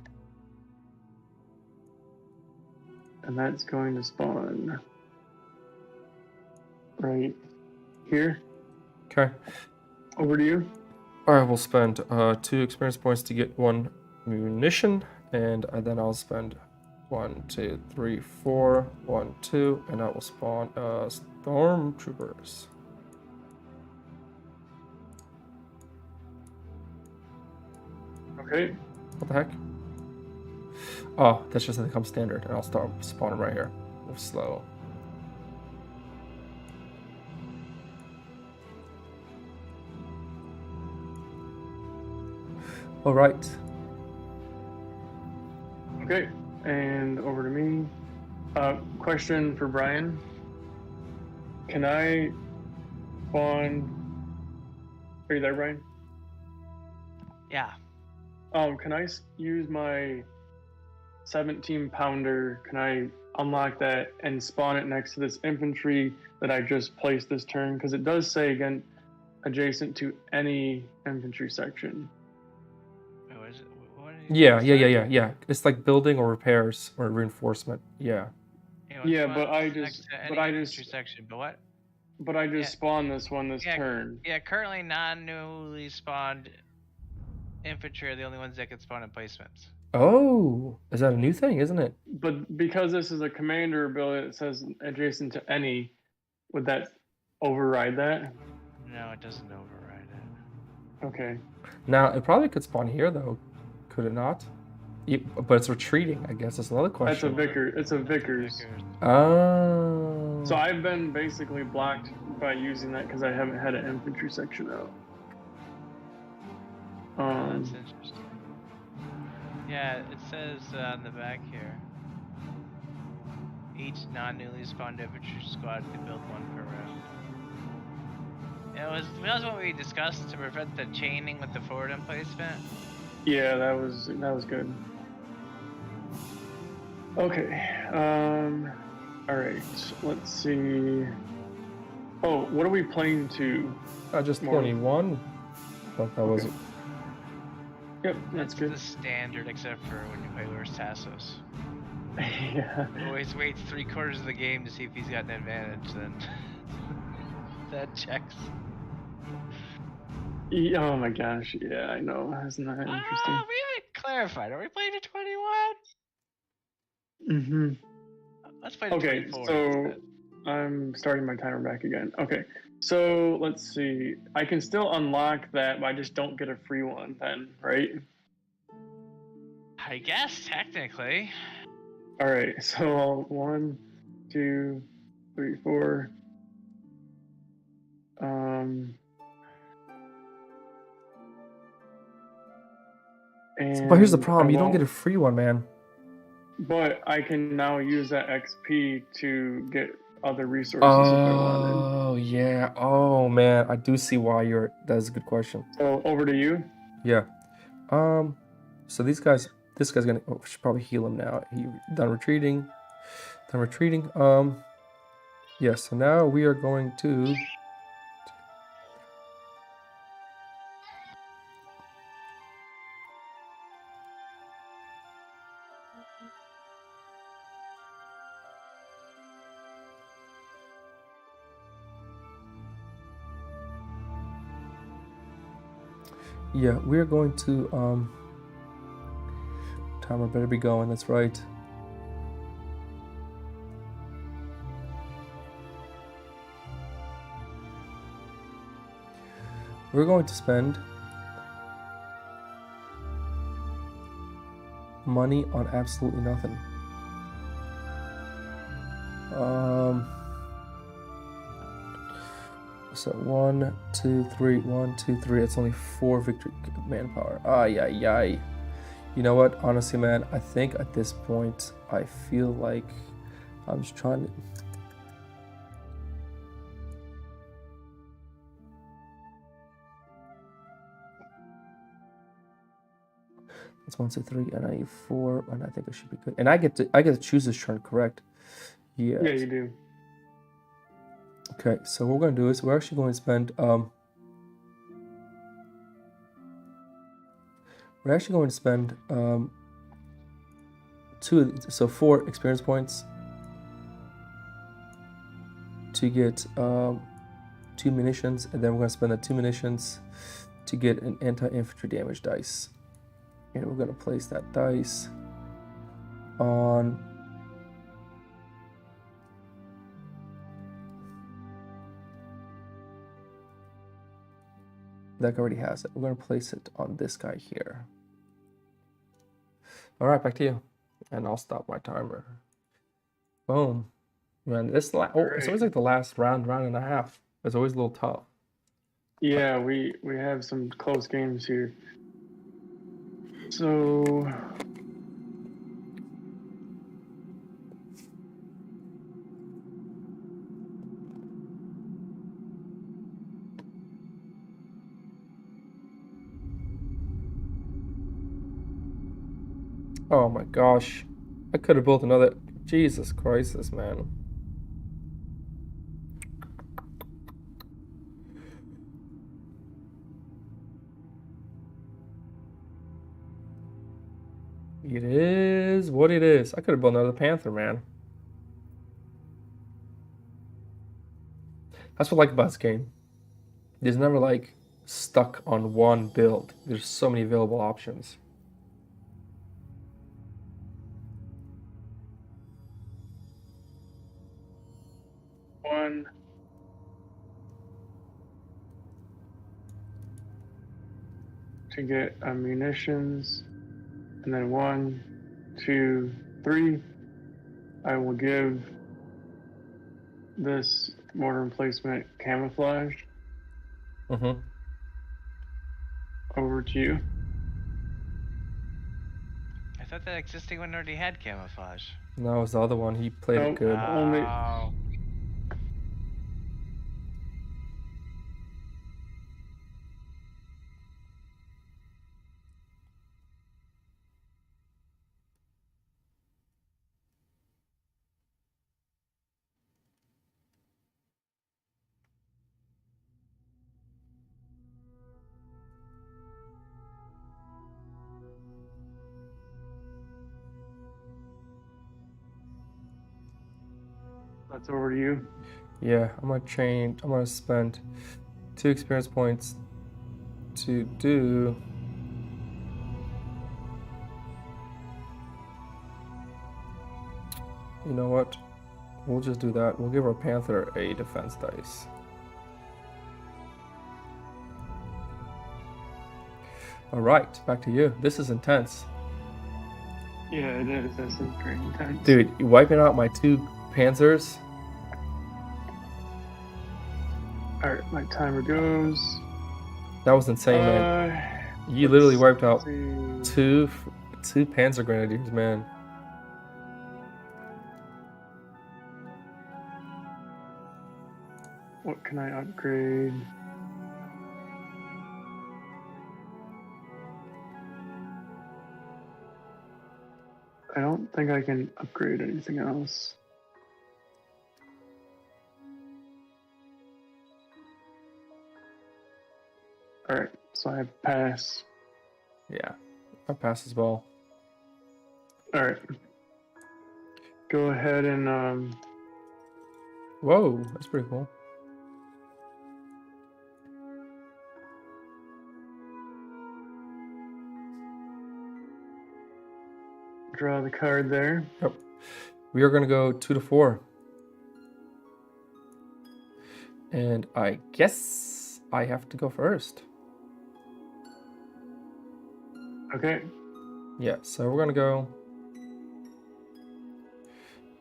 And that's going to spawn right here. Okay. Over to you. Alright, we'll spend 2 experience points to get 1 munition, and then I'll spend 1, 2, 3, 4, 1, 2, and I will spawn stormtroopers. Okay. What the heck? Oh, that's just gonna come standard, and I'll start spawning right here. Move slow. All right. Okay, and over to me. Question for Brian. Can I spawn... Are you there, Brian? Yeah. Can I use my 17-pounder? Can I unlock that and spawn it next to this infantry that I just placed this turn? Because it does say, again, adjacent to any infantry section. Oh, is it? What Yeah. It's like building or repairs or reinforcement. Yeah. Yeah, but I infantry section. But what? But I just spawned this one this turn. Yeah, currently non-newly spawned infantry are the only ones that can spawn in placements. Oh, is that a new thing, isn't it? But because this is a commander ability that says adjacent to any, would that override that? No, it doesn't override it. Okay. Now, it probably could spawn here, though. Could it not? But it's retreating, I guess. That's another question. It's a Vickers. Oh. So I've been basically blocked by using that because I haven't had an infantry section out. That's interesting. Yeah, it says on the back here, each non-newly spawned infantry squad can build one per round. That was what we discussed to prevent the chaining with the forward emplacement. Yeah, that was good. Okay. All right. Let's see. Oh, what are we playing to? Just 21. Thought that was. Yep, that's good. The standard, except for when you play Lures Tassos. Yeah. Always waits 3/4 of the game to see if he's got an advantage. Then that checks. Oh my gosh! Yeah, I know. Isn't that interesting? We haven't clarified. Are we playing to 21? Mm-hmm. Let's play to 24. So I'm starting my timer back again. Okay, so let's see. I can still unlock that, but I just don't get a free one then, right? I guess, technically. All right, so 1, 2, 3, 4. But here's the problem: you don't get a free one, man. But I can now use that XP to get other resources if I wanted. Oh yeah. Oh man, I do see why you're. That's a good question. So over to you. Yeah. So this guy's gonna. Oh, we should probably heal him now. He done retreating. Yeah. So now we are going to. Yeah, we're going to, timer better be going, that's right. We're going to spend money on absolutely nothing. So 1, 2, 3, 1, 2, 3. It's only 4 victory manpower. Ay. You know what? Honestly, man, I think at this point, I feel like I'm just trying to. It's 1, 2, 3, and I need 4, and I think I should be good. And I get to choose this turn, correct? Yeah. Yeah, you do. Okay, so what we're going to do is we're actually going to spend 4 experience points to get 2 munitions, and then we're going to spend the 2 munitions to get an anti-infantry damage dice. And we're going to place that dice on that guy already has it. We're going to place it on this guy here. All right, back to you. And I'll stop my timer. Boom. Man, it's always like the last round and a half. It's always a little tough. Yeah, we have some close games here. So Oh my gosh. I could have built another. Jesus Christ, this man. It is what it is. I could have built another Panther, man. That's what I like about this game. There's never like stuck on one build. There's so many available options. One. To get munitions. And then 1, 2, 3. I will give this mortar emplacement camouflage over to you. I thought that existing one already had camouflage. No, it was the other one. He played it good. Only. That's over to you. Yeah, I'm gonna spend 2 experience points to do. You know what? We'll just do that. We'll give our Panther a defense dice. All right, back to you. This is intense. Yeah, it is. This is pretty intense. Dude, you wiping out my 2 Panzers. Alright, my timer goes. That was insane, man. You literally wiped out two Panzer Grenadiers, man. What can I upgrade? I don't think I can upgrade anything else. Alright, so I pass. Yeah, I pass as well. Alright. Go ahead and Whoa, that's pretty cool. draw the card there. Yep. We are gonna go 2 to 4. And I guess I have to go first. Okay. Yeah, so we're gonna go.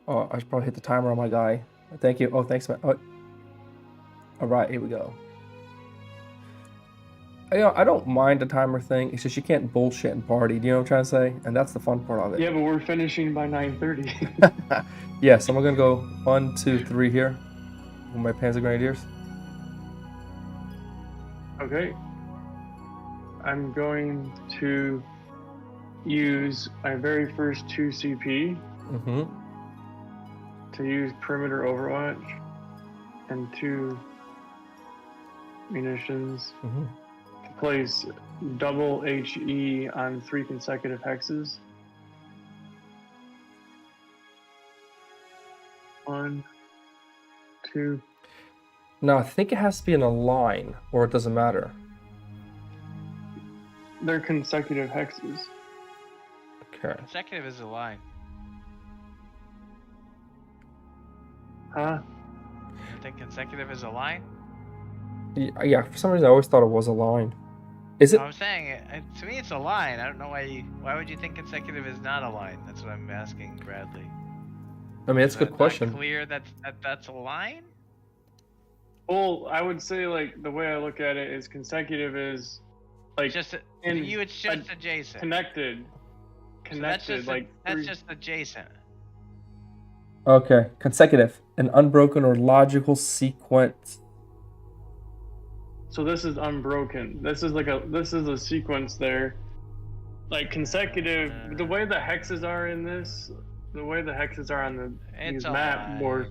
Oh, I should probably hit the timer on my guy. Thank you. Oh, thanks, man. Oh. All right, here we go. You know, I don't mind the timer thing. It's just you can't bullshit and party. Do you know what I'm trying to say? And that's the fun part of it. Yeah, but we're finishing by 9:30. Yeah, so I'm gonna go 1, 2, 3 here with my Panzer Grenadiers. Okay. I'm going to use my very first 2 CP to use perimeter overwatch and 2 munitions to place double HE on 3 consecutive hexes. 1, 2. Now I think it has to be in a line, or it doesn't matter. They're consecutive hexes. Okay. Consecutive is a line. Huh? You think consecutive is a line? Yeah, for some reason I always thought it was a line. Is it? No, I'm saying, to me it's a line. I don't know why would you think consecutive is not a line? That's what I'm asking Bradley. I mean, it's a good question. Clear that's a line? Well, I would say, like, the way I look at it is consecutive is like Just to you, it's just adjacent. Connected. So that's just adjacent. Okay, consecutive, an unbroken or logical sequence. So this is unbroken. This is a sequence there, like consecutive. The way the hexes are in this, the way the hexes are on these map boards.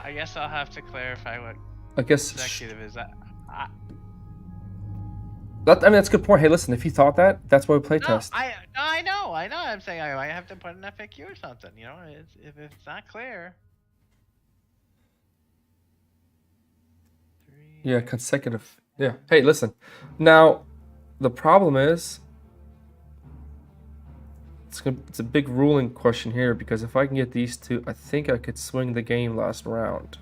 I guess I'll have to clarify what consecutive is. I mean, that's a good point. Hey, listen, if you thought that, that's why we play test. I know. I'm saying I have to put an FAQ or something. You know, if it's not clear. Yeah, consecutive. Yeah. Hey, listen. Now, the problem is, it's a big ruling question here, because if I can get these two, I think I could swing the game last round.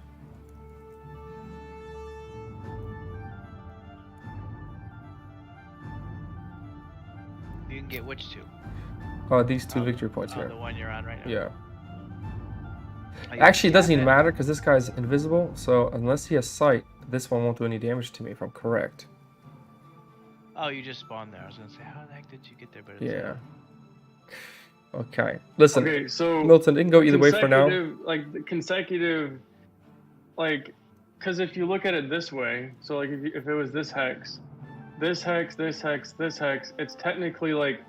You can get which two? These two victory points here. The one you're on right now. Yeah. Actually, it doesn't even matter because this guy's invisible. So unless he has sight, this one won't do any damage to me if I'm correct. Oh, you just spawned there. I was gonna say, how the heck did you get there? But yeah. Okay. Listen. Okay, so Milton, it can go either way for now. Like the consecutive, like, because if you look at it this way, so like if it was this hex, this hex, this hex, this hex, it's technically like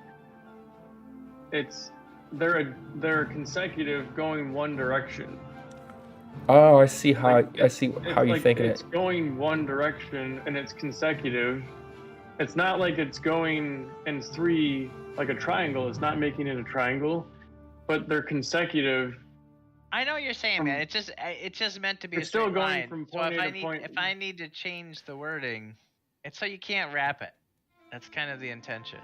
they're consecutive going one direction. Oh, I see how you're thinking it's going one direction and it's consecutive. It's not like it's going in three like a triangle. It's not making it a triangle, but they're consecutive. I know what you're saying, man. It's just meant to be a straight line. From point A to point. If I need to change the wording, it's so you can't wrap it. That's kind of the intention.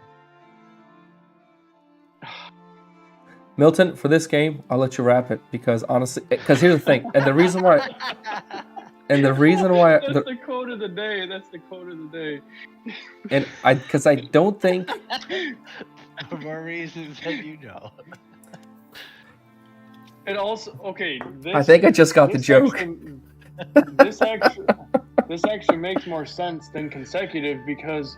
Milton, for this game, I'll let you wrap it because honestly, because here's the thing, and the reason why, that's the quote of the day. That's the quote of the day. And because I don't think for more reasons than you know. And also, okay. I think I just got the joke. This actually makes more sense than consecutive because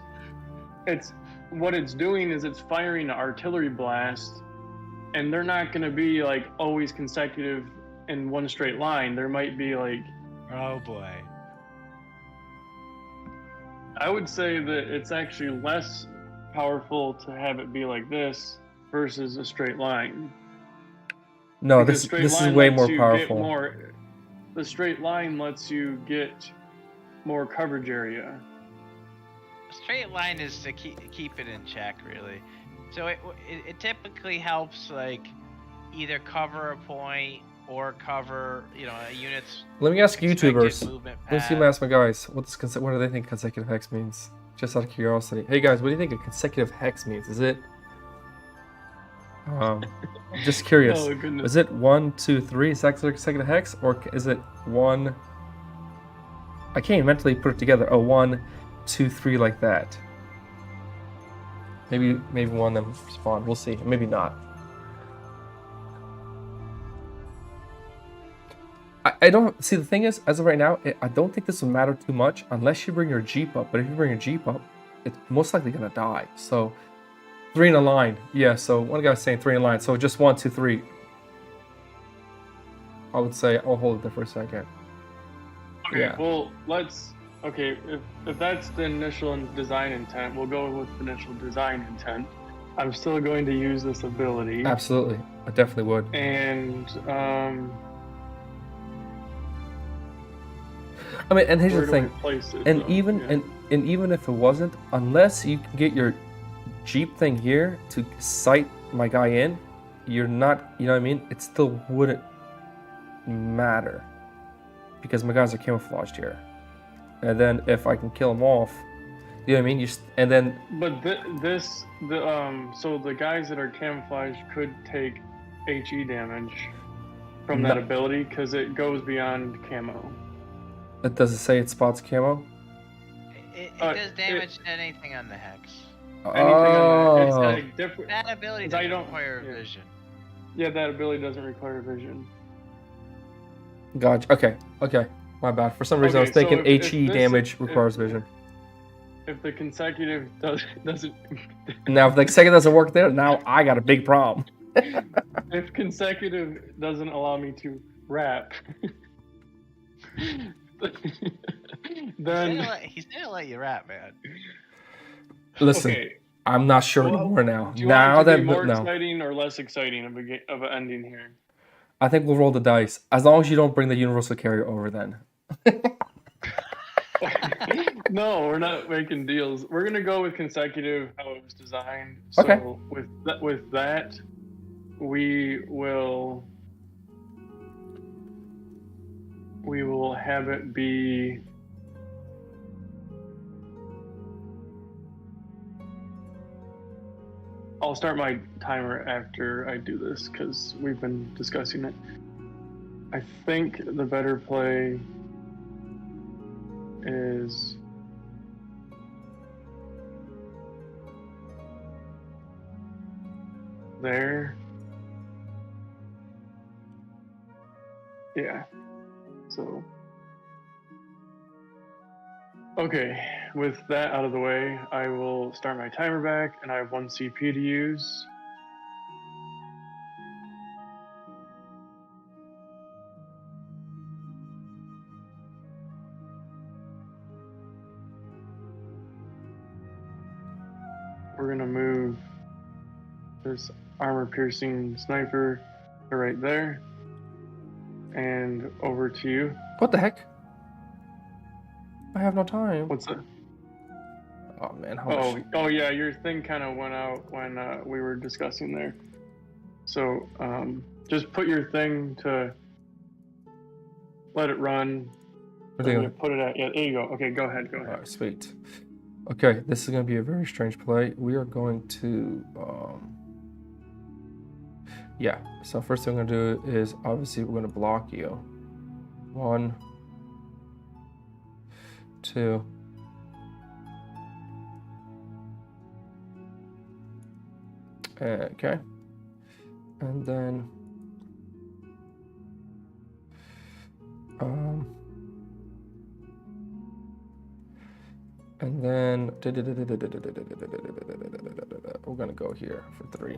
what it's doing is it's firing an artillery blast. And they're not going to be like always consecutive in one straight line. There might be like... Oh boy. I would say that it's actually less powerful to have it be like this versus a straight line. No, this is way more powerful. The straight line lets you get more coverage area. A straight line is to keep it in check, really. So it typically helps like either cover a point or cover a unit's. Let me ask YouTubers. Let's see, ask my guys. What do they think consecutive hex means? Just out of curiosity. Hey guys, what do you think a consecutive hex means? Is it? Just curious. Oh, goodness. Is it 1, 2, 3? Is that consecutive hex, or is it 1? I can't mentally put it together. Oh, 1, 2, 3 like that. Maybe one of them spawn. We'll see. Maybe not. I don't see. The thing is, as of right now, I don't think this will matter too much unless you bring your Jeep up. But if you bring your Jeep up, it's most likely gonna die. So 3 in a line. Yeah. So one guy was saying 3 in a line. So just 1, 2, 3. I would say I'll hold it there for a second. Okay. Yeah. Well, okay, if that's the initial design intent, we'll go with the initial design intent. I'm still going to use this ability. Absolutely, I definitely would. And I mean, and here's the thing. Even if it wasn't, unless you can get your Jeep thing here to sight my guy in, you're not. You know what I mean? It still wouldn't matter because my guys are camouflaged here. And then if I can kill them off, you know what I mean? So the guys that are camouflaged could take HE damage from that ability because it goes beyond camo. It doesn't say it spots camo? It does damage to anything on the hex. Anything on the hex. It's different. That ability doesn't require vision. Yeah, that ability doesn't require vision. Gotcha. Okay. My bad. For some reason, I was thinking HE damage requires vision. If the consecutive doesn't... Now, if the consecutive doesn't work there, now I got a big problem. If consecutive doesn't allow me to wrap, then... He's gonna let you wrap, man. Listen. Okay, I'm not sure anymore now. Do you Now want it to that be more no, exciting or less exciting of an ending here? I think we'll roll the dice. As long as you don't bring the universal carrier over, then. No, we're not making deals. We're gonna go with consecutive how it was designed. Okay. So with that, we will have it be. I'll start my timer after I do this because we've been discussing it. I think the better play is there. Yeah. So. Okay, with that out of the way, I will start my timer back, and I have 1 CP to use. We're gonna move this armor-piercing sniper to right there, and over to you. What the heck? I have no time. What's that? Oh man, how much? Oh yeah, your thing kind of went out when we were discussing there. So just put your thing to let it run. Put it at, yeah, there you go. Okay, go ahead. All right, sweet. Okay, this is going to be a very strange play. We are going to, yeah. So first thing I'm going to do is obviously we're going to block you. 1, 2. Okay. And then, we're gonna go here for 3.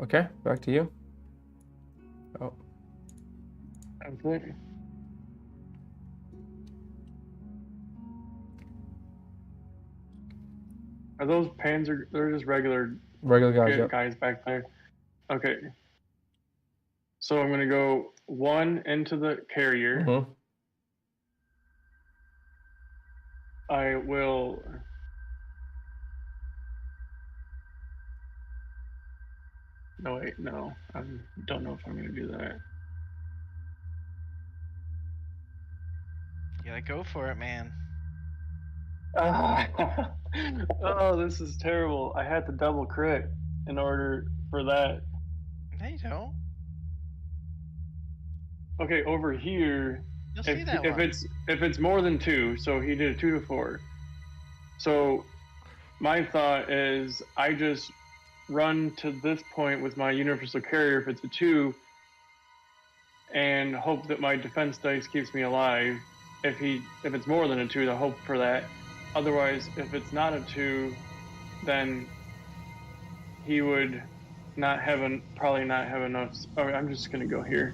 Okay, back to you. Oh. Okay. Are those Panzer? They're just regular guys. Guys back there. Okay. So I'm gonna go 1 into the carrier. Mm-hmm. I will. No wait, no. I don't know if I'm gonna do that. You gotta go for it, man. Oh, this is terrible. I had to double crit in order for that. No, you don't. Okay, over here, You'll see that one. if it's more than 2, so he did a 2 to 4. So my thought is I just run to this point with my universal carrier if it's a 2, and hope that my defense dice keeps me alive. If it's more than a 2, I hope for that. Otherwise, if it's not a 2, then he would probably not have enough. Oh, I'm just gonna go here.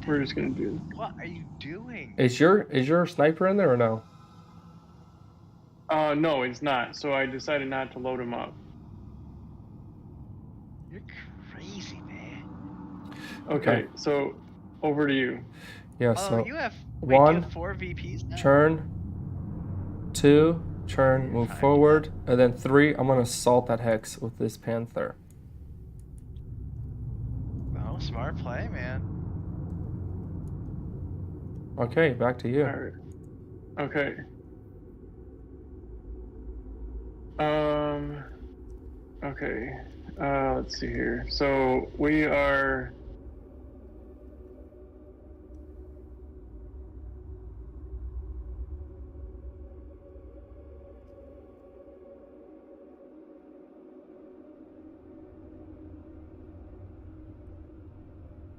We're just gonna do. What are you doing? Is your sniper in there or no? No, it's not. So I decided not to load him up. You're crazy, man. Okay, so over to you. Yeah. Oh, So you have 1 4 VPs now? Churn. 2 churn, move forward, and then 3. I'm gonna assault that hex with this Panther. Oh, smart play, man. Okay, back to you. All right. Okay. Okay. Let's see here. So we are.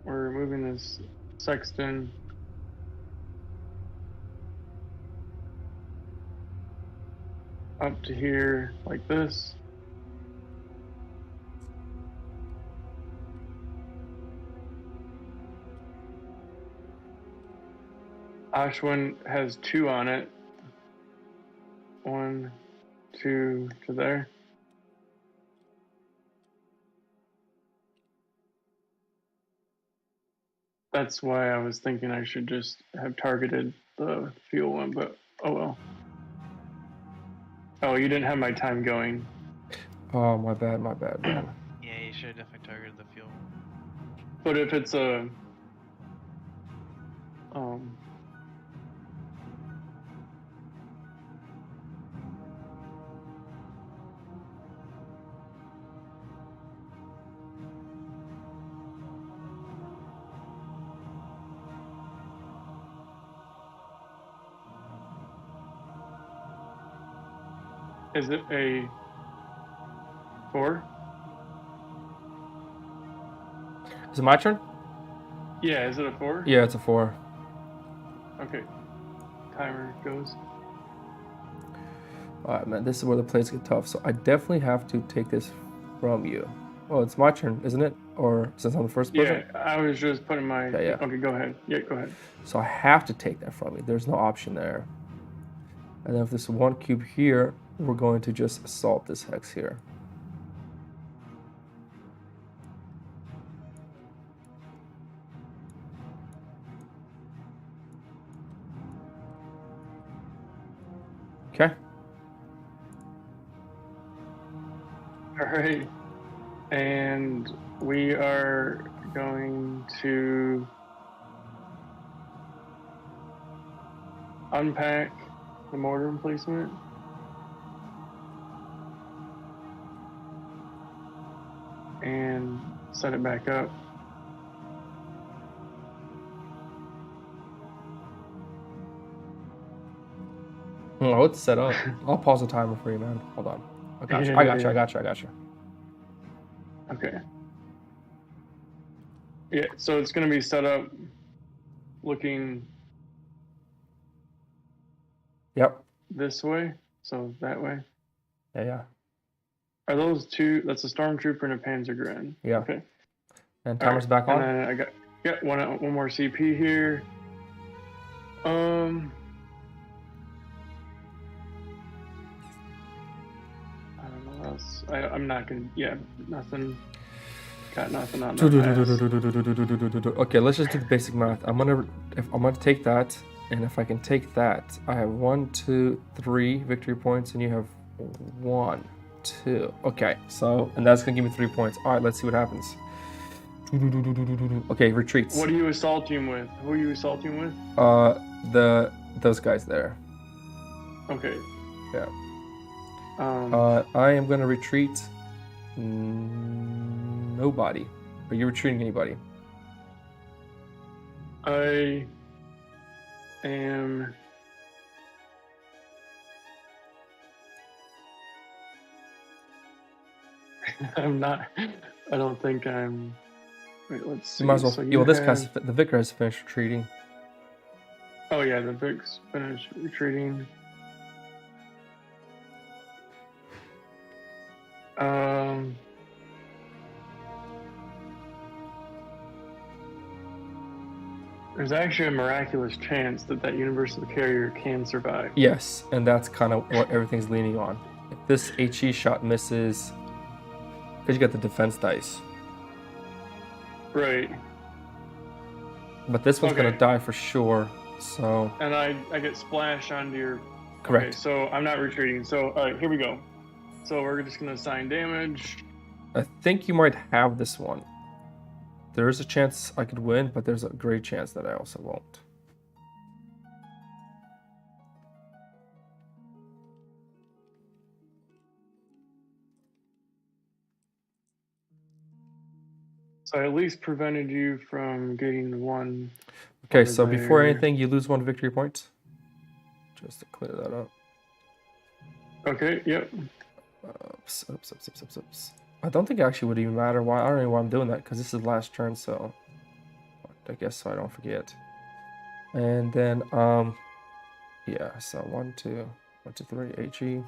We're moving this sexton up to here like this. Ashwin has 2 on it. 1, to there. That's why I was thinking I should just have targeted the fuel one, but oh well. Oh, you didn't have my time going. Oh, my bad, man. Yeah, you should have definitely targeted the fuel. But if it's a is it a 4? Is it my turn? Yeah, is it a 4? Yeah, it's a 4. Okay. Timer goes. Alright, man, this is where the plays get tough. So I definitely have to take this from you. Oh, it's my turn, isn't it? Or since I'm the first person? Yeah, I was just putting my... Yeah. Okay, go ahead. Yeah, go ahead. So I have to take that from you. There's no option there. And then with this 1 cube here, we're going to just assault this hex here. Okay. All right. And we are going to unpack the mortar emplacement. And set it back up. Oh, it's set up. I'll pause the timer for you, man. Hold on. I got you. I got you. Okay. Yeah, so it's going to be set up looking Yep. this way, so that way. Yeah. Are those two? That's a stormtrooper and a Panzergren. Yeah. Okay. And timer's back on. And then I got one more CP here. I don't know what else. I'm not gonna. Yeah, nothing. Got nothing on that. Okay, let's just do the basic math. I'm gonna take that, and if I can take that, I have 1, 2, 3 victory points, and you have 1, 2. Okay, so and that's gonna give me 3 points. All right, let's see what happens. Okay, retreats. What are you assaulting with? Who are you assaulting with? Those guys there. Okay. Yeah. I am gonna retreat. Nobody. Are you retreating anybody? I am. I'm not. I don't think I'm. Wait, let's see. You might as well. So well, this guy's the vicar has finished retreating. Oh yeah, the Vic's finished retreating. There's actually a miraculous chance that universal carrier can survive. Yes, and that's kind of what everything's leaning on. If this HE shot misses, because you got the defense dice. Right. But this one's gonna die for sure. So. And I get splashed onto your. Correct. Okay, so I'm not retreating. So all right, here we go. So we're just gonna assign damage. I think you might have this one. There is a chance I could win, but there's a great chance that I also won't. So I at least prevented you from getting one. Okay, so before anything, you lose 1 victory point. Just to clear that up. Okay, yep. Oops. I don't think it actually would even matter. Why? I don't know why I'm doing that, because this is the last turn, so I guess so I don't forget. And then yeah, so 1, 2, 3 HE.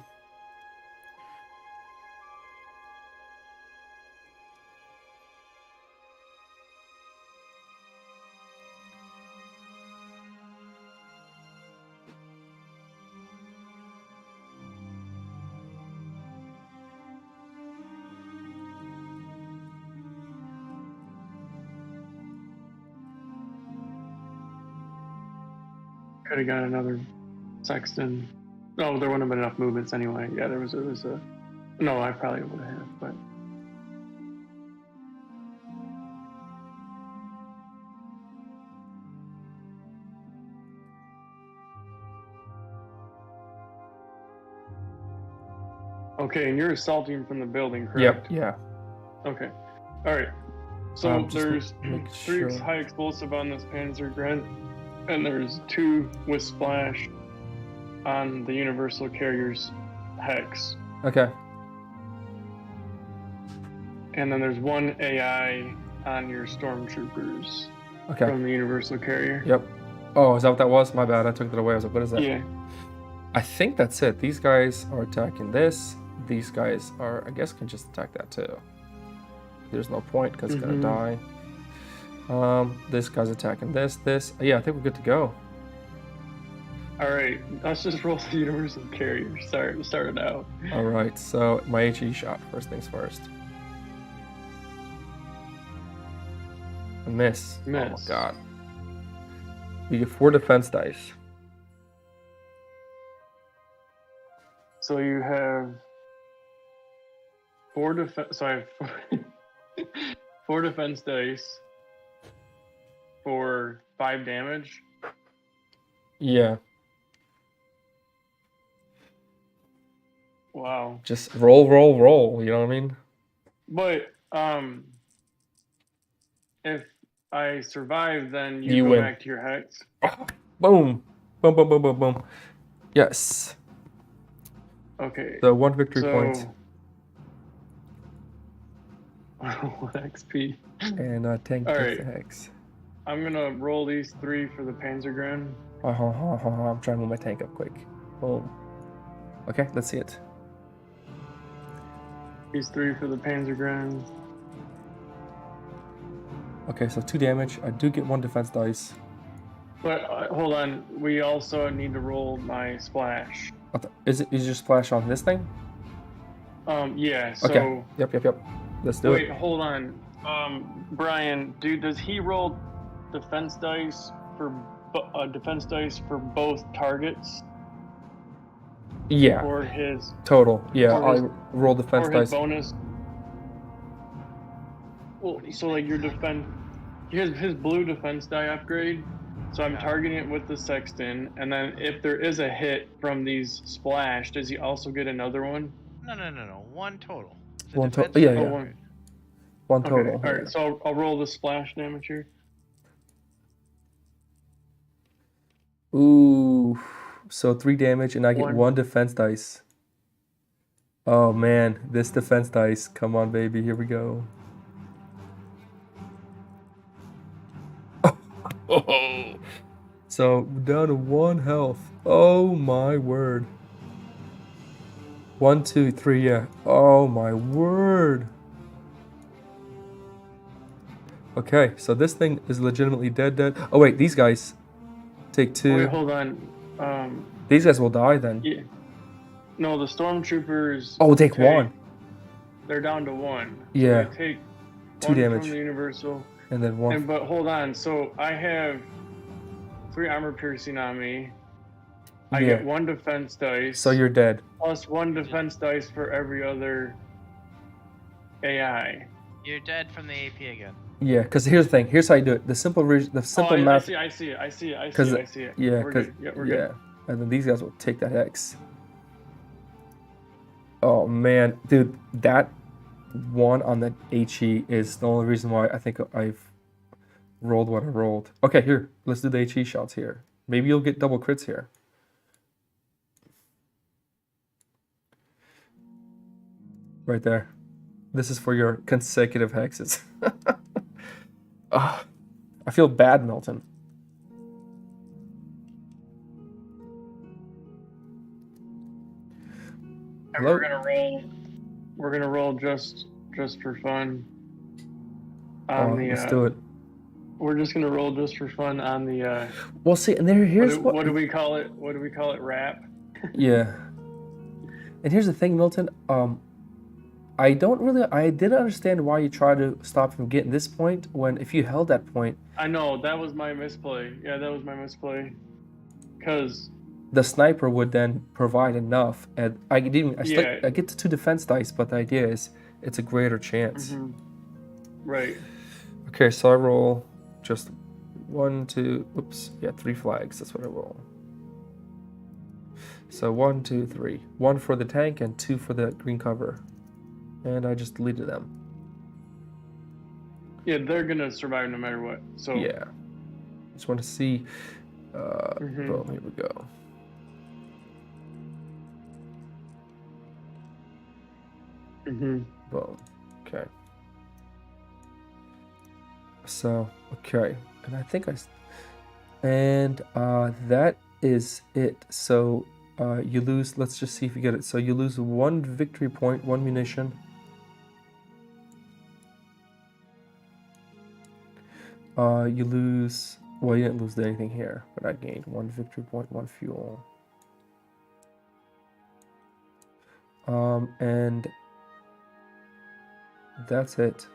could have got another sexton. No, there wouldn't have been enough movements anyway. Yeah, there was a. No, I probably would have, but. Okay, and you're assaulting from the building, correct? Yep. Yeah. Okay. All right. So Just there's make 3 sure. high explosive on this Panzergren, and there's 2 with splash on the Universal Carrier's hex, Okay. and then there's 1 AI on your stormtroopers Okay. from the Universal Carrier. Yep. Oh, is that what that was? My bad. I took it away. I was like, what is that? Yeah. I think that's it. These guys are attacking this. These guys are, I guess, can just attack that too. There's no point because it's gonna die. This guy's attacking this. Yeah, I think we're good to go. All right. Let's just roll the Universal Carrier. Start it out. All right. So my HE shot. First things first. A miss. Oh my god. We get 4 defense dice. So you have 4 defense. So I have 4 defense dice for 5 damage. Yeah. Wow. Just roll. You know what I mean? But if I survive, then you go win. back to your hex. Boom. Boom. Yes. Okay. So 1 victory point. What XP? And tank All takes right. the hex. I'm gonna roll these 3 for the Panzergren. I'm trying to move my tank up quick. Boom. Okay, let's see it. These 3 for the Panzergren. Okay, so 2 damage. I do get 1 defense dice. But hold on, we also need to roll my splash. Is your splash on this thing? Yeah. So. Okay. Yep. Let's do Wait, it. hold on. Brian, does he roll defense dice for both targets? Yeah. Or his Total. Yeah, or his- I roll defense or his dice. bonus. Well, so like your defense, his blue defense die upgrade. So I'm targeting it with the sexton, and then if there is a hit from these splash, does he also get another one? No. 1 total. It's a 1 total. defensive Yeah. upgrade. 1 Okay. total. All right. So I'll roll the splash damage here. Ooh. So 3 damage, and I get 1. 1 defense dice. Oh man, this defense dice. Come on, baby. Here we go. Oh. So down to 1 health. Oh my word. 1, 2, 3. Yeah. Oh my word. Okay, so this thing is legitimately dead. Oh wait, these guys take 2. Wait, hold on. These guys will die then. Yeah. No, the stormtroopers. Oh, take 1. They're down to 1. Yeah. So I take 2 1 damage. from the universal. And then 1. But hold on. So I have 3 armor piercing on me. I get 1 defense dice. So you're dead. Plus 1 defense dice for every other AI. You're dead from the AP again. Yeah, because here's the thing. Here's how you do it. The simple math. I see it. Yeah, We're because good. Yeah, we're good. and then these guys will take that hex. Oh man, dude, that 1 on the HE is the only reason why I think I've rolled what I rolled. Okay, here, let's do the HE shots here. Maybe you'll get double crits here. Right there. This is for your consecutive hexes. I feel bad, Milton. And Hello? we're gonna roll just for fun. On the Let's do it. We're just gonna roll just for fun on the Well, see, and here's what do we call it? What do we call it? Wrap? Yeah. And here's the thing, Milton. I didn't understand why you tried to stop from getting this point when if you held that point. I know, that was my misplay. Yeah, that was my misplay. because the sniper would then provide enough, and I get to 2 defense dice, but the idea is it's a greater chance. Right. Okay, so I roll just 1, 2, 3 flags. That's what I roll. So 1, 2, 3. 1 for the tank and 2 for the green cover. And I just deleted them. Yeah, they're gonna survive no matter what. So yeah, just want to see. Boom, here we go. Boom. Okay. So okay, and I think that is it. So you lose. Let's just see if you get it. So you lose 1 victory point, 1 munition. You lose. Well, you didn't lose anything here, but I gained 1 victory point, 1 fuel. And that's it.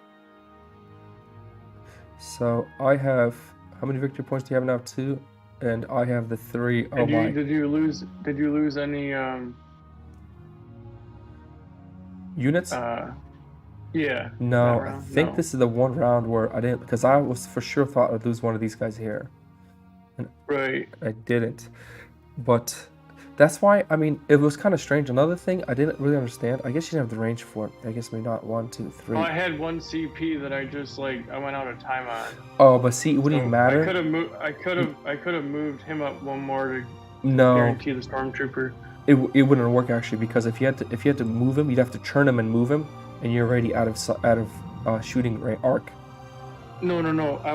So I have, how many victory points do you have now? 2, and I have the 3. Oh my! Did you lose any units? Yeah. No, I think this is the one round where I didn't, because I was for sure thought I'd lose one of these guys here. And right. I didn't. But that's why, I mean, it was kind of strange. Another thing I didn't really understand, I guess you didn't have the range for it. I guess maybe not 1, 2, 3. Oh, I had 1 CP that I just I went out of time on. Oh, but see, it wouldn't even matter. I could have moved him up 1 more to no. guarantee the stormtrooper. It wouldn't work actually, because if you had to move him, you'd have to turn him and move him, and you're already out of shooting arc. No. I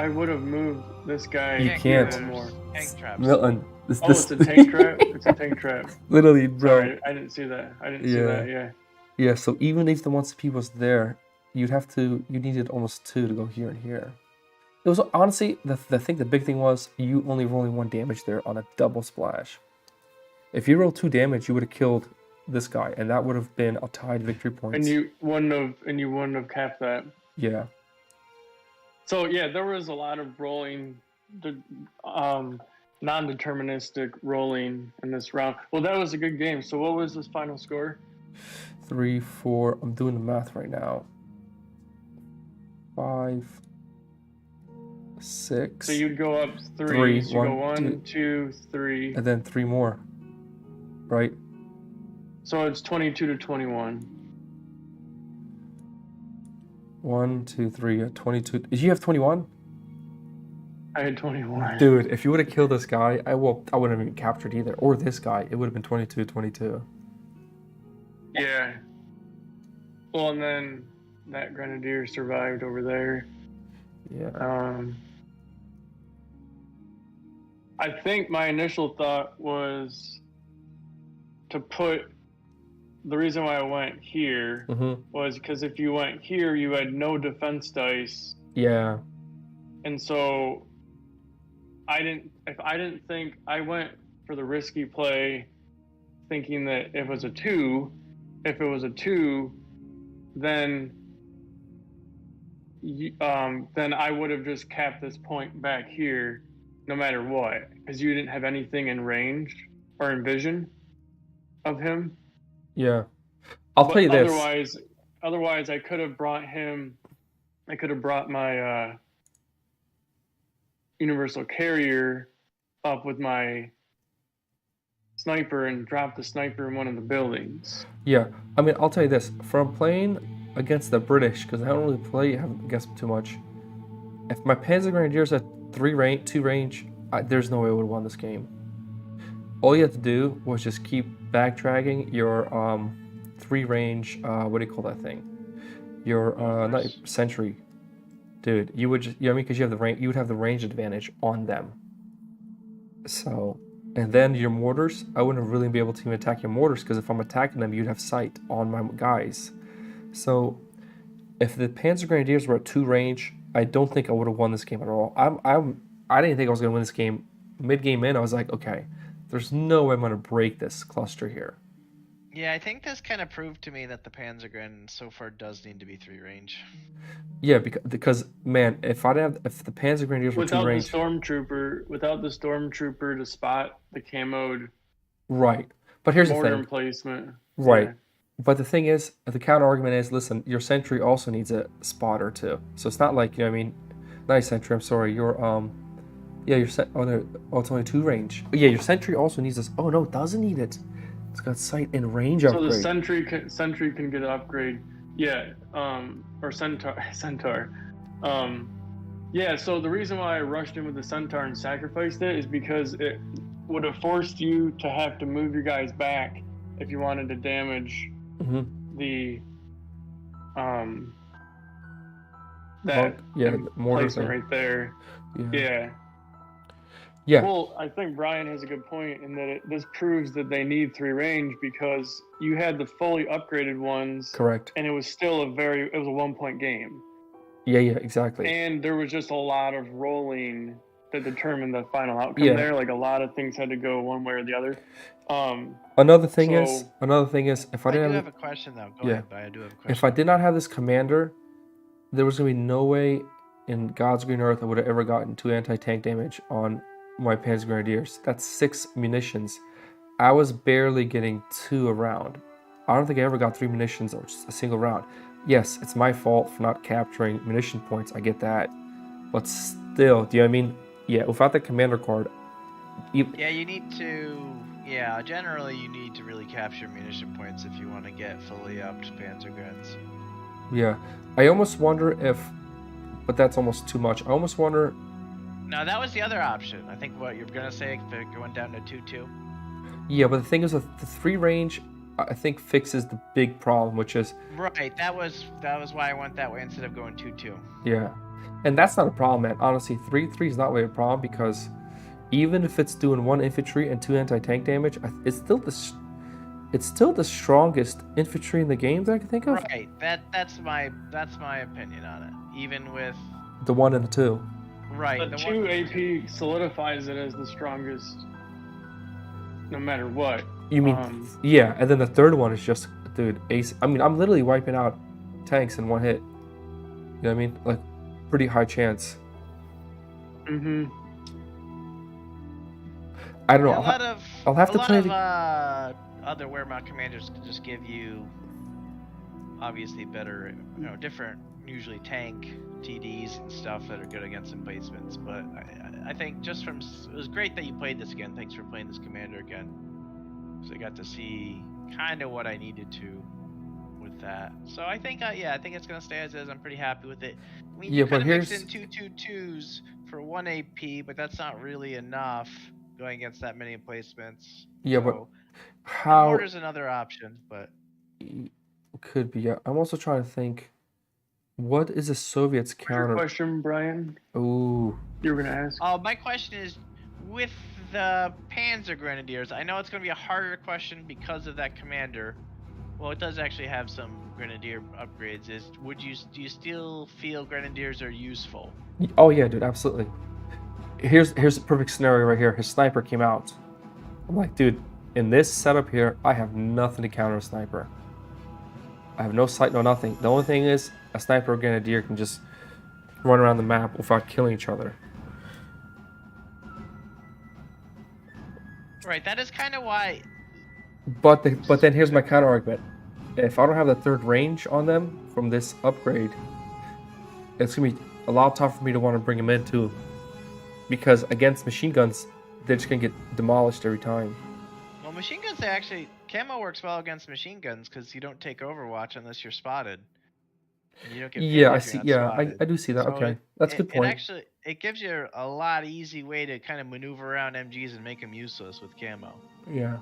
would have moved this guy. You can't. Tank traps. Milton. It's a tank trap. It's a tank trap. Literally, bro. Sorry, I didn't see that. Yeah. Yeah. So even if the 1 CP was there, you needed almost 2 to go here and here. It was honestly the big thing was you only rolling 1 damage there on a double splash. If you rolled 2 damage, you would have killed this guy, and that would have been a tied victory points. And you wouldn't have capped that. Yeah. So yeah, there was a lot of rolling, non-deterministic rolling in this round. Well, that was a good game. So what was this final score? 3, 4. I'm doing the math right now. 5, 6. So you'd go up 3. So you go 1, 2, 3, and then 3 more. Right. So it's 22 to 21. 1, 2, 3, 22. Did you have 21? I had 21. Dude, if you would have killed this guy, I wouldn't have even captured either. Or this guy, it would have been 22, 22. Yeah. Well, and then that grenadier survived over there. Yeah. I think my initial thought was to put, the reason why I went here was because if you went here, you had no defense dice. Yeah. And so I went for the risky play thinking that if it was a 2, then I would have just capped this point back here no matter what, because you didn't have anything in range or in vision of him. Yeah. I'll tell you this. Otherwise I could have brought my universal carrier up with my sniper and dropped the sniper in one of the buildings. Yeah. I mean, I'll tell you this. From playing against the British, because I don't really play against them too much, if my Panzer Grenadiers had 2 range, there's no way I would have won this game. All you had to do was just keep backdragging your 3 range, what do you call that thing? Your not sentry, dude. You would just, you know what I mean, because you have the range, you would have the range advantage on them. So, and then your mortars, I wouldn't really be able to even attack your mortars, because if I'm attacking them, you'd have sight on my guys. So, if the Panzer Grenadiers were at 2 range, I don't think I would have won this game at all. I didn't think I was going to win this game. Mid-game in, I was like, okay, there's no way I'm going to break this cluster here. Yeah, I think this kind of proved to me that the Panzergren so far does need to be 3 range. Yeah, because man, if the Panzer Grenadiers were 2 range, without the stormtrooper to spot the camoed right? But here's the mortar thing, emplacement. right? Yeah. But the thing is, the counter argument is, listen, your sentry also needs a spotter too. So it's not like, you know what I mean, not a sentry. I'm sorry, yeah, it's only 2 range. Yeah, your sentry also needs this. Oh no, it doesn't need it. It's got sight and range upgrade. So the sentry can get an upgrade. Yeah, or centaur. Yeah, so the reason why I rushed in with the centaur and sacrificed it is because it would have forced you to have to move your guys back if you wanted to damage the that mortar placement right there. Yeah. Well, I think Brian has a good point in that this proves that they need 3 range because you had the fully upgraded ones. Correct. And it was still it was a 1-point game. Yeah, exactly. And there was just a lot of rolling that determined the final outcome there. Like a lot of things had to go one way or the other. Another thing is, if I didn't have a question though. Go ahead, I do have a question. If I did not have this commander, there was gonna be no way in God's green earth I would have ever gotten 2 anti-tank damage on my Panzer Grenadiers. That's 6 munitions. I was barely getting 2 a round. I don't think I ever got 3 munitions or just a single round. Yes, it's my fault for not capturing munition points. I get that, but still, do you know what I mean? Yeah, without the commander card. Yeah, you need to. Yeah, generally you need to really capture munition points if you want to get fully upped Panzergrens. Yeah, I almost wonder if, but that's almost too much. I almost wonder. No, that was the other option. I think what you're gonna say, if they're going down to 2-2. Yeah, but the thing is, with the 3 range, I think fixes the big problem, which is right. That was why I went that way instead of going 2-2. Yeah, and that's not a problem, man. Honestly, 3-3 is not really a problem because even if it's doing 1 infantry and 2 anti-tank damage, it's still the strongest infantry in the game that I can think of. Right. That's my opinion on it. Even with the 1 and the 2. Right. The 2 AP solidifies it as the strongest, no matter what. You mean, yeah, and then the 3rd one is just, dude, ace. I mean, I'm literally wiping out tanks in 1 hit. You know what I mean? Like, pretty high chance. Mm-hmm. I don't know. I'll have to play other Wehrmacht commanders can just give you, obviously, better, different, usually tank TDs and stuff that are good against emplacements. But I think just from, it was great that you played this again. Thanks for playing this commander again. So I got to see kind of what I needed to with that. So I think, I think it's gonna stay as is. I'm pretty happy with it. I mean, you could mix in 2/2/2s for 1 AP, but that's not really enough going against that many emplacements. Yeah, so, but how? Mortar's another option, but could be. Yeah, I'm also trying to think. What is a Soviet's counter? Your question, Brian? Ooh. You were gonna ask. Oh, my question is, with the Panzer Grenadiers, I know it's going to be a harder question because of that commander. Well, it does actually have some Grenadier upgrades. Do you still feel Grenadiers are useful? Oh yeah, dude, absolutely. Here's a perfect scenario right here. His sniper came out. I'm like, dude, in this setup here, I have nothing to counter a sniper. I have no sight, no nothing. The only thing is, a sniper or Grenadier can just run around the map without killing each other. Right, that is kind of why. But then here's my counter argument. If I don't have the 3rd range on them from this upgrade, it's gonna be a lot tougher for me to want to bring them in too. Because against machine guns, they're just gonna get demolished every time. Well, machine guns, camo works well against machine guns because you don't take Overwatch unless you're spotted. And you don't get I see. Yeah, I do see that. So okay, that's a good point. It gives you a lot easy way to kind of maneuver around MGs and make them useless with camo. Yeah,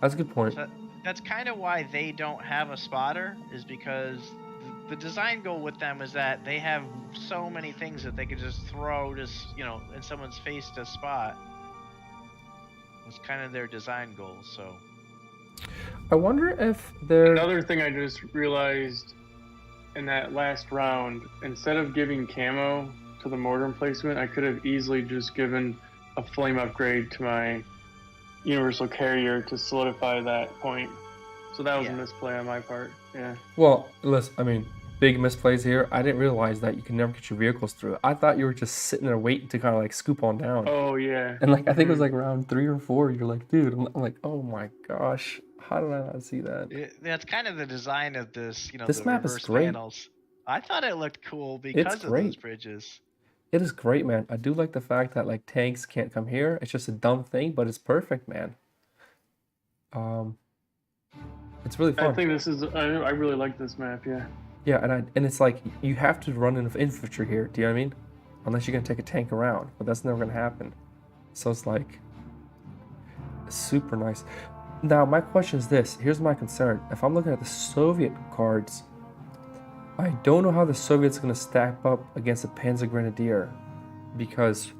that's a good point. So that's kind of why they don't have a spotter, is because the design goal with them is that they have so many things that they could just throw in someone's face to spot. It's kind of their design goal. So I wonder if they're another thing I just realized in that last round, instead of giving camo to the mortar emplacement, I could have easily just given a flame upgrade to my universal carrier to solidify that point. So that was a misplay on my part. Yeah. Well, listen, I mean, big misplays here. I didn't realize that you can never get your vehicles through. I thought you were just sitting there waiting to kind of like scoop on down. Oh yeah. And like I think it was like round 3 or 4. You're like, dude. I'm like, oh my gosh, how did I not see that? That's kind of the design of this. This the map is reverse great. panels. I thought it looked cool because of those bridges. It is great, man. I do like the fact that like tanks can't come here. It's just a dumb thing, but it's perfect, man. It's really fun. I think this is. I really like this map. Yeah. Yeah, and it's like you have to run in infantry here. Do you know what I mean? Unless you're gonna take a tank around, but that's never gonna happen. So it's like super nice. Now my question is this. Here's my concern. If I'm looking at the Soviet cards, I don't know how the Soviets are gonna stack up against the Panzer Grenadier, because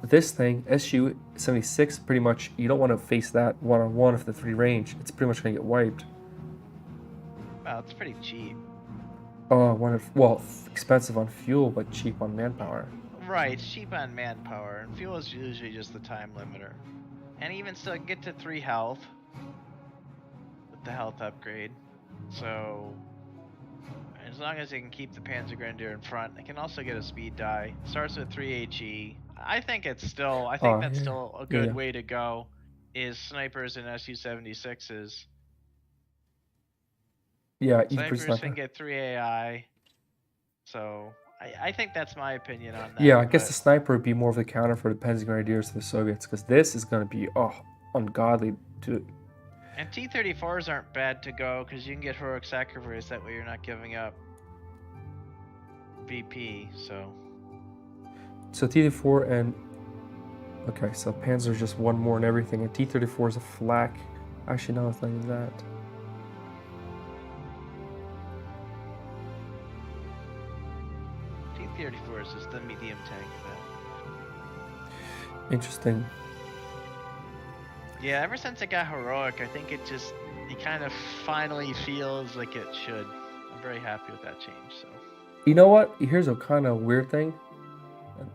this thing, SU-76, pretty much, you don't want to face that one-on-one with the 3 range. It's pretty much going to get wiped. Wow, it's pretty cheap. Well, expensive on fuel, but cheap on manpower. Right, it's cheap on manpower, and fuel is usually just the time limiter. And even still, get to 3 health with the health upgrade. So, as long as they can keep the Panzer Grenadier in front, they can also get a speed die. Starts with 3 HE. I think that's still a good way to go, is snipers and SU-76s. Yeah, snipers can get 3 AI. So I think that's my opinion on that. Yeah, I guess the sniper would be more of the counter for the Panzer Grenadiers to the Soviets, because this is going to be ungodly to. And T-34s aren't bad to go because you can get heroic sacrifice. That way you're not giving up VP. So T-34 and okay, so Panzer's just one more and everything, and T-34 is a flak. Actually, no, it's not even that. T-34 is just the medium tank. Interesting. Yeah, ever since it got heroic, I think it kind of finally feels like it should. I'm very happy with that change. So. You know what? Here's a kind of weird thing.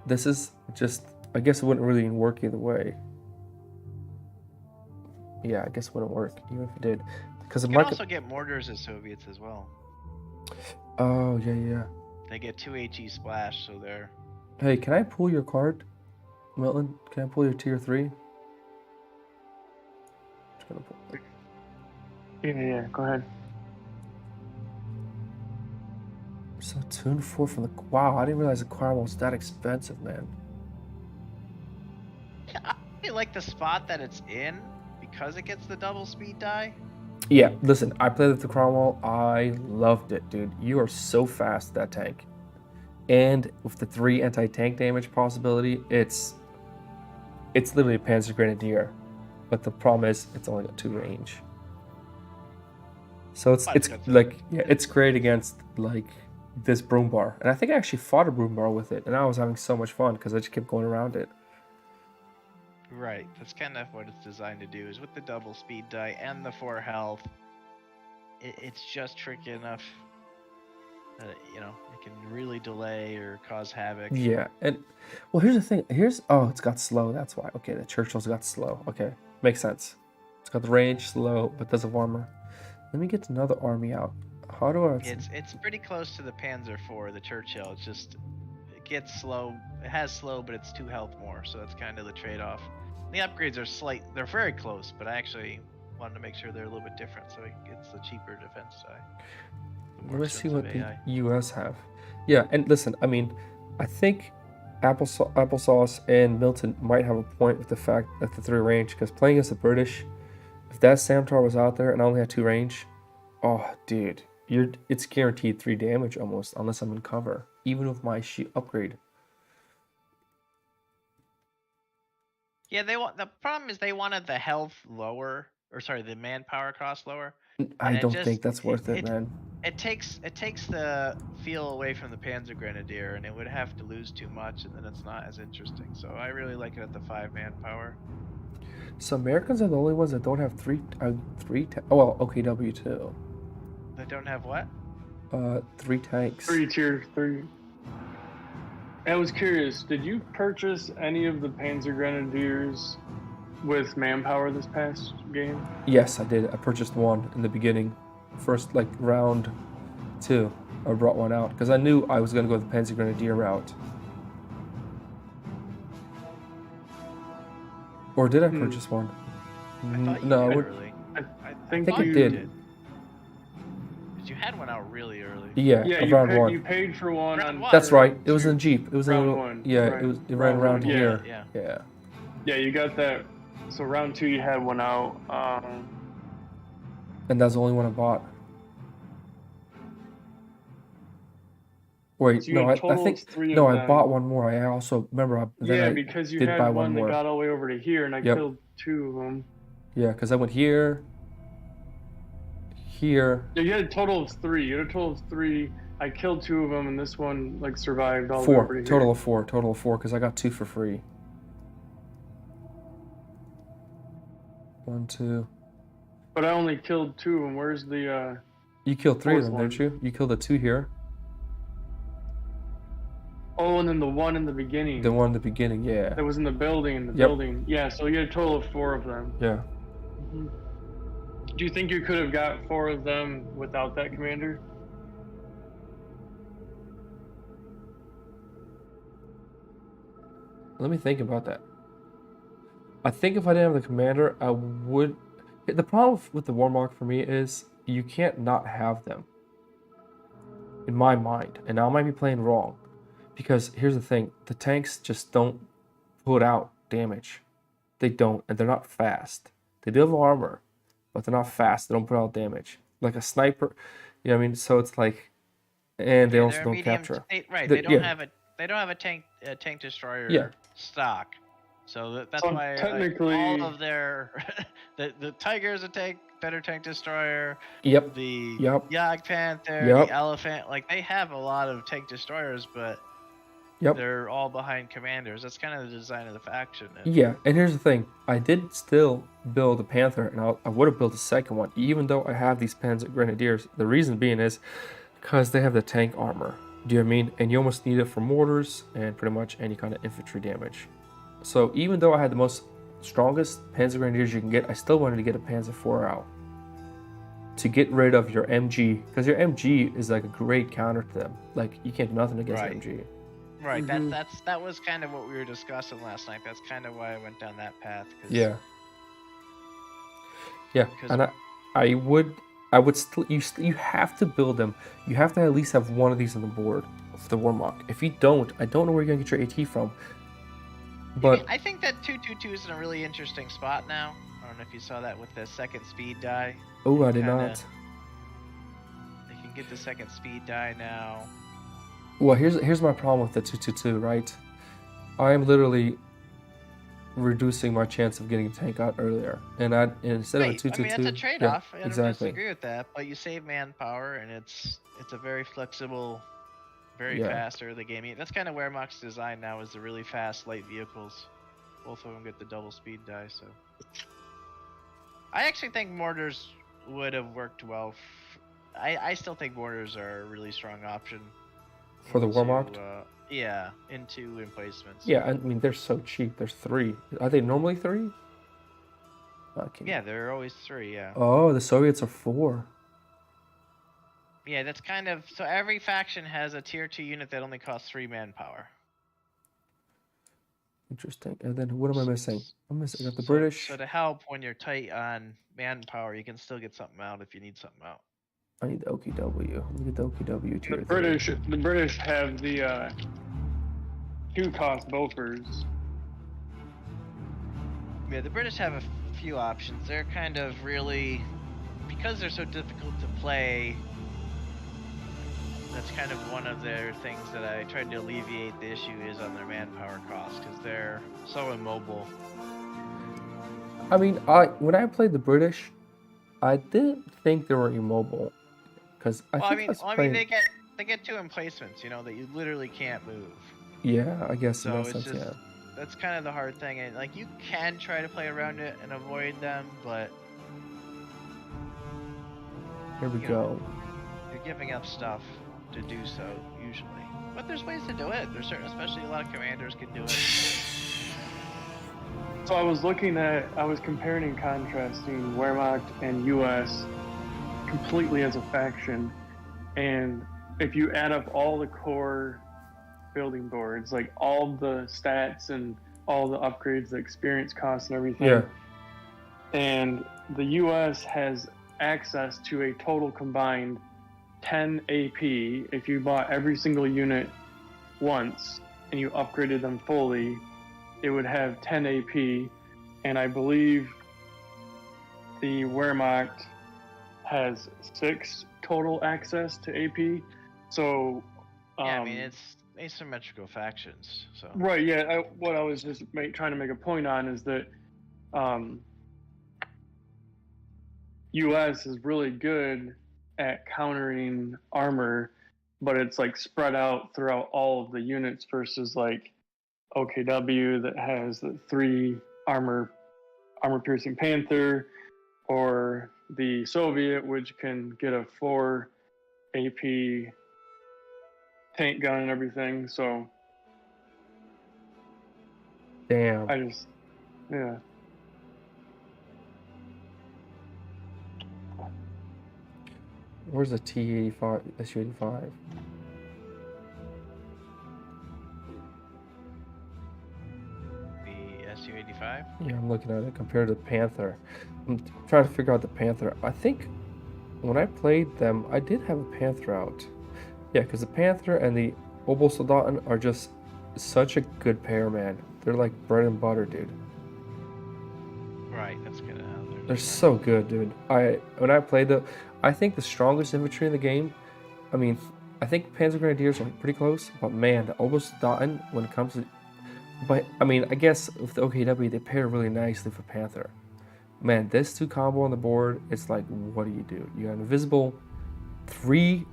This is just, I guess it wouldn't really work either way. Yeah, I guess it wouldn't work even if it did, because you can also get mortars as Soviets as well. Oh yeah. They get 2 HE splash, so they're. Hey, can I pull your card, Milton? Can I pull your tier 3? Yeah, go ahead. So tune 4 from the. Wow, I didn't realize the Cromwell was that expensive, man. Yeah, I really like the spot that it's in because it gets the double speed die. Yeah, listen, I played with the Cromwell. I loved it, dude. You are so fast, that tank. And with the 3 anti-tank damage possibility, it's literally a Panzer Grenadier. But the problem is, it's only got 2 range. So it's like, yeah, it's great against like this broom bar. And I think I actually fought a broom bar with it, and I was having so much fun because I just kept going around it. Right, that's kind of what it's designed to do, is with the double speed die and the 4 health, it's just tricky enough that, it can really delay or cause havoc. Yeah, and, well, here's the thing. It's got slow, that's why. Okay, the Churchill's got slow. Okay, makes sense. It's got the range, slow, but does have armor. Let me get another army out. How do I... It's pretty close to the Panzer IV, the Churchill. It's just, it gets slow. It has slow, but it's 2 health more, so that's kind of the trade-off. The upgrades are they're very close, but I actually wanted to make sure they're a little bit different, so it gets the cheaper defense side. Let's see what the US have. Yeah, and listen, I mean, I think Applesauce and Milton might have a point with the fact that the 3 range, because playing against the British, if that Samtar was out there and I only had 2 range, oh, dude, it's guaranteed 3 damage almost, unless I'm in cover, even with my upgrade. Yeah, the problem is they wanted the health lower, or sorry, the manpower cost lower. I don't think that's worth it, man. It takes the feel away from the Panzer Grenadier, and it would have to lose too much, and then it's not as interesting. So I really like it at the 5 manpower. So Americans are the only ones that don't have 3 OKW too. They don't have what? 3 tanks. 3 tier 3. I was curious, did you purchase any of the Panzer Grenadiers with manpower this past game? Yes, I did. I purchased one in the beginning. First, like, round 2, I brought one out. Because I knew I was going to go the Panzer Grenadier route. Or did I purchase one? I thought you No, did I would. early. I I think think thought it you did. Because you had one out really early. Yeah, Yeah, round one. you paid for one Round on. one. That's for right. It was in two- Jeep. It was round in. one. Yeah, right. it ran around one, here. Yeah. Yeah. Yeah, you got that. So round 2, you had one out. And that's the only one I bought. Wait, So you no, had I total think of 3 no, of I them. bought one more. I also remember then Yeah, I because you did had buy one that more. got all the way over to here, and I Yep. killed 2 of them. Yeah, because I went here. Yeah, you had a total of 3. You had a total of 3. I killed 2 of them, and this one like survived all the way over 4. to Total here. of 4. Total of 4 because I got 2 for free. 1, 2. But I only killed 2 of them. Where's the? You killed 3 of them, Fourth didn't you? You killed the 2 here. Oh, and then the one in the beginning. The one in the beginning, yeah. That was in the building. Yep. Yeah, so you had a total of 4 of them. Yeah. Do you think you could have got 4 of them without that commander? Let me think about that. I think if I didn't have the commander, I would. The problem with the Warmark for me is you can't not have them. In my mind, and I might be playing wrong, because here's the thing: the tanks just don't put out damage. They don't, and they're not fast. They do have armor, but they're not fast. They don't put out damage like a sniper. You know what I mean? So it's like, and they also don't capture. They don't have a. They don't have a tank destroyer stock, so that's So why technically all of their the Tiger is a better tank destroyer. Yep. The Yep. Yag Panther, Yep. the Elephant, like they have a lot of tank destroyers, but Yep. they're all behind commanders. That's kind of the design of the faction. Yeah, and here's the thing: I did still build a Panther, and I would have built a second one, even though I have these Panzer Grenadiers. The reason being is because they have the tank armor. Do you know what I mean? And you almost need it for mortars and pretty much any kind of infantry damage. So even though I had the strongest Panzer Grenadiers you can get, I still wanted to get a Panzer IV out to get rid of your MG, because your MG is like a great counter to them. Like you can't do nothing against MG. Right. That was kind of what we were discussing last night. That's kind of why I went down that path. Yeah. And I would still you have to build them. You have to at least have one of these on the board for the Warmark. If you don't, I don't know where you're gonna get your AT from. But I think that 222 is in a really interesting spot now. I don't know if you saw that with the second speed die. oh, I did not. They can get the second speed die now. Well, here's my problem with the 222, right? I am literally reducing my chance of getting a tank out earlier, and instead of a 222, I mean, it's a trade-off. I don't exactly. disagree with that, but you save manpower, and it's a very flexible, very fast early game. That's kind of where Mock's design now is the really fast light vehicles. Both of them get the double speed die, so I actually think mortars would have worked well. I still think mortars are a really strong option for the Warmark. Into emplacements. Yeah, I mean they're so cheap. There's 3. Are they normally 3? Okay. Yeah, they're always 3. Yeah. Oh, the Soviets are 4. Yeah, that's kind of so. Every faction has a tier 2 unit that only costs 3 manpower. Interesting. And then what am I missing? I got the British. So to help when you're tight on manpower, you can still get something out if you need something out. I need the OKW. Let me get the OKW tier 3. The British have the 2-cost Bofors. Yeah, the British have a few options. They're kind of really, because they're so difficult to play, that's kind of one of their things that I tried to alleviate the issue is on their manpower cost, because they're so immobile. I mean, when I played the British, I didn't think they were immobile. Because I mean, they get 2 emplacements, you know, that you literally can't move. Yeah, I guess so in that it's sense, just, that's kind of the hard thing, and like you can try to play around it and avoid them, but here we go. You're giving up stuff to do so usually, but there's ways to do it. There's certain, especially a lot of commanders can do it. So I was comparing and contrasting Wehrmacht and US completely as a faction, and if you add up all the core building boards, like all the stats and all the upgrades, the experience costs and everything, and the US has access to a total combined 10 AP. If you bought every single unit once and you upgraded them fully, it would have 10 AP, and I believe the Wehrmacht has 6 total access to AP. So yeah, I mean, it's asymmetrical factions. So right, yeah. What I was just trying to make a point on is that US is really good at countering armor, but it's like spread out throughout all of the units versus like OKW that has the 3 armor piercing Panther, or the Soviet, which can get a 4 AP tank gun and everything. So damn. Yeah. Where's the T-85, SU-85? the SU-85. Yeah, I'm looking at it compared to the Panther. I'm trying to figure out the Panther. I think when I played them, I did have a Panther out. Yeah, because the Panther and the Obersoldaten are just such a good pair, man. They're like bread and butter, dude. Right, that's good. They're so good, dude. When I played I think the strongest infantry in the game, I mean, I think Panzer Grenadiers are pretty close, but man, the Obersoldaten, when it comes to, but I mean, I guess with the OKW, they pair really nicely for Panther. Man, this 2 combo on the board, it's like, what do? You got an invisible 3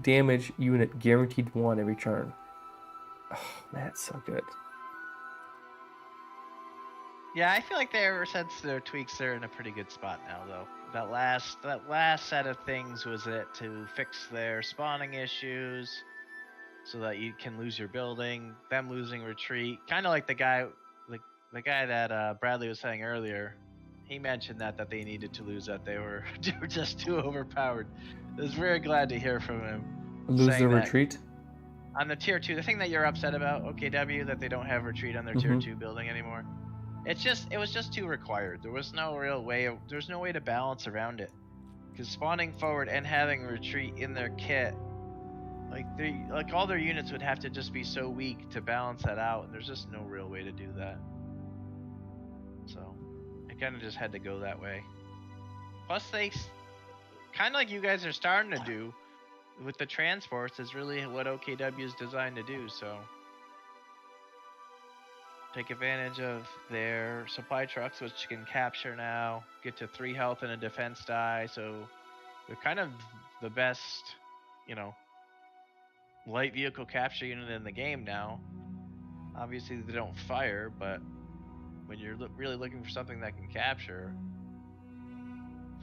damage unit guaranteed 1 every turn. Oh, man, it's so good. Yeah, I feel like ever since their tweaks, they're in a pretty good spot now, though. That last set of things was it to fix their spawning issues, so that you can lose your building, them losing retreat. Kind of like the guy that Bradley was saying earlier. He mentioned that they needed to lose, that they were just too overpowered. I was very glad to hear from him. Lose their retreat? On the tier 2, the thing that you're upset about, OKW, that they don't have retreat on their tier 2 building anymore. It was just too required. There was no real way. There's no way to balance around it, because spawning forward and having retreat in their kit, like all their units would have to just be so weak to balance that out, and there's just no real way to do that. So, it kind of just had to go that way. Plus, they kind of like you guys are starting to do with the transports is really what OKW is designed to do. So. Take advantage of their supply trucks, which you can capture now, get to 3 health and a defense die, so they're kind of the best, light vehicle capture unit in the game now. Obviously they don't fire, but when you're really looking for something that can capture,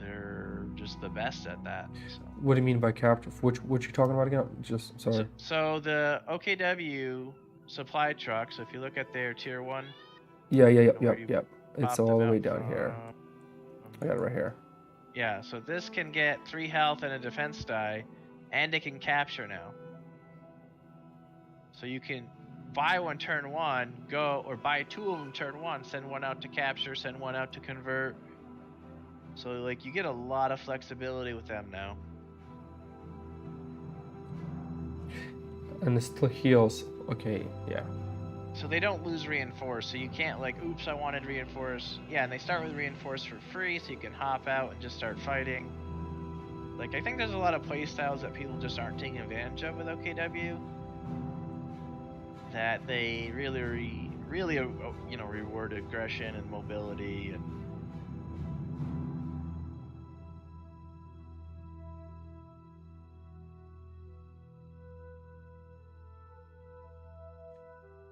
they're just the best at that. So. What do you mean by capture? What you talking about again? Just sorry. So the OKW supply truck, so if you look at their tier 1, yep, it's all the way down here. I got it right here. Yeah, so this can get 3 health and a defense die, and it can capture now. So you can buy one turn 1, or buy 2 of them turn 1, send 1 out to capture, send 1 out to convert. So like you get a lot of flexibility with them now. And it still heals. Okay, yeah. So they don't lose reinforce, so you can't oops, I wanted reinforce. Yeah, and they start with reinforce for free, so you can hop out and just start fighting. I think there's a lot of playstyles that people just aren't taking advantage of with OKW. That they really reward aggression and mobility and.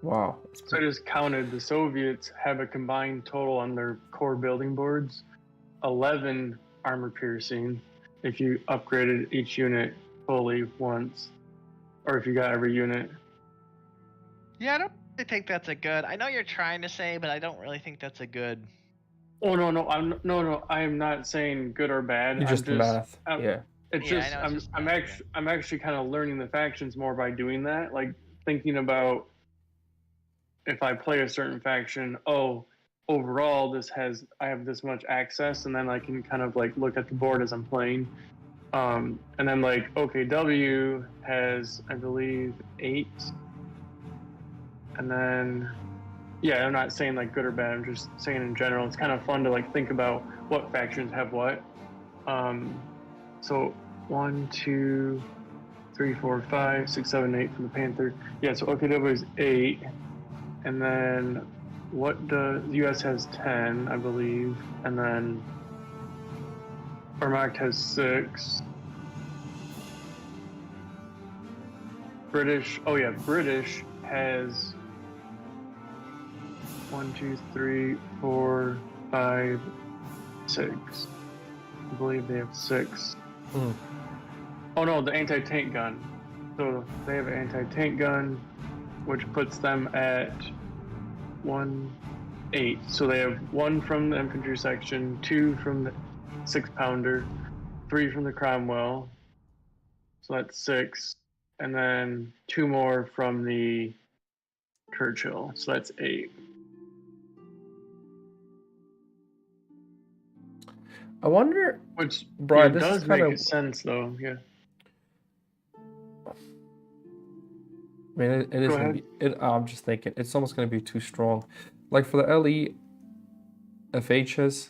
Wow. So I just counted, the Soviets have a combined total on their core building boards, 11 armor piercing if you upgraded each unit fully once, or if you got every unit. Yeah, I think that's a good. I know you're trying to say, but I don't really think that's a good. Oh no, I am not saying good or bad. You're just math. Yeah. It's Yeah, I just know it's just I'm math, actually I'm actually kind of learning the factions more by doing that. Like thinking about if I play a certain faction, overall I have this much access, and then I can kind of like look at the board as I'm playing. And then like OKW has, I believe, 8, and then yeah, I'm not saying like good or bad. I'm just saying in general, it's kind of fun to like think about what factions have what. So 1, 2, 3, 4, 5, 6, 7, 8 for the Panther. Yeah, so OKW is 8, and then the US has 10, I believe, and then Wehrmacht has 6. British has 1, 2, 3, 4, 5, 6. I believe they have 6. Oh no, the anti-tank gun. So they have an anti-tank gun, which puts them at 1, 8. So they have 1 from the infantry section, 2 from the 6-pounder, 3 from the Cromwell. So that's 6. And then 2 more from the Churchill. So that's 8. I wonder. Which Brian, this does is make kind of sense, though. Yeah. I mean, it is Go gonna ahead. be. I'm just thinking it's almost gonna be too strong. Like for the LE FHs,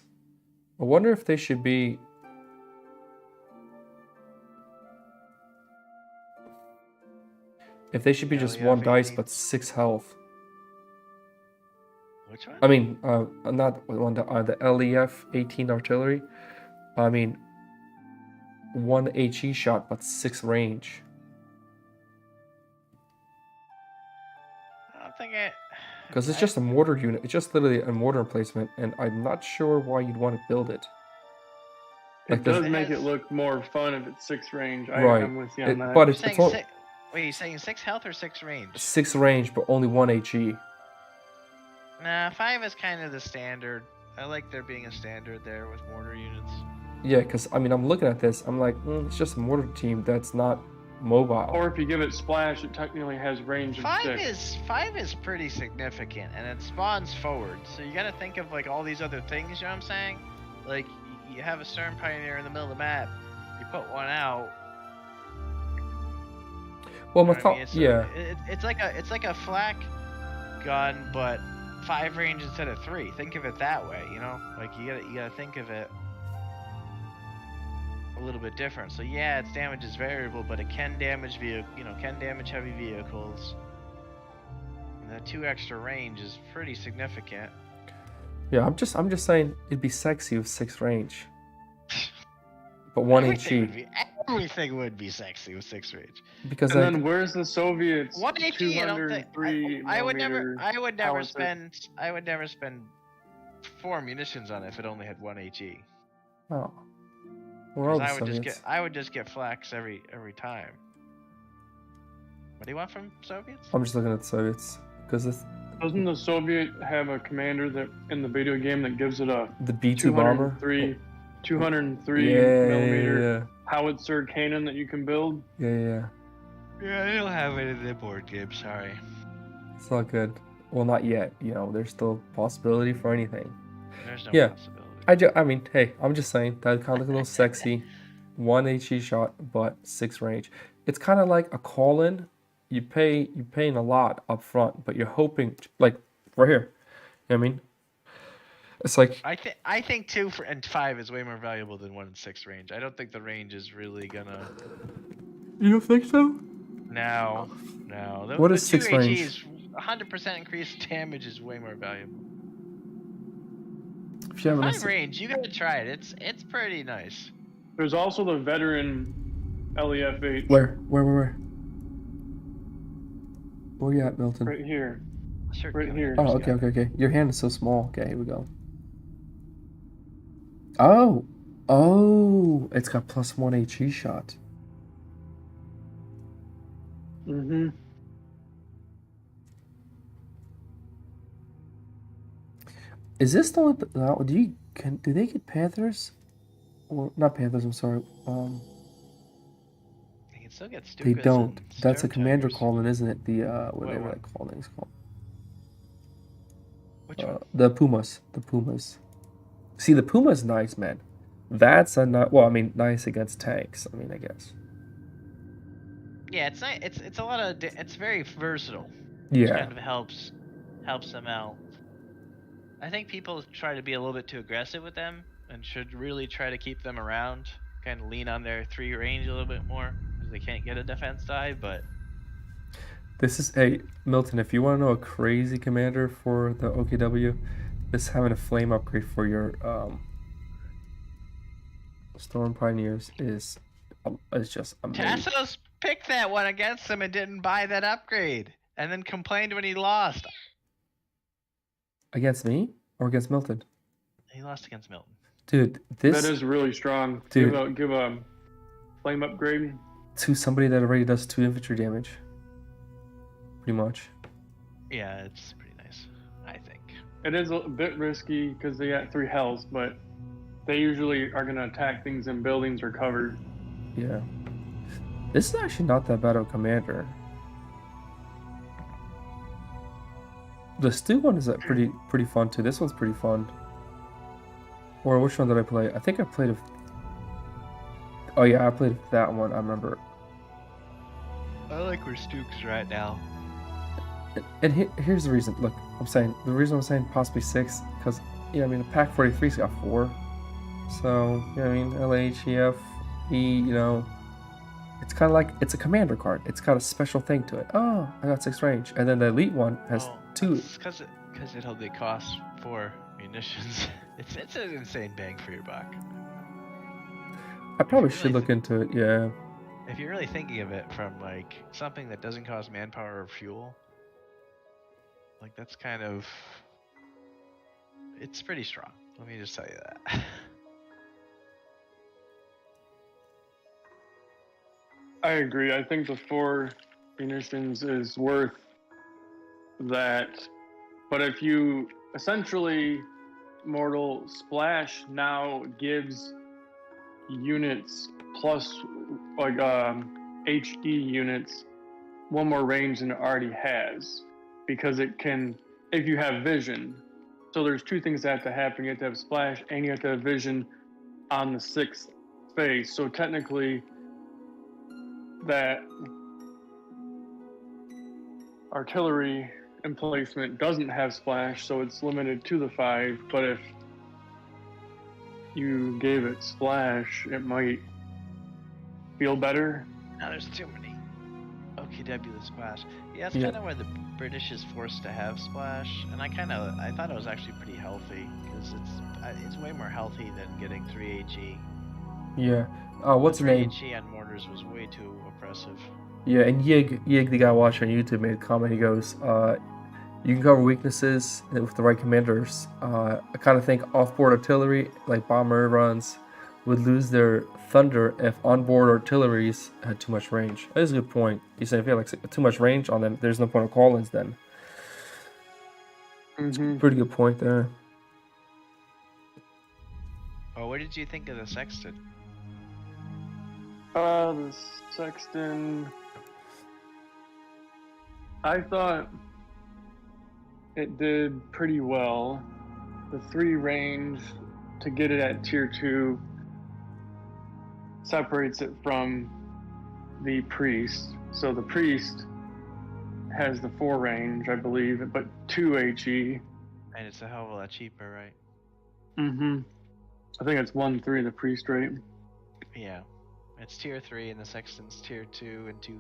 I wonder if they should be. If they should be just 1 dice but 6 health. Which one? I mean, not one the LEF 18 artillery. I mean, 1 HE shot but 6 range. I don't think it. Because it's just a mortar unit. It's just literally a mortar replacement, and I'm not sure why you'd want to build it. It does make it look more fun if it's 6 range. Right. I'm with you on that. But You're it's saying all, six, wait, you saying 6 health or 6 range? 6 range, but only 1 HE. Nah, 5 is kind of the standard. I like there being a standard there with mortar units. Yeah, because I mean, I'm looking at this. I'm like, it's just a mortar team that's not mobile. Or if you give it splash, it technically has range of 5 is pretty significant, and it spawns forward. So you got to think of like all these other things. You know what I'm saying? Like you have a Stern Pioneer in the middle of the map. You put one out. Well, my You know what I thought, mean? yeah. It's like a flak gun, but 5 range instead of 3. Think of it that way, you know? Like you gotta think of it a little bit different. So yeah, its damage is variable, but it can damage heavy vehicles. And the 2 extra range is pretty significant. Yeah, I'm just saying it'd be sexy with 6 range. But 1 HE. Everything would be sexy with 6 range. Because and then where's the Soviets? 1 HE, I don't think. I would never howitzer? spend 4 munitions on it if it only had 1 HE. Oh. Where are the I would Soviets? just get flaks every time. What do you want from Soviets? I'm just looking at the Soviets because Doesn't the Soviet have a commander that in the video game that gives it a the B2 bomber. 203 Yeah, millimeter howitzer cannon that you can build? Yeah. Yeah, I don't have it in the board game. Sorry. It's not good. Well, not yet. You know, there's still possibility for anything. There's no possibility. I mean, hey, I'm just saying that kind of look a little sexy. 1 HE shot, but 6 range. It's kind of like a call-in. You're paying a lot up front, but you're hoping, like, right here. You know what I mean? It's like I think 2 and 5 is way more valuable than 1 and 6 range. I don't think the range is really gonna. You don't think so? No. What is 6 range? HE's 100% increased damage is way more valuable. If you have 5 range, you gotta try it. It's pretty nice. There's also the veteran LEF-8. Where? Where you at, Milton? Right here. Sure, Right here. Oh, okay. Your hand is so small. Okay, here we go. Oh, it's got +1 HE shot. Mm-hmm. Is this the one? Do they get Panthers? Or not Panthers? I'm sorry. They can still get They Stukas don't. and That's a commander Stormtroopers. calling, isn't it? The Wait, whatever what? that calling is called. Which one? The Pumas. The Pumas. See, the Puma's nice, man. That's a not. Well, I mean, nice against tanks. I mean, I guess. Yeah, it's nice. It's a lot of. It's very versatile. Yeah. Which kind of helps them out. I think people try to be a little bit too aggressive with them and should really try to keep them around. Kind of lean on their 3 range a little bit more because they can't get a defense die. But this is Milton. If you want to know a crazy commander for the OKW, this having a flame upgrade for your Storm Pioneers is just amazing. Tassos picked that one against him and didn't buy that upgrade, and then complained when he lost. Against me or against Milton? He lost against Milton. Dude, this that is really strong. Dude, give a flame upgrade to somebody that already does 2 infantry damage. Pretty much. Yeah, it's pretty nice, I think. It is a bit risky because they got 3 hells, but they usually are going to attack things in buildings or cover. Yeah. This is actually not that bad of a commander. The stew one is pretty fun too. This one's pretty fun. Or which one did I play? I think I played Oh yeah, I played that one. I remember. I like where Stuke's right now. And here's the reason. Look, the reason I'm saying possibly 6 because I mean, the pack 43's got 4. So I mean, LHEF, it's kind of like it's a commander card. It's got a special thing to it. Oh, I got 6 range, and then the elite one has 2. It's because it only costs 4 munitions. It's an insane bang for your buck. I probably should look into it. Yeah. If you're really thinking of it from like something that doesn't cost manpower or fuel, like that's kind of it's pretty strong. Let me just tell you that. I agree. I think the 4 munitions is worth that. But if you essentially Mortal Splash now gives units plus like HE units 1 more range than it already has, because it can, if you have vision. So there's 2 things that have to happen. You have to have splash and you have to have vision on the 6th phase. So technically that artillery emplacement doesn't have splash, so it's limited to the 5, but if you gave it splash, it might feel better. Now there's too many OKW with splash. Yeah, that's kind of where the British is forced to have splash, and I thought it was actually pretty healthy because it's way more healthy than getting 3 HE. Yeah. What's the name? 3 HE on mortars was way too oppressive. Yeah, and Yig, the guy watching on YouTube, made a comment. He goes, you can cover weaknesses with the right commanders. I kind of think off-board artillery, like bomber runs, would lose their thunder if onboard artilleries had too much range. That is a good point. You said if you have like too much range on them, there's no point of call-ins then. Pretty good point there. Oh, what did you think of the Sexton? The Sexton, I thought it did pretty well. The 3 range to get it at tier 2 separates it from the priest. So the priest has the 4 range, I believe, but 2 HE. And it's a hell of a lot cheaper, right? I think it's 1-3 the priest rate. Yeah. It's tier 3 and the Sexton's tier 2 and 2-4.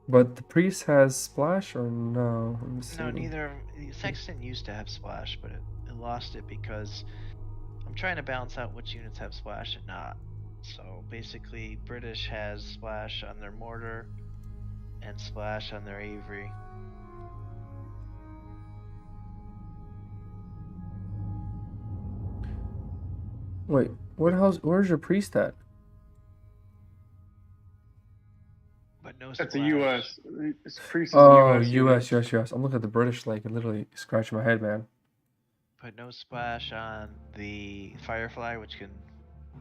But the priest has splash or no? No, neither. Sexton used to have splash, but it lost it because I'm trying to balance out which units have splash and not. So basically, British has splash on their mortar and splash on their Avery. Wait, where's your priest at? But No That's splash. a U.S. It's preseason Oh, U.S. US, yes, yes. I'm looking at the British Lake and literally scratching my head, man. Put no splash on the Firefly, which can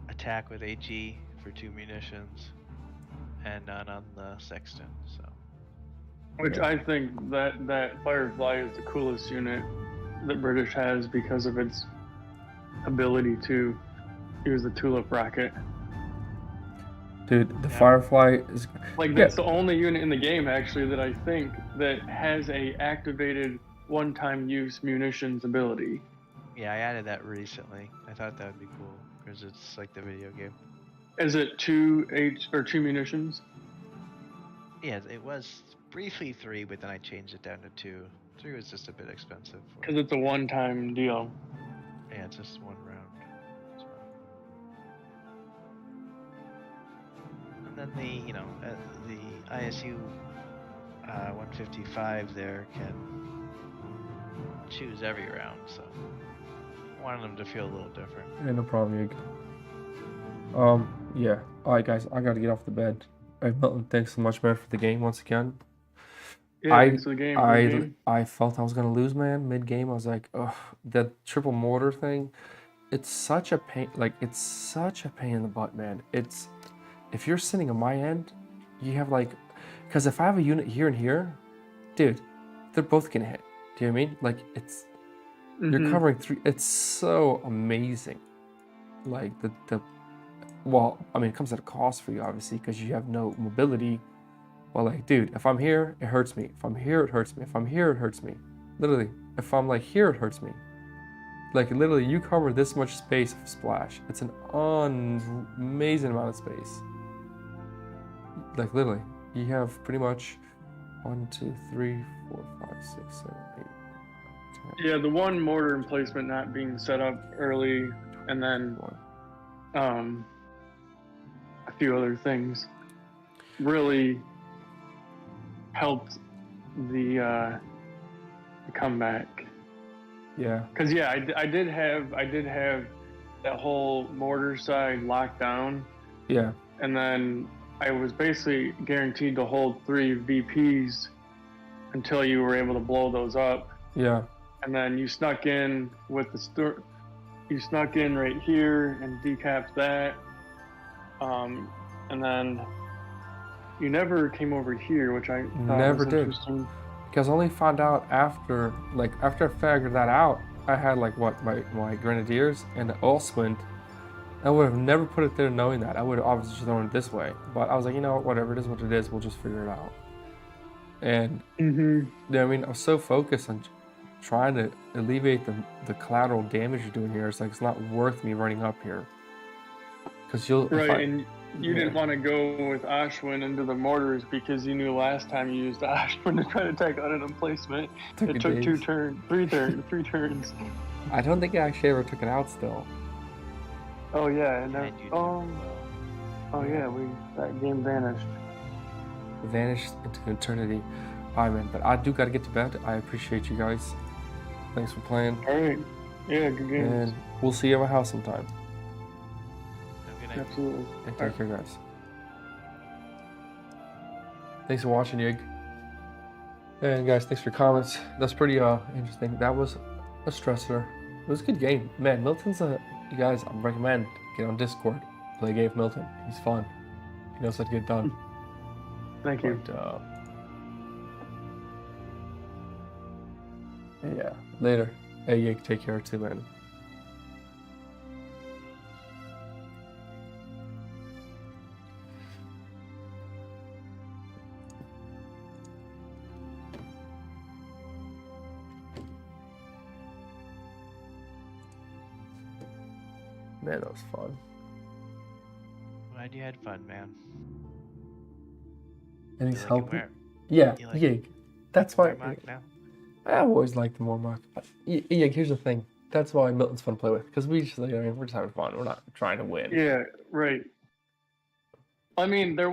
attack with HE for 2 munitions, and none on the Sexton. So. Which I think that Firefly is the coolest unit that British has because of its ability to use the tulip rocket. Dude, the Firefly is like that's the only unit in the game actually that I think that has a activated one-time use munitions ability. Yeah, I added that recently. I thought that would be cool because it's like the video game. Is it 2 munitions? Yeah, it was briefly 3, but then I changed it down to 2. 3 was just a bit expensive. Because it's a one-time deal. Yeah, it's just 1 round. So. And then the ISU 155 there can choose every round, so I wanted them to feel a little different. Yeah, no problem, yeah. Alright, guys, I gotta get off the bed. Hey, Milton, thanks so much, man, for the game once again. Yeah, thanks for the game. I felt I was gonna lose, man. Mid-game, I was like, ugh, that triple mortar thing. It's such a pain. Like, it's such a pain in the butt, man. It's if you're sitting on my end, you have like, because if I have a unit here and here, dude, they're both gonna hit. Do you know what I mean? Like, it's you're covering 3. It's so amazing. Like well, I mean, it comes at a cost for you, obviously, because you have no mobility. Well, like, dude, if I'm here, it hurts me. If I'm here, it hurts me. If I'm here, it hurts me. Literally, if I'm like here, it hurts me. Like, literally, you cover this much space of splash. It's an amazing amount of space. Like, literally, you have pretty much 1, 2, 3, 4, 5, 6, 7, 8, 10. Yeah, the one mortar emplacement not being set up early, and then a few other things really helped the comeback. Yeah. Because I did have that whole mortar side locked down. Yeah. And then I was basically guaranteed to hold 3 VPs until you were able to blow those up. Yeah. And then you snuck in with you snuck in right here and decapped that. And then you never came over here, which I thought never was did. interesting. Because I only found out after I figured that out, I had like my grenadiers and the oil squint. I would have never put it there knowing that. I would have obviously just thrown it this way. But I was like, you know what, whatever, it is what it is, we'll just figure it out. And you know what I mean, I was so focused on trying to alleviate the collateral damage you're doing here. It's like, it's not worth me running up here. Because and you didn't want to go with Ashwin into the mortars because you knew last time you used Ashwin to try to take out an emplacement. It took 3 turns. I don't think I actually ever took it out still. Oh yeah, and then, that game vanished. Vanished into eternity. Alright, man, but I do gotta get to bed. I appreciate you guys. Thanks for playing. Alright. Yeah, good games. And we'll see you at my house sometime. Absolutely. And take care, guys. Thanks for watching, Yig. And guys, thanks for your comments. That's pretty interesting. That was a stressor. It was a good game. Man, Milton's you guys, I recommend get on Discord. Play a game with Milton. He's fun. He knows how to get done. Thank you. But, yeah, later. Hey, Yig, take care too, man. Man, that was fun. Glad you had fun, man. And he's You like helping. him Yeah, You like Yig. That's why. Mark now? I've always liked the more Mark. Yig, here's the thing. That's why Milton's fun to play with. Because we're just having fun. We're not trying to win. Yeah, right. I mean, there